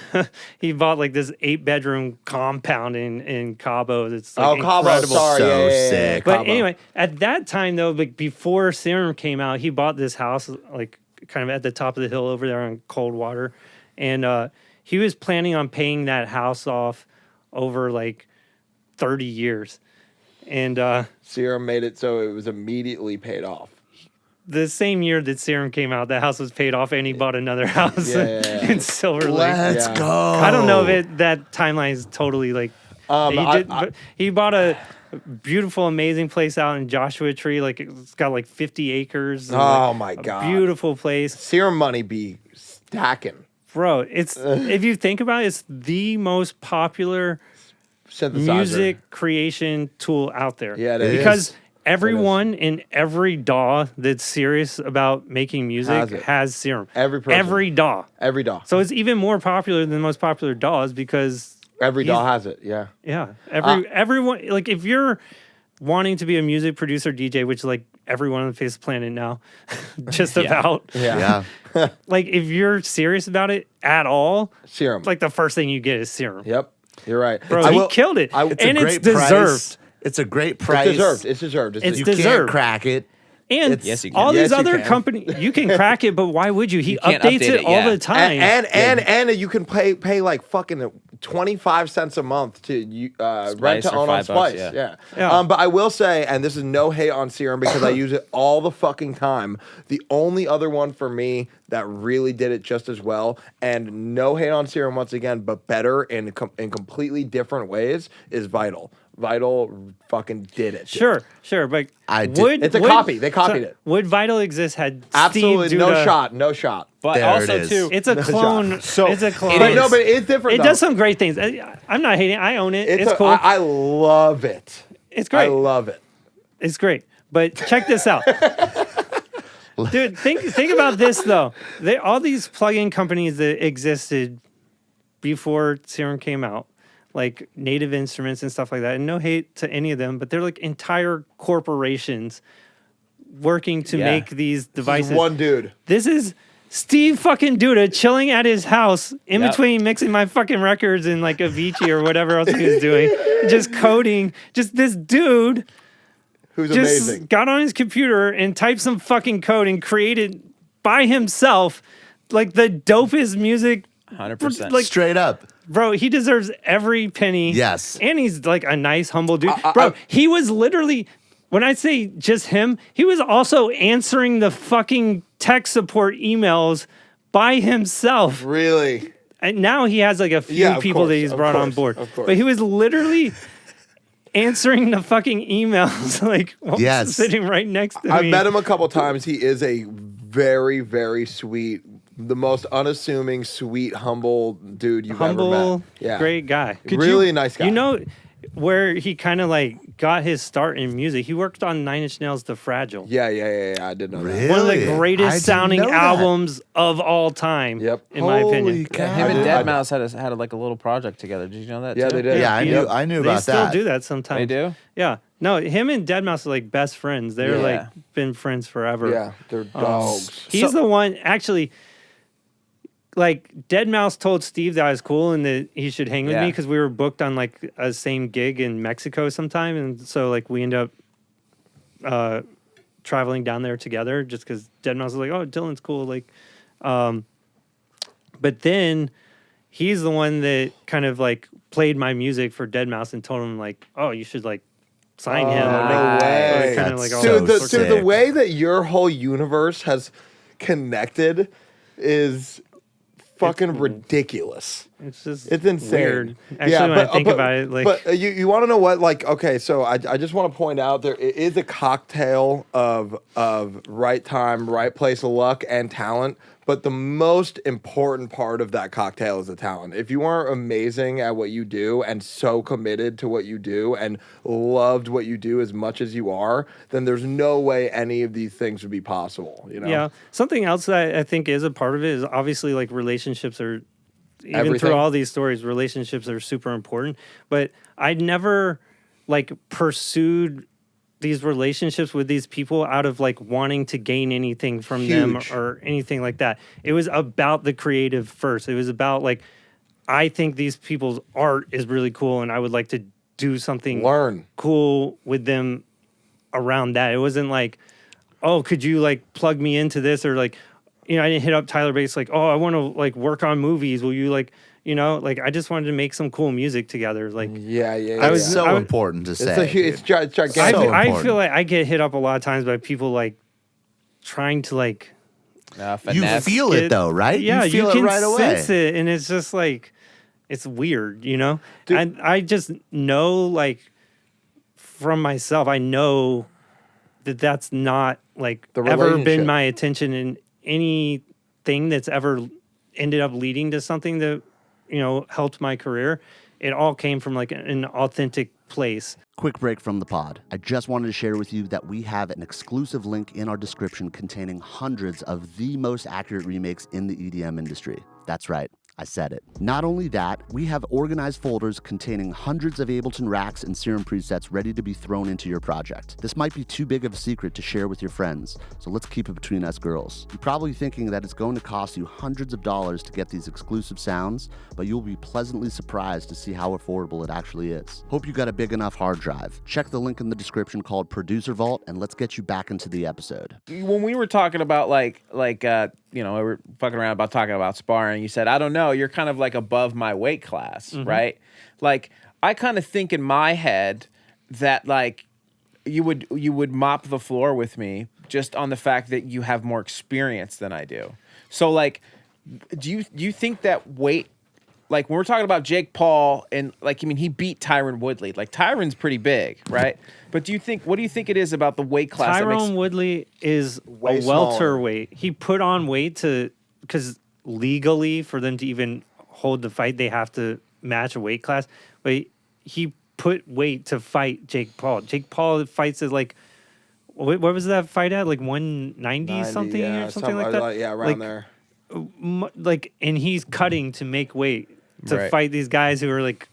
he bought like this 8-bedroom compound in Cabo. That's like Cabo. incredible. Sorry. So yeah, yeah, yeah, sick. But Cabo. anyway, at that time though, like before Serum came out, he bought this house like kind of at the top of the hill over there on Coldwater, and he was planning on paying that house off over like 30 years, and Serum made it so it was immediately paid off. the same year that Serum came out, that house was paid off, and he bought another house Yeah. in Silver Lake. Let's Yeah. go. I don't know if that timeline is totally like. But he bought a beautiful, amazing place out in Joshua Tree. Like it's got like 50 acres. and, Oh like, my a God. beautiful place, Serum money be stacking. bro. It's if you think about it, it's the most popular Synthesizer. music creation tool out there. Yeah, it is. because everyone in every DAW that's serious about making music Has it. has Serum. Every person. Every DAW. Every DAW. So it's even more popular than the most popular DAWs because Every he's- DAW has it. Yeah. yeah, everyone like if you're wanting to be a music producer DJ, which like everyone on the face of the planet now, just about Yeah. Yeah. like if you're serious about it at all, Serum. like the first thing you get is Serum. Yep. You're right. Bro, I he will- killed it, It's a and it's Great price. deserved. It's a great price. It's deserved. It's deserved. It's You deserved. can't crack it. And Yes, you can. all Yes, these you other can. companies, you can crack it, but why would you? He can't updates update it it, all yeah. the time. And you can pay like fucking 25 cents a month to rent to or own on $5, Splice. yeah. Yeah. But I will say, and this is no hate on Serum because I use it all the fucking time. The only other one for me that really did it just as well, and no hate on Serum once again, but better in completely different ways, is Vital. Vital fucking did it. Sure, but I did- would It's a copy. They copied it. Would Vital exist had Absolutely Steve no Duda- shot. No. But There also it is. too, It's a clone. So it's a clone. But is. no, but it's different. It though. does some great things. I'm not hating. I own it. It's a- cool. I love it. It's great. I love it. It's great. But check this out. Dude, think about this though. All these plugin companies that existed before Serum came out, like Native Instruments and stuff like that, and no hate to any of them, but they're like entire corporations working to Yeah. make these devices. One dude. This is Steve fucking Duda chilling at his house in Yep. between mixing my fucking records and like Avicii or whatever else he was doing, just coding. Just this dude Who's just amazing. got on his computer and typed some fucking code and created by himself like the dopest music. 100%. Like, Straight up. bro, he deserves every penny. Yes. And he's like a nice, humble dude. Bro, he was literally, when I say just him, he was also answering the fucking tech support emails by himself. Really? And now he has like a few Yeah, of people that course, he's of brought on course, board. of course. But he was literally answering the fucking emails, like Yes. sitting right next to me. I've met him a couple times. He is a very, very sweet, the most unassuming, sweet, humble dude you've ever Humble, met. Yeah, great guy. really nice guy. You know where he kind of like got his start in music? He worked on Nine Inch Nails' The Fragile. Yeah. I did know that. Really? One of the I didn't greatest sounding know that. albums of all time. Yep. In my opinion. Holy cow. Him and I did. Deadmau5 had like a little project together. Did you know that? Yeah, too? they did. Yeah, I knew They about still that. do that sometimes. They do. Yeah. No, him and Deadmau5 are like best friends. They're Yeah. like been friends forever. Yeah, they're dogs. He's the one actually. Like Deadmau5 told Steve that I was cool and that he should hang with Yeah. me because we were booked on like a same gig in Mexico sometime, and so like we end up traveling down there together just because Deadmau5 was like, "Oh, Dylan's cool," like, but then he's the one that kind of like played my music for Deadmau5 and told him like, "Oh, you should like sign him." Oh, or, no like, way. kind of like all so Dude, those sorts of- the sick. way that your whole universe has connected is fucking ridiculous. It's just It's insane. weird. Actually, when I think about it, like but you want to know what? Like, okay, so I just want to point out there is a cocktail of right time, right place of luck and talent. But the most important part of that cocktail is the talent. If you aren't amazing at what you do and so committed to what you do and loved what you do as much as you are, then there's no way any of these things would be possible. You know? yeah. Something else that I think is a part of it is obviously like relationships are, even Everything. through all these stories, relationships are super important. But I never like pursued these relationships with these people out of like wanting to gain anything from them Huge. or anything like that. It was about the creative first. It was about like, I think these people's art is really cool and I would like to do something Learn. cool with them around that. It wasn't like, oh, could you like plug me into this? Or like, you know, I didn't hit up Tyler Bates like, oh, I want to like work on movies. Will you like, you know, like I just wanted to make some cool music together. Like Yeah. I was- So I was- important to say. It's a huge, it's gigantic. I, So I important. feel like I get hit up a lot of times by people like trying to like, You Finesse. feel it though, right? yeah, you feel can it right away. sense it. And it's just like, it's weird, you know? Dude. And I just know like from myself, I know that that's not like The ever relationship. been my attention in anything that's ever ended up leading to something that, you know, helped my career. It all came from like an authentic place. Quick break from the pod. I just wanted to share with you that we have an exclusive link in our description containing hundreds of the most accurate remakes in the EDM industry. That's right. I said it. Not only that, we have organized folders containing hundreds of Ableton racks and Serum presets ready to be thrown into your project. This might be too big of a secret to share with your friends, so let's keep it between us girls. You're probably thinking that it's going to cost you hundreds of dollars to get these exclusive sounds, but you'll be pleasantly surprised to see how affordable it actually is. Hope you got a big enough hard drive. Check the link in the description called Producer Vault, and let's get you back into the episode. When we were talking about you know, we were fucking around about talking about sparring, you said, I don't know, you're kind of like above my weight class, right? Like, I kind of think in my head that like you would mop the floor with me just on the fact that you have more experience than I do. So like, do you think that weight, like when we're talking about Jake Paul and like, I mean, he beat Tyron Woodley. Like Tyron's pretty big, right? But what do you think it is about the weight class? Tyrone Woodley is Way a smaller. welterweight. He put on weight because legally for them to even hold the fight, they have to match a weight class. But he put weight to fight Jake Paul. Jake Paul fights at like, what was that fight at? Like 190 something or something like that? Yeah, around there. And he's cutting to make weight to Right. fight these guys who are like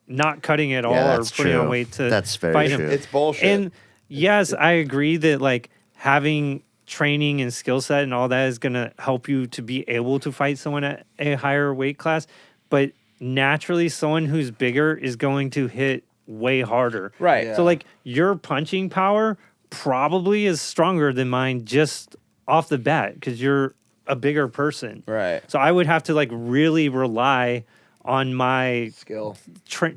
not cutting at all Yeah, or that's putting true. on weight to That's very fight true. him. It's bullshit. And yes, I agree that like having training and skill set and all that is going to help you to be able to fight someone at a higher weight class. But naturally, someone who's bigger is going to hit way harder. Right. Yeah. So like your punching power probably is stronger than mine just off the bat because you're a bigger person. Right. So I would have to like really rely on my Skill.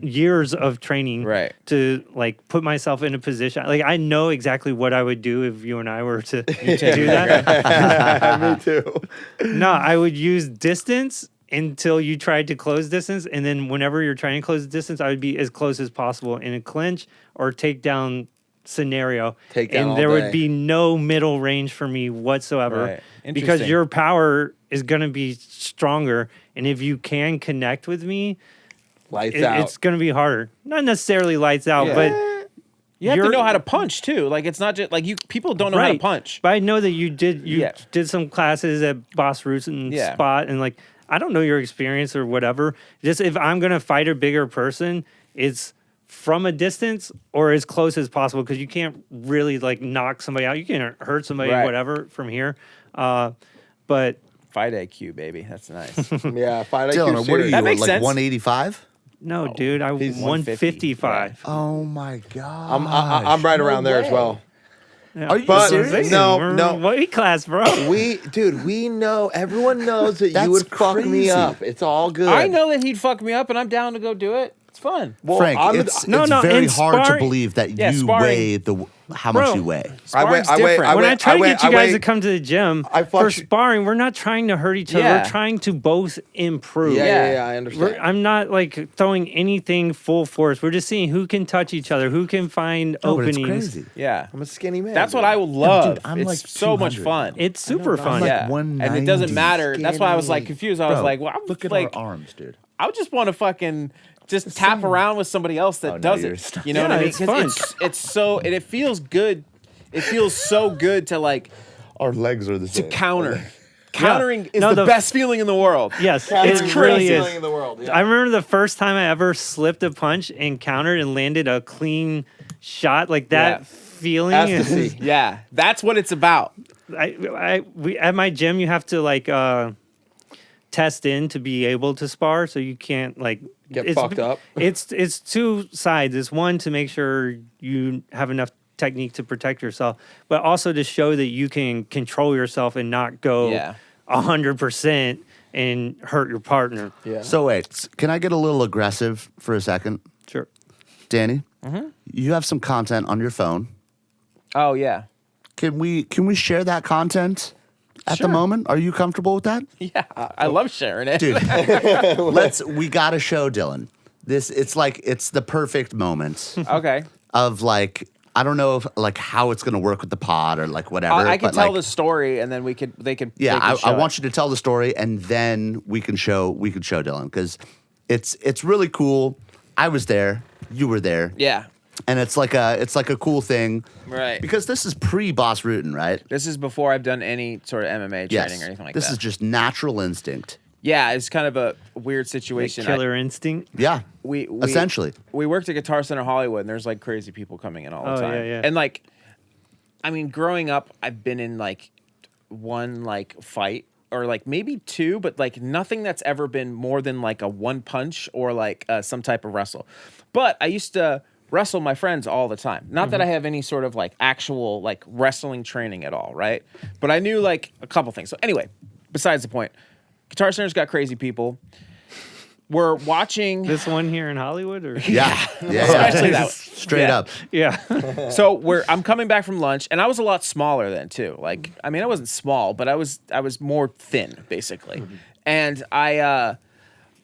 years of training Right. to like put myself in a position. Like I know exactly what I would do if you and I were to do that. Me too. No, I would use distance until you tried to close distance, and then whenever you're trying to close the distance, I would be as close as possible in a clinch or takedown scenario. Takedown and all there day. would be no middle range for me whatsoever. Right. Because Interesting. your power is going to be stronger, and if you can connect with me, Lights out. it's going to be harder. Not necessarily lights out, Yeah. but You have to You're- know how to punch too. Like it's not just like people don't know how to punch. But I know that you did Yeah. did some classes at Boss Roots and Yeah. Spot, and like I don't know your experience or whatever. Just if I'm gonna fight a bigger person, it's from a distance or as close as possible because you can't really like knock somebody out. You can hurt somebody Right. whatever from here. But Fight IQ, baby. That's nice. Yeah, fight IQ. Dylan, what are you? serious. That makes like sense. 185? no, dude, I he's 155. Oh my god! I'm right around there as well. Yeah. Are you But serious? no, We're no. weight class, bro. We know. Everyone knows that That's you would fuck me crazy. up. It's all good. I know that he'd fuck me up, and I'm down to go do it. It's fun. Well, Frank, I'm- it's No, no, very in hard to sparring- believe that Yeah, you sparring- weigh how much Bro. you weigh. I weigh. Sparring's I weigh. different. I When weigh. I try to get you I guys weigh- to come to the gym, I for fluctu- sparring, we're not trying to hurt each other. Yeah. We're trying to both improve. Yeah, I understand. I'm not like throwing anything full force. We're just seeing who can touch each other, who can find No, but openings. it's crazy. Yeah. I'm a skinny man. That's what dude. I would love. dude, I'm it's like so much 200. fun. It's super I'm fun. like yeah. And it 190. doesn't matter. That's why I was like Skinny. confused. I was Bro, like, well, I'm look at like, our arms, dude. I would just want to fucking just tap around with somebody else that Oh, no, does you're it. stuck. You know what I Yeah, mean? it's 'Cause fun. it's so and it feels good. It feels so good to like Our legs are the to same. counter. Countering is No, the the- best feeling in the world. Yes, It's it the really best is. feeling in the world. Yeah. I remember the first time I ever slipped a punch and countered and landed a clean shot like that Yeah. feeling. As to is- see. Yeah, that's what it's about. we at my gym you have to like test in to be able to spar, so you can't like Get fucked up. It's two sides. It's one to make sure you have enough technique to protect yourself, but also to show that you can control yourself and not go Yeah. 100% and hurt your partner. Yeah. So wait, can I get a little aggressive for a second, Sure. Danny? Mm-hmm. You have some content on your phone. Oh yeah. Can we share that content at Sure. the moment? Are you comfortable with that? Yeah. I love sharing it. Dude, we gotta show Dylan. It's the perfect moment Okay. of like, I don't know if like how it's gonna work with the pod or like whatever. I can but, tell like, the story, and then they could. Yeah, I show want it. you to tell the story, and then we can show Dylan because it's really cool. I was there, you were there, Yeah. and it's like a cool thing, Right. Because this is pre-Boss Rootin', right? This is before I've done any sort of MMA training Yes, or anything like this that. is just natural instinct. Yeah, it's kind of a weird situation. Killer instinct. Yeah, we essentially. we worked at Guitar Center Hollywood, and there's like crazy people coming in all the Oh, time. yeah, yeah. And like, I mean, growing up, I've been in like one like fight or like maybe two, but like nothing that's ever been more than like a one punch or like some type of wrestle. But I used to wrestle my friends all the time. Not that I have any sort of like actual like wrestling training at all, right? But I knew like a couple things. So anyway, besides the point, Guitar Center's got crazy people. We're watching. This one here in Hollywood, or Yeah, yeah, Especially that one. straight Yeah. up. yeah. So I'm coming back from lunch, and I was a lot smaller then too. Like, I mean, I wasn't small, but I was more thin, basically. And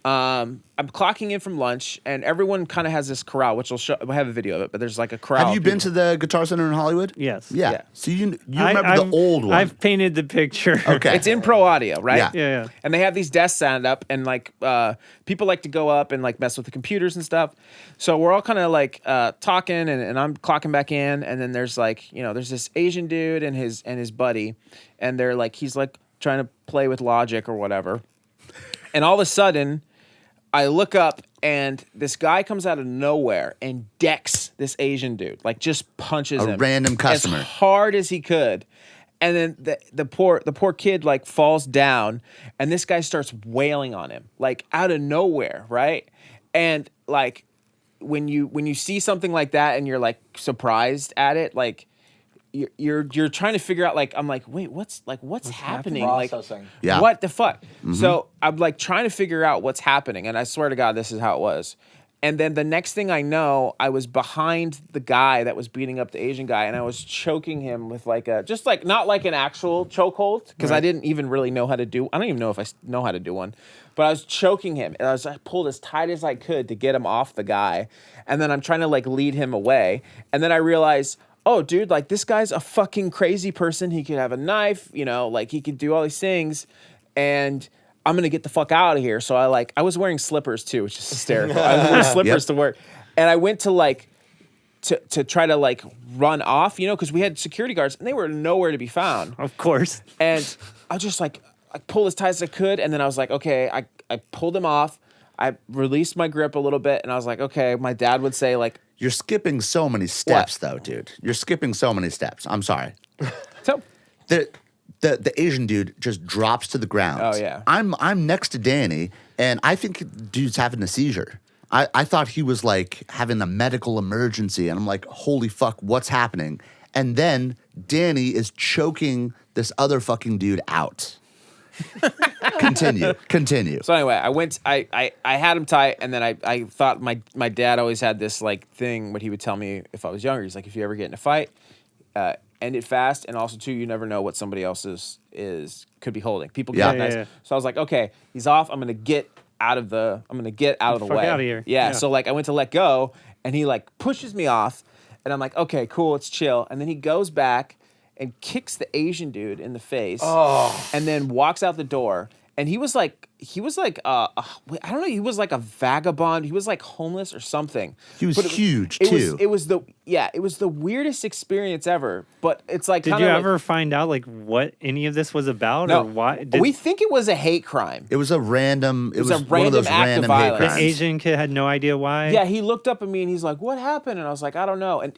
I'm clocking in from lunch, and everyone kind of has this corral, which we'll have a video of it. But there's like a corral. Have you been to the Guitar Center in Hollywood? Yes. Yeah. Yeah. So you remember the old one? I've painted the picture. Okay. It's in Pro Audio, right? Yeah. Yeah. And they have these desks set up, and like people like to go up and like mess with the computers and stuff. So we're all kind of like talking, and I'm clocking back in, and then there's like there's this Asian dude and his buddy, and they're like he's like trying to play with Logic or whatever, and all of a sudden, I look up and this guy comes out of nowhere and decks this Asian dude, like just punches A him, random customer. as hard as he could. And then the poor kid like falls down, and this guy starts wailing on him like out of nowhere, right? And like when you see something like that and you're like surprised at it, like you're trying to figure out, like I'm like, wait, what's happening? Like Processing. Yeah. what the fuck? So I'm like trying to figure out what's happening, and I swear to God, this is how it was. And then the next thing I know, I was behind the guy that was beating up the Asian guy, and I was choking him with like a, just like, not like an actual chokehold, because I didn't even really know how to do, I don't even know if I know how to do one, but I was choking him, and I pulled as tight as I could to get him off the guy, and then I'm trying to like lead him away, and then I realized, oh, dude, like this guy's a fucking crazy person. He could have a knife, you know, like he could do all these things, and I'm gonna get the fuck out of here. So I was wearing slippers too, which is hysterical. I was wearing slippers to work, and I went to like to try to like run off, you know, because we had security guards and they were nowhere to be found. Of course. And I just like I pulled as tight as I could, and then I was like, okay, I pulled him off. I released my grip a little bit, and I was like, okay. My dad would say like, You're skipping so many steps, though, dude. You're skipping so many steps. I'm sorry. so The Asian dude just drops to the ground. Oh, yeah. I'm next to Danny, and I think dude's having a seizure. I thought he was like having a medical emergency, and I'm like, holy fuck, what's happening? And then Danny is choking this other fucking dude out. Continue. So anyway, I had him tight, and then I thought my dad always had this like thing, what he would tell me if I was younger. He's like, if you ever get in a fight, end it fast, and also too, you never know what somebody else could be holding. People get nice. Yeah. So I was like, okay, he's off. I'm gonna get out of the Fuck way. out of here. Yeah. Yeah. So like I went to let go, and he like pushes me off, and I'm like, okay, cool, let's chill. And then he goes back and kicks the Asian dude in the face, and then walks out the door. And he was like, I don't know, he was like a vagabond. He was like homeless or something. He was huge it too. It was the weirdest experience ever. But it's like, Did you ever find out like what any of this was about no, or why? we think it was a hate crime. It was a random. It was a one of those random act of random hate violence. The crimes. Asian kid had no idea why. Yeah, he looked up at me and he's like, "What happened?" And I was like, "I don't know." And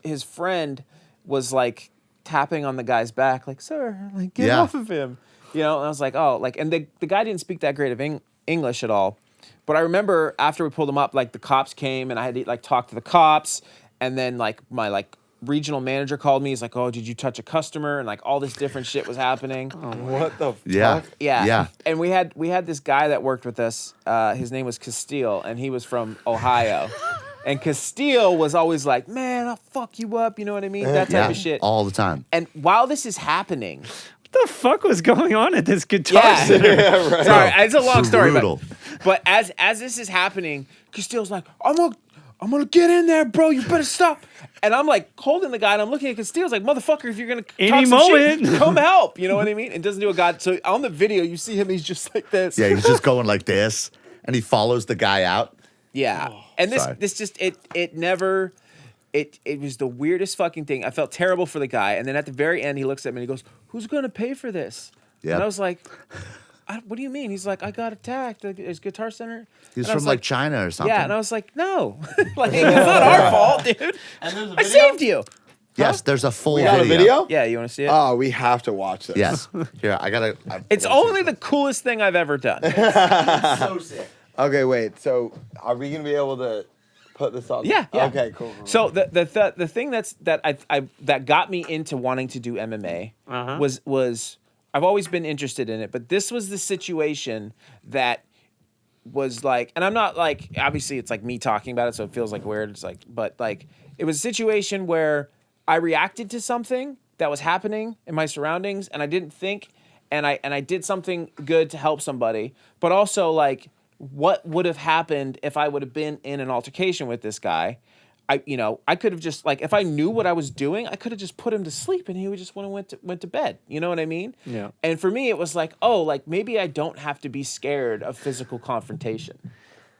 his friend was like tapping on the guy's back, like, "Sir, like get off of him." You know, and I was like, oh, like, and the guy didn't speak that great of English at all. But I remember after we pulled him up, like the cops came and I had to like talk to the cops. And then like my like regional manager called me. He's like, oh, did you touch a customer? And like all this different shit was happening. What the fuck? Yeah. And we had this guy that worked with us. His name was Castile, and he was from Ohio. And Castile was always like, man, I'll fuck you up. You know what I mean? That type of shit. All the time. And while this is happening, What the fuck was going on at this guitar center? Yeah, right. sorry, it's a long story. Brutal. But as this is happening, Castile's like, I'm gonna get in there, bro. You better stop. And I'm like holding the guy, and I'm looking at Castile's like, motherfucker, if you're gonna Any talk some moment. shit, come help. You know what I mean? And doesn't do a god. So on the video, you see him. He's just like this. Yeah, he's just going like this, and he follows the guy out. Yeah. And sorry. this just it never. It was the weirdest fucking thing. I felt terrible for the guy. And then at the very end, he looks at me and he goes, who's going to pay for this? Yeah. And I was like, what do you mean? He's like, I got attacked. There's Guitar Center. He's And I from was like China or something. Yeah. And I was like, no. Like, it's not our fault, dude. And there's a I video? saved you. Yes, there's a full We got video. a video? Yeah. You want to see it? Oh, we have to watch this. Yes. Here, I gotta. It's only the coolest thing I've ever done. so sick. Okay, wait. So, are we gonna be able to put this on? Yeah. Okay, cool. So the thing that got me into wanting to do MMA was I've always been interested in it, but this was the situation that was like, and I'm not like, obviously it's like me talking about it, so it feels like weird. It's like, but like it was a situation where I reacted to something that was happening in my surroundings, and I didn't think, and I did something good to help somebody, but also like, what would have happened if I would have been in an altercation with this guy? I could have just like, if I knew what I was doing, I could have just put him to sleep and he would just went to bed. You know what I mean? Yeah. And for me, it was like, oh, like maybe I don't have to be scared of physical confrontation.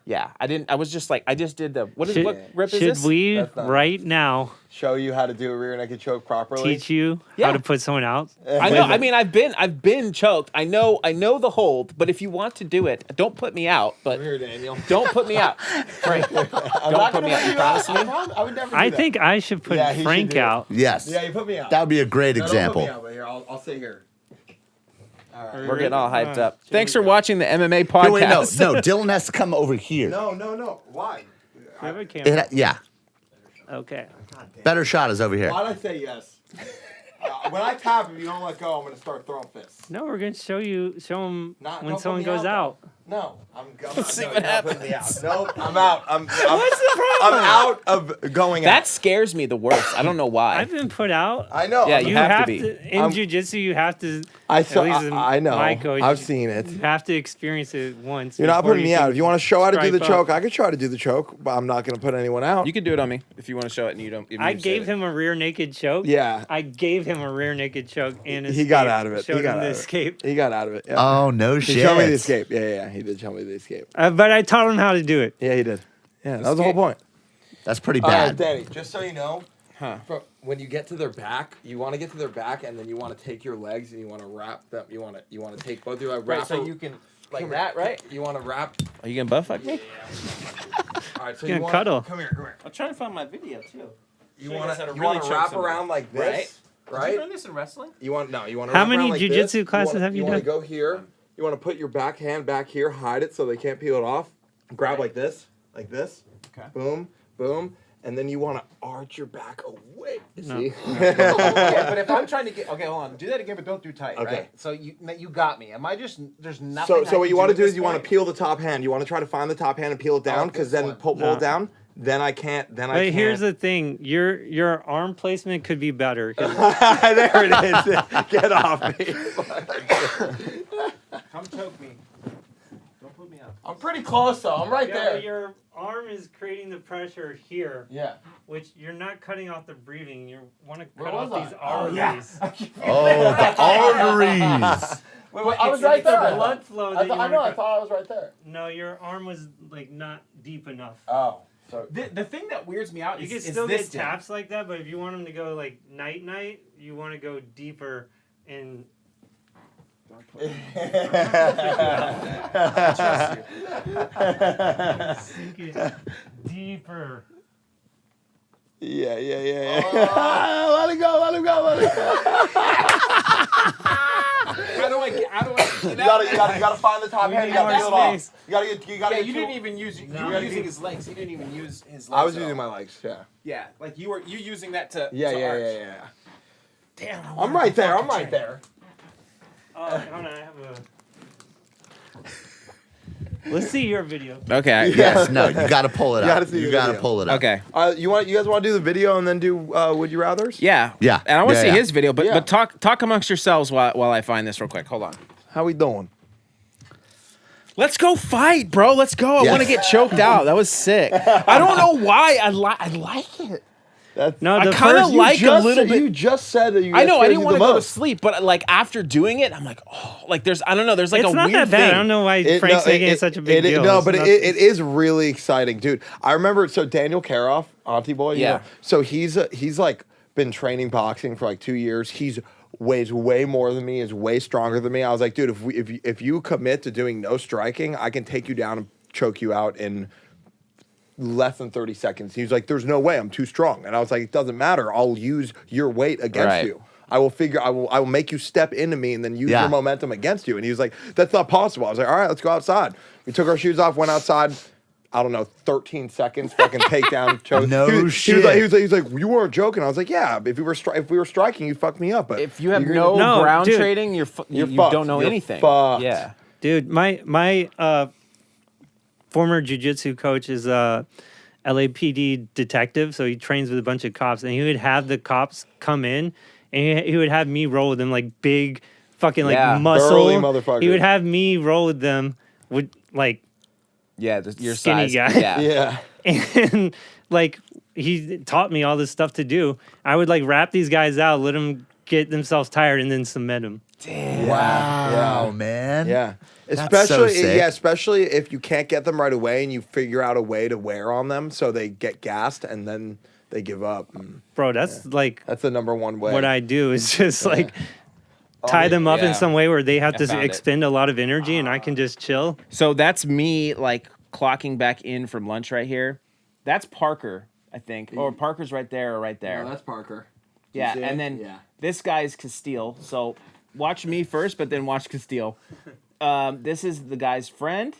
Yeah, I was just like, I just did the, what rip is this? Should we That's not- right now Show you how to do a rear naked choke properly. teach you Yeah. how to put someone out? I know. I mean, I've been choked. I know the hold, but if you want to do it, don't put me out. But Come here, Daniel. don't put me out. Frank, don't put me out. You promise me? I would never do I that. think I should put Yeah, he should Frank do it. out. Yes. Yeah, you put me out. That would be a great No, example. Don't put me out, but here, I'll sit here. All right. We're getting all hyped up. Thanks for watching the MMA podcast. No, wait, no, Dylan has to come over here. No. Why? Do you have a camera? Yeah. Okay. Better shot is over here. Why'd I say yes? When I tap, if you don't let go, I'm gonna start throwing fists. No, we're gonna show them Don't when put someone me goes out, out. though. No, I'm see no, what you're not putting me happens. out. Nope, I'm out. What's the I'm problem? out of going That out. scares me the worst. I don't know why. I've been put out. I know. Yeah, I'm- you have to be. in jiu-jitsu. You have to. I at saw. least in I know. my coach, I've seen it. You have to experience it once. You're not before putting me you out. can If you want to show how to do the stripe up. choke, I could try to do the choke, but I'm not going to put anyone out. You can do it on me if you want to show it and you don't. I gave him a rear naked choke. Yeah. I gave him a rear naked choke and He got out of it. Showed He got him out the of it. escape. He got out of it. Yeah. Oh no He shit! showed me the escape. Yeah. He did show me the escape. But I taught him how to do it. Yeah, he did. Yeah, that was the whole point. That's pretty All right, bad. Danny, just so you know, Huh. when you get to their back, you want to get to their back, and then you want to take your legs and you want to wrap them. You want to take both your legs, wrap so them you can like that, right? You want to wrap. Are you gonna butt fuck me? All right, so Gonna you want cuddle. Come here. I'm trying to find my video too. You Show you want guys how to to really choke wrap somebody. around like this, right? Did you learn this in wrestling? You want no. You want How wrap many around like jiu-jitsu this. classes have you want to done? go here. You want to put your back hand back here, hide it so they can't peel it off. Grab like this. Okay. Boom, boom, and then you want to arch your back away. No. See? Yeah, but if I'm trying to get hold on, do that again, but don't do tight, Okay. right? So you got me. Am I just there's nothing? So what you want to do is you want to to peel the top hand. You want to try to find the top hand and peel it down, because this then one. pull it down. Then I can't. Then I But can't. here's the thing: your arm placement could be better. 'cause there it is. Get off me. come choke me. Don't put me out. I'm pretty close though. I'm right there. Your arm is creating the pressure here, Yeah. which you're not cutting off the breathing. You want to Where cut off was these I? Oh, arteries. Oh, the arteries. Wait, I was It's right the there. blood flow that I you know. wanna I cut. thought I was right there. No, your arm was like not deep enough. Oh. So. The thing that weirds me out You can is still this get taps like that, but if you want them to go like night, you want to go deeper and sink it deeper. Yeah. Let it go. How do I You gotta find the top We hand. You need gotta more peel it off. space. You gotta Yeah, get. you didn't even use. You No. were using his legs. He didn't even use his legs. I was at all. using my legs. Yeah. Yeah, like you using that to. Yeah. Damn. I'm right there. I'm right there. Oh, hold on, I have a. Let's see your video. Okay. Yes, no, you gotta pull it You up. gotta see You the gotta video. pull it up. Okay. You guys want to do the video and then do Would You Rather's? Yeah. Yeah. And I want to Yeah, see yeah. his video, but Yeah. talk amongst yourselves while I find this real quick. Hold on. How we doing? Let's go fight, bro. Let's go. I Yes. want to get choked out. That was sick. I don't know why. I like it. No, I the kinda first like a little bit. You just said that you. I know. I didn't want to go to most. sleep, but like after doing it, I'm like, oh, like there's. I don't know. There's like it's a not weird that bad. thing. I don't know why Frank's making it such a big deal. No, It's but not- it is really exciting, dude. I remember. So Daniel Karoff, Auntie Boy. you Yeah. know, so he's like been training boxing for like 2 years. He's weighs way more than me. Is way stronger than me. I was like, dude, if you commit to doing no striking, I can take you down and choke you out in less than 30 seconds. He was like, there's no way, I'm too strong. And I was like, it doesn't matter. I'll use your weight against Right. you. I will make you step into me and then use Yeah. your momentum against you. And he was like, that's not possible. I was like, all right, let's go outside. We took our shoes off, went outside. I don't know, 13 seconds, fucking takedown, choke. No he was shit. Like, he was like, you weren't joking. I was like, yeah, if we were striking, you fucked me up. But If you have you're no, No, ground dude. trading, you fucked. don't know You're anything. fucked. Yeah. Dude, my former jiu-jitsu coach is a LAPD detective, so he trains with a bunch of cops, and he would have the cops come in, and he would have me roll with them like big, fucking like Yeah, muscle. burly motherfuckers. He would have me roll with them with like, Yeah. Your Skinny size. guy. Yeah. yeah. and like he taught me all this stuff to do. I would like wrap these guys out, let them get themselves tired, and then submit them. Wow, man. Yeah. That's Especially so sick. especially if you can't get them right away and you figure out a way to wear on them so they get gassed and then they give up. Bro, that's like That's the number one way. what I do is just like tie them up yeah. in some way where they have I to found it. expend a lot of energy and I can just chill. So that's me like clocking back in from lunch right here. That's Parker, I think. Or Parker's right there or right there. No, that's Parker. Yeah, see and it? then Yeah. this guy's Castile. So watch me first, but then watch Castile. This is the guy's friend,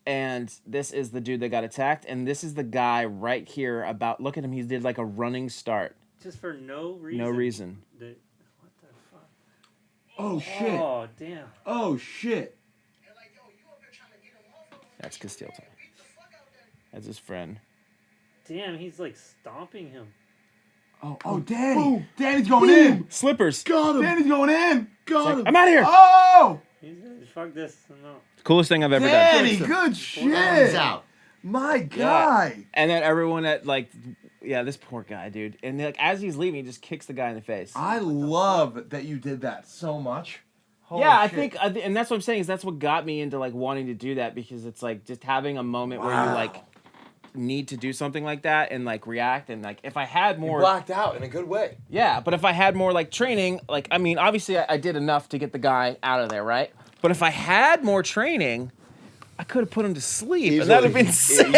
and this is the dude that got attacked, and this is the guy right here about, look at him, he did like a running start. Just for no reason. No reason. What the fuck? Oh shit. Oh, damn. Oh shit. That's Castile time. That's his friend. Damn, he's like stomping him. Oh, Danny. Boom. Danny's going in. Slippers. Got him. Danny's going in. Got him. I'm out of here. Oh! Fuck this. No. Coolest thing I've ever Danny, done. good shit. out. My guy. And then everyone at this poor guy, dude. And like as he's leaving, he just kicks the guy in the face. I love that you did that so much. Holy Yeah, I shit. think, and that's what I'm saying is that's what got me into like wanting to do that because it's like just having a moment where you like need to do something like that and like react and like if I had more Blacked out in a good way. yeah, but if I had more like training, like I mean obviously I did enough to get the guy out of there, right? But if I had more training, I could have put him to sleep, and that would have been sick.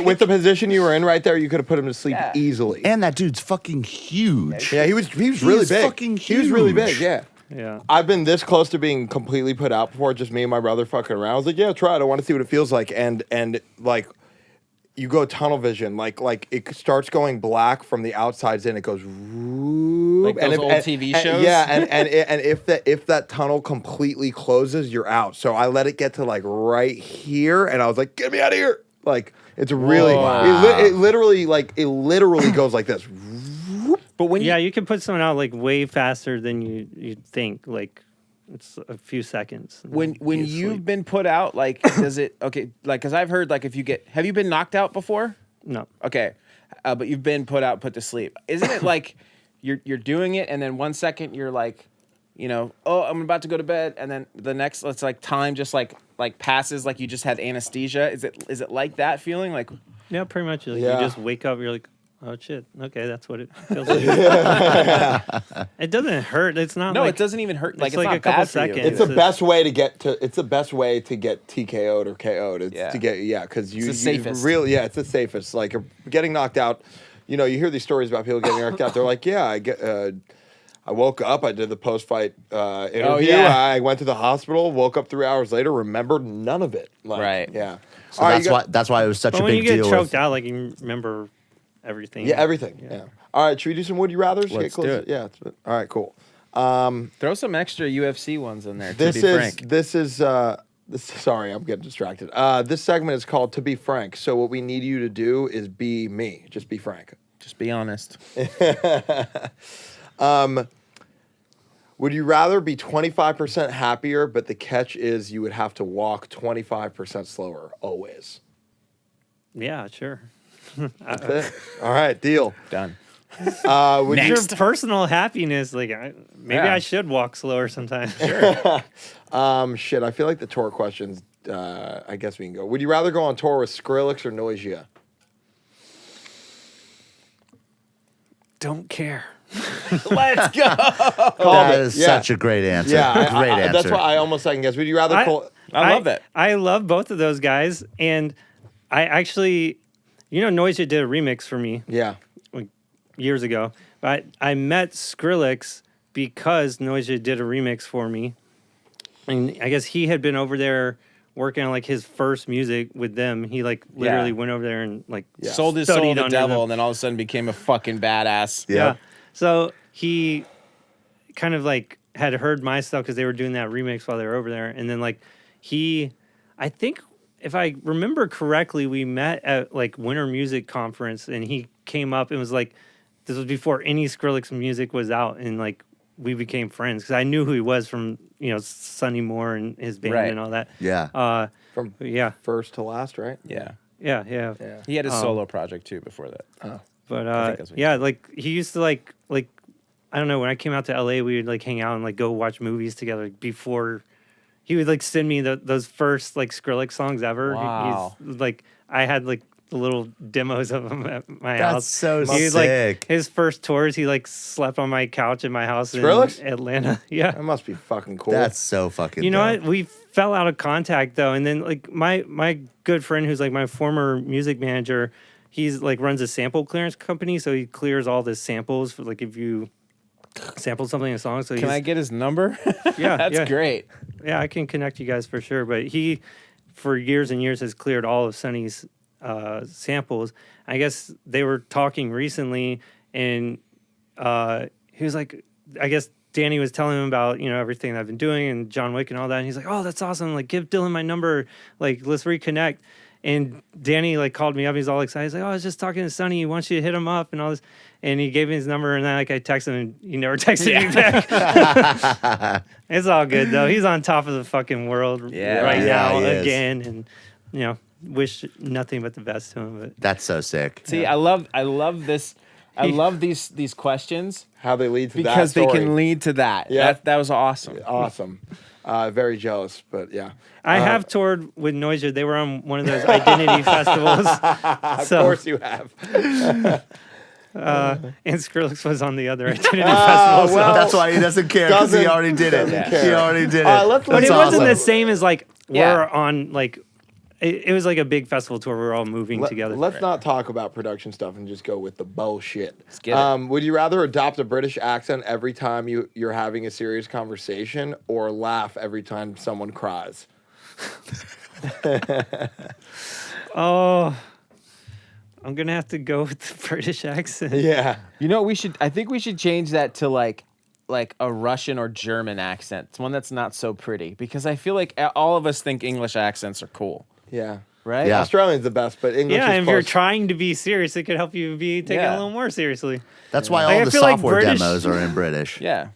With the position you were in right there, you could have put him to sleep Yeah. easily. And that dude's fucking huge. Yeah, he was really is big. fucking He was really big. huge. Yeah. Yeah. I've been this close to being completely put out before, just me and my brother fucking around. I was like, yeah, try it. I want to see what it feels like. And like, you go tunnel vision, like it starts going black from the outsides in. It goes Like those old TV shows? Yeah, and if that tunnel completely closes, you're out. So I let it get to like right here, and I was like, get me out of here. Like it's really, it literally goes like this. But when Yeah, you can put someone out like way faster than you think. Like it's a few seconds. when you you've sleep. been put out, like does it okay? Like because I've heard like if you get have you been knocked out before? No. Okay, but you've been put to sleep. Isn't it like you're doing it and then 1 second you're like, you know, oh I'm about to go to bed, and then the next it's like time just like passes like you just had anesthesia. Is it like that feeling like? Yeah, pretty much. Like, Yeah. You just wake up, you're like, oh shit. Okay, that's what it feels like. It doesn't hurt. It's not. No, like, it doesn't even hurt. Like it's like not a couple bad for you. seconds. It's the best way to get to. It's the best way to get TKO'd or KO'd. It's Yeah. to get because you the safest. Really, yeah, it's the safest. Like getting knocked out. You know, you hear these stories about people getting knocked out. They're like, yeah, I woke up. I did the post-fight interview. yeah. I went to the hospital. Woke up 3 hours later. Remembered none of it. Like, Right. Yeah. So All right, that's why it was such But a when big you get deal. choked out, like you remember everything. Yeah, everything. Yeah. All right. Should we do some would you rather's? Let's Get close? do it. Yeah. All right. Cool. Throw some extra UFC ones in there. This to be is frank. this is sorry, I'm getting distracted. This segment is called To Be Frank. So what we need you to do is be me. Just be frank. Just be honest. Would you rather be 25% happier, but the catch is you would have to walk 25% slower always? Yeah, sure. That's it. All right, deal. Done. Would you, Your personal happiness, like maybe Yeah. I should walk slower sometimes. shit, I feel like the tour questions, I guess we can go. Would you rather go on tour with Skrillex or Noisia? Don't care. Let's go. That is Yeah. such a great answer. Yeah, Great answer. That's why I almost second guess. Would you rather call? I love that. I love both of those guys, and I actually, Noisia did a remix for me Yeah. years ago. But I met Skrillex because Noisia did a remix for me, and I guess he had been over there working on like his first music with them. He like literally went over there and like Sold his soul studied to the under devil, them. and then all of a sudden became a fucking badass. Yeah. So he kind of like had heard my stuff because they were doing that remix while they were over there. And then like I think if I remember correctly, we met at like Winter Music Conference and he came up and was like, this was before any Skrillex music was out. And like we became friends because I knew who he was from, Sonny Moore and his band Right. and all that. Yeah. From Yeah. first to last, right? Yeah. Yeah. He had his solo project too before that. But that's what yeah, like he used to like I don't know, when I came out to LA, we would like hang out and like go watch movies together before he would like send me those first like Skrillex songs ever. Wow. He's like I had like the little demos of them at my That's house. so He was, sick. like his first tours, he like slept on my couch at my house Skrillex? in Atlanta. Yeah. That must be fucking cool. That's so fucking You know dope. what? We fell out of contact though, and then like my good friend who's like my former music manager, he's like runs a sample clearance company, so he clears all the samples for like if you sample something in a song. So Can I get his number? Yeah, That's yeah. great. Yeah, I can connect you guys for sure. But he, for years and years, has cleared all of Sonny's samples. I guess they were talking recently, and he was like, I guess Danny was telling him about, everything that I've been doing and John Wick and all that. And he's like, oh, that's awesome. Like, give Dylan my number. Like, let's reconnect. And Danny, like, called me up. He's all excited. He's like, oh, I was just talking to Sonny. He wants you to hit him up and all this. And he gave me his number. And then, like, I texted him and he never texted me back. It's all good, though. He's on top of the fucking world right now again. And, wish nothing but the best to him. But That's so sick. See, I love this. I love these questions. How they lead to that Because they story. can lead to that. Yeah. That was awesome. Awesome. Very jealous, but yeah. I have toured with Noisia. They were on one of those identity festivals. Of course you have. And Skrillex was on the other identity festival. So. well, That's why he doesn't care, because he doesn't- already did it. doesn't care. He already did it. Let's But it That's wasn't awesome. the same as like Yeah. we're on like it was like a big festival tour. We were all moving together. Let's not talk about production stuff and just go with the bullshit. Let's get it. Would you rather adopt a British accent every time you're having a serious conversation, or laugh every time someone cries? Oh, I'm gonna have to go with the British accent. Yeah. You know, I think we should change that to like a Russian or German accent. It's one that's not so pretty, because I feel like all of us think English accents are cool, Yeah. right? Yeah. Australian's the best, but English Yeah, is and if you're close. trying to be serious, it could help you be taken Yeah. a little more seriously. That's why Like, all I the feel like software British- demos are in British. Yeah.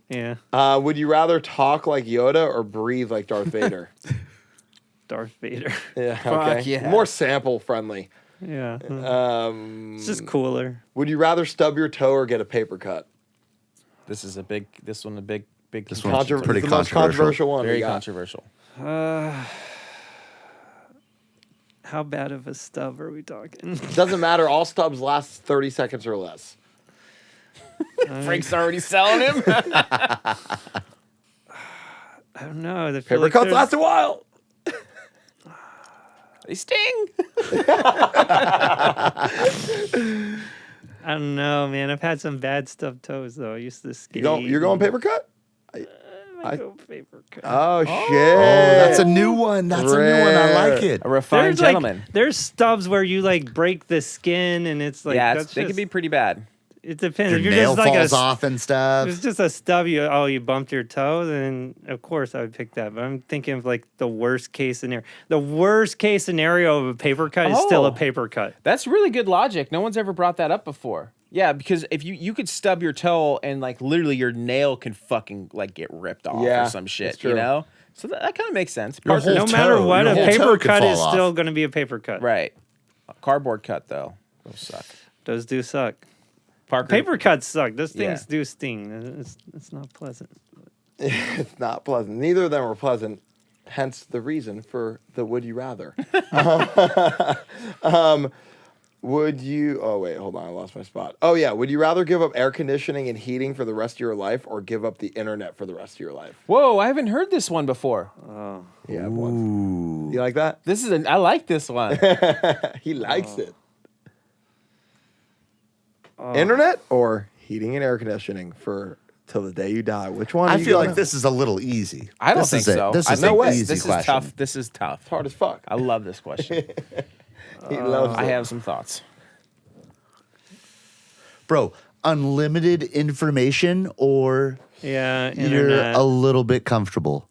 Yeah, Would you rather talk like Yoda or breathe like Darth Vader? Darth Vader. Yeah. Fuck Okay. yeah. More sample friendly. Yeah, Um, it's just cooler. would you rather stub your toe or get a paper cut? This one a big This contention. one's pretty the most controversial. controversial one. Very we got. controversial. How bad of a stub are we talking? Doesn't matter. All stubs last 30 seconds or less. Frank's already selling him. I don't know. I feel Paper like cuts there's- last a while. They sting. I don't know, man. I've had some bad stubbed toes though. I used to skate. You're going paper cut? I go paper cut. Oh, shit. Oh, that's a new one. That's a new one. I like it. A refined There's gentleman. there's stubs where you like break the skin and it's like yeah, that's they can just- be pretty bad. It depends. Your If you're nail just like falls a off and stuff. If it's just a stub, you bumped your toe, then of course I would pick that. But I'm thinking of like the worst case scenario. The worst case scenario of a paper cut is still a Oh. paper cut. That's really good logic. No one's ever brought that up before. Yeah, because if you could stub your toe and like literally your nail can fucking like get ripped off Yeah, or some shit, it's true. you know? So that kind of makes sense. Your Parker- whole No matter toe- what, your a whole paper toe could cut fall is off. still going to be a paper cut. right. A cardboard cut though. Those suck. Those do suck. Parker, Paper cuts suck. Those things Yeah. do sting. It's not pleasant. It's not pleasant. Neither of them are pleasant. Hence the reason for the would you rather. Would you? Oh wait, hold on. I lost my spot. Oh yeah. Would you rather give up air conditioning and heating for the rest of your life, or give up the internet for the rest of your life? Whoa, I haven't heard this one before. Yeah. Once. You like that? I like this one. He likes it. Internet or heating and air conditioning for till the day you die? Which one? I feel like this is a little easy. I don't This think is so. This I is know an what. easy This question. is tough. This is tough. It's hard as fuck. I love this question. He loves I it. have some thoughts. Bro, unlimited information or Yeah, you're internet. a little bit comfortable?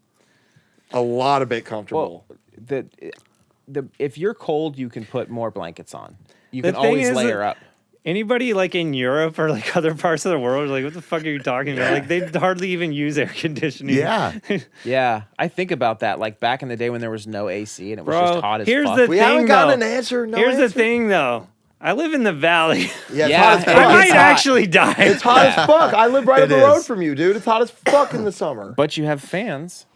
a lot of bit comfortable. Well, if you're cold, you can put more blankets on. You The can thing always is layer that- up. Anybody like in Europe or like other parts of the world, like what the fuck are you talking about? Like they hardly even use air conditioning. Yeah. Yeah, I think about that. Like back in the day when there was no AC and it was Bro, just hot as here's fuck. the We thing, haven't gotten though. an answer. No Here's the answer. thing though. I live in the valley. Yeah, it's Yeah, hot as it fuck. I is might hot. actually die. It's hot as fuck. I live right up It the road is. from you, dude. It's hot as fuck in the summer. But you have fans.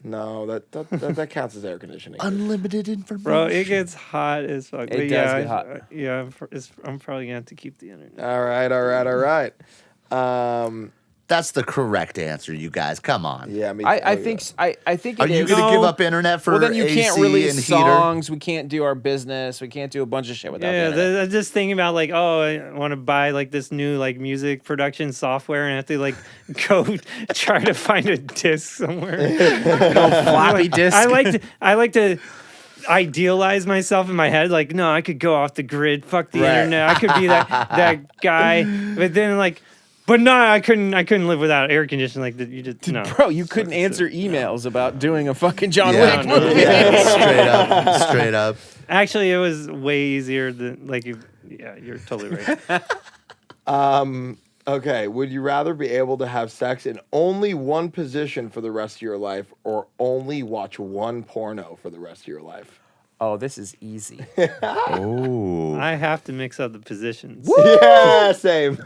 No, that counts as air conditioning. Unlimited information. Bro, it gets hot as fuck. It But does yeah, get hot. Yeah, I'm probably gonna have to keep the internet. All right. That's the correct answer, you guys. Come on. Yeah, me I too. think I think Are it you is. going to No. give up internet for Well, then you AC can't release and heater? songs. We can't do our business. We can't do a bunch of shit without Yeah, the internet. I'm just thinking about like, oh, I want to buy like this new like music production software and I have to like go try to find a disc somewhere. floppy disk. I like to idealize myself in my head. Like, no, I could go off the grid. Fuck the Right. internet. I could be that guy. But then like, But no, I couldn't live without air conditioning like that. You just no. Bro, you couldn't answer emails about doing a fucking John Yeah. Wick No, no, movie. no. Straight up. Actually, it was way easier than like you. Yeah, you're totally right. Okay, would you rather be able to have sex in only one position for the rest of your life or only watch one porno for the rest of your life? Oh, this is easy. Oh. I have to mix up the positions. Yeah, same.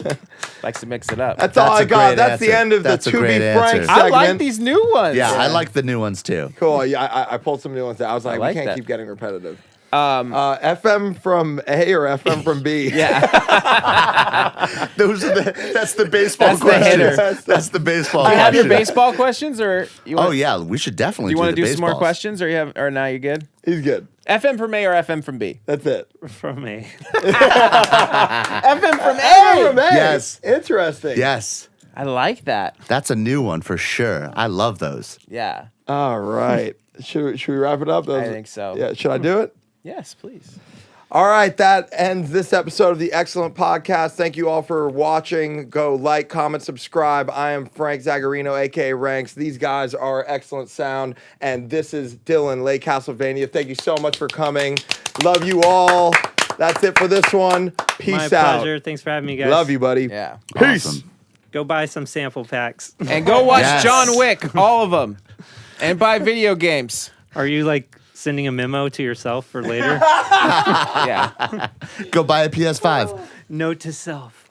Likes to mix it up. That's all That's I a got. great That's the answer. end of That's the a To Be great Frank answer. segment. I like these new ones. Yeah, I like the new ones too. Cool. Yeah, I pulled some new ones out. I was like, like we can't that. keep getting repetitive. FM from A or FM from B? Yeah. Those are that's the baseball That's the question. hitter. That's the baseball Do you have your question. baseball questions, or you want, Oh yeah, we should definitely you want to the do some more baseballs. questions, or now you good? He's good. FM from A or FM from B? That's it. From a. FM from FM from A. Yes. Interesting. Yes. I like that. That's a new one for sure. I love those. Yeah. All right. Should we wrap it up? I think so. Yeah. Should I do it? Yes, please. All right, that ends this episode of the Excellent Podcast. Thank you all for watching. Go like, comment, subscribe. I am Frank Zagarino, aka Ranks. These guys are Excellent Sound, and this is Dylan, Lake Castle Vania. Thank you so much for coming. Love you all. That's it for this one. Peace My out. pleasure. Thanks for having me, guys. Love you, buddy. Yeah. Peace. Awesome. Go buy some sample packs. And go watch Yes. John Wick, all of them, and buy video games. Are you like sending a memo to yourself for later? Yeah. Go buy a PS5. Note to self.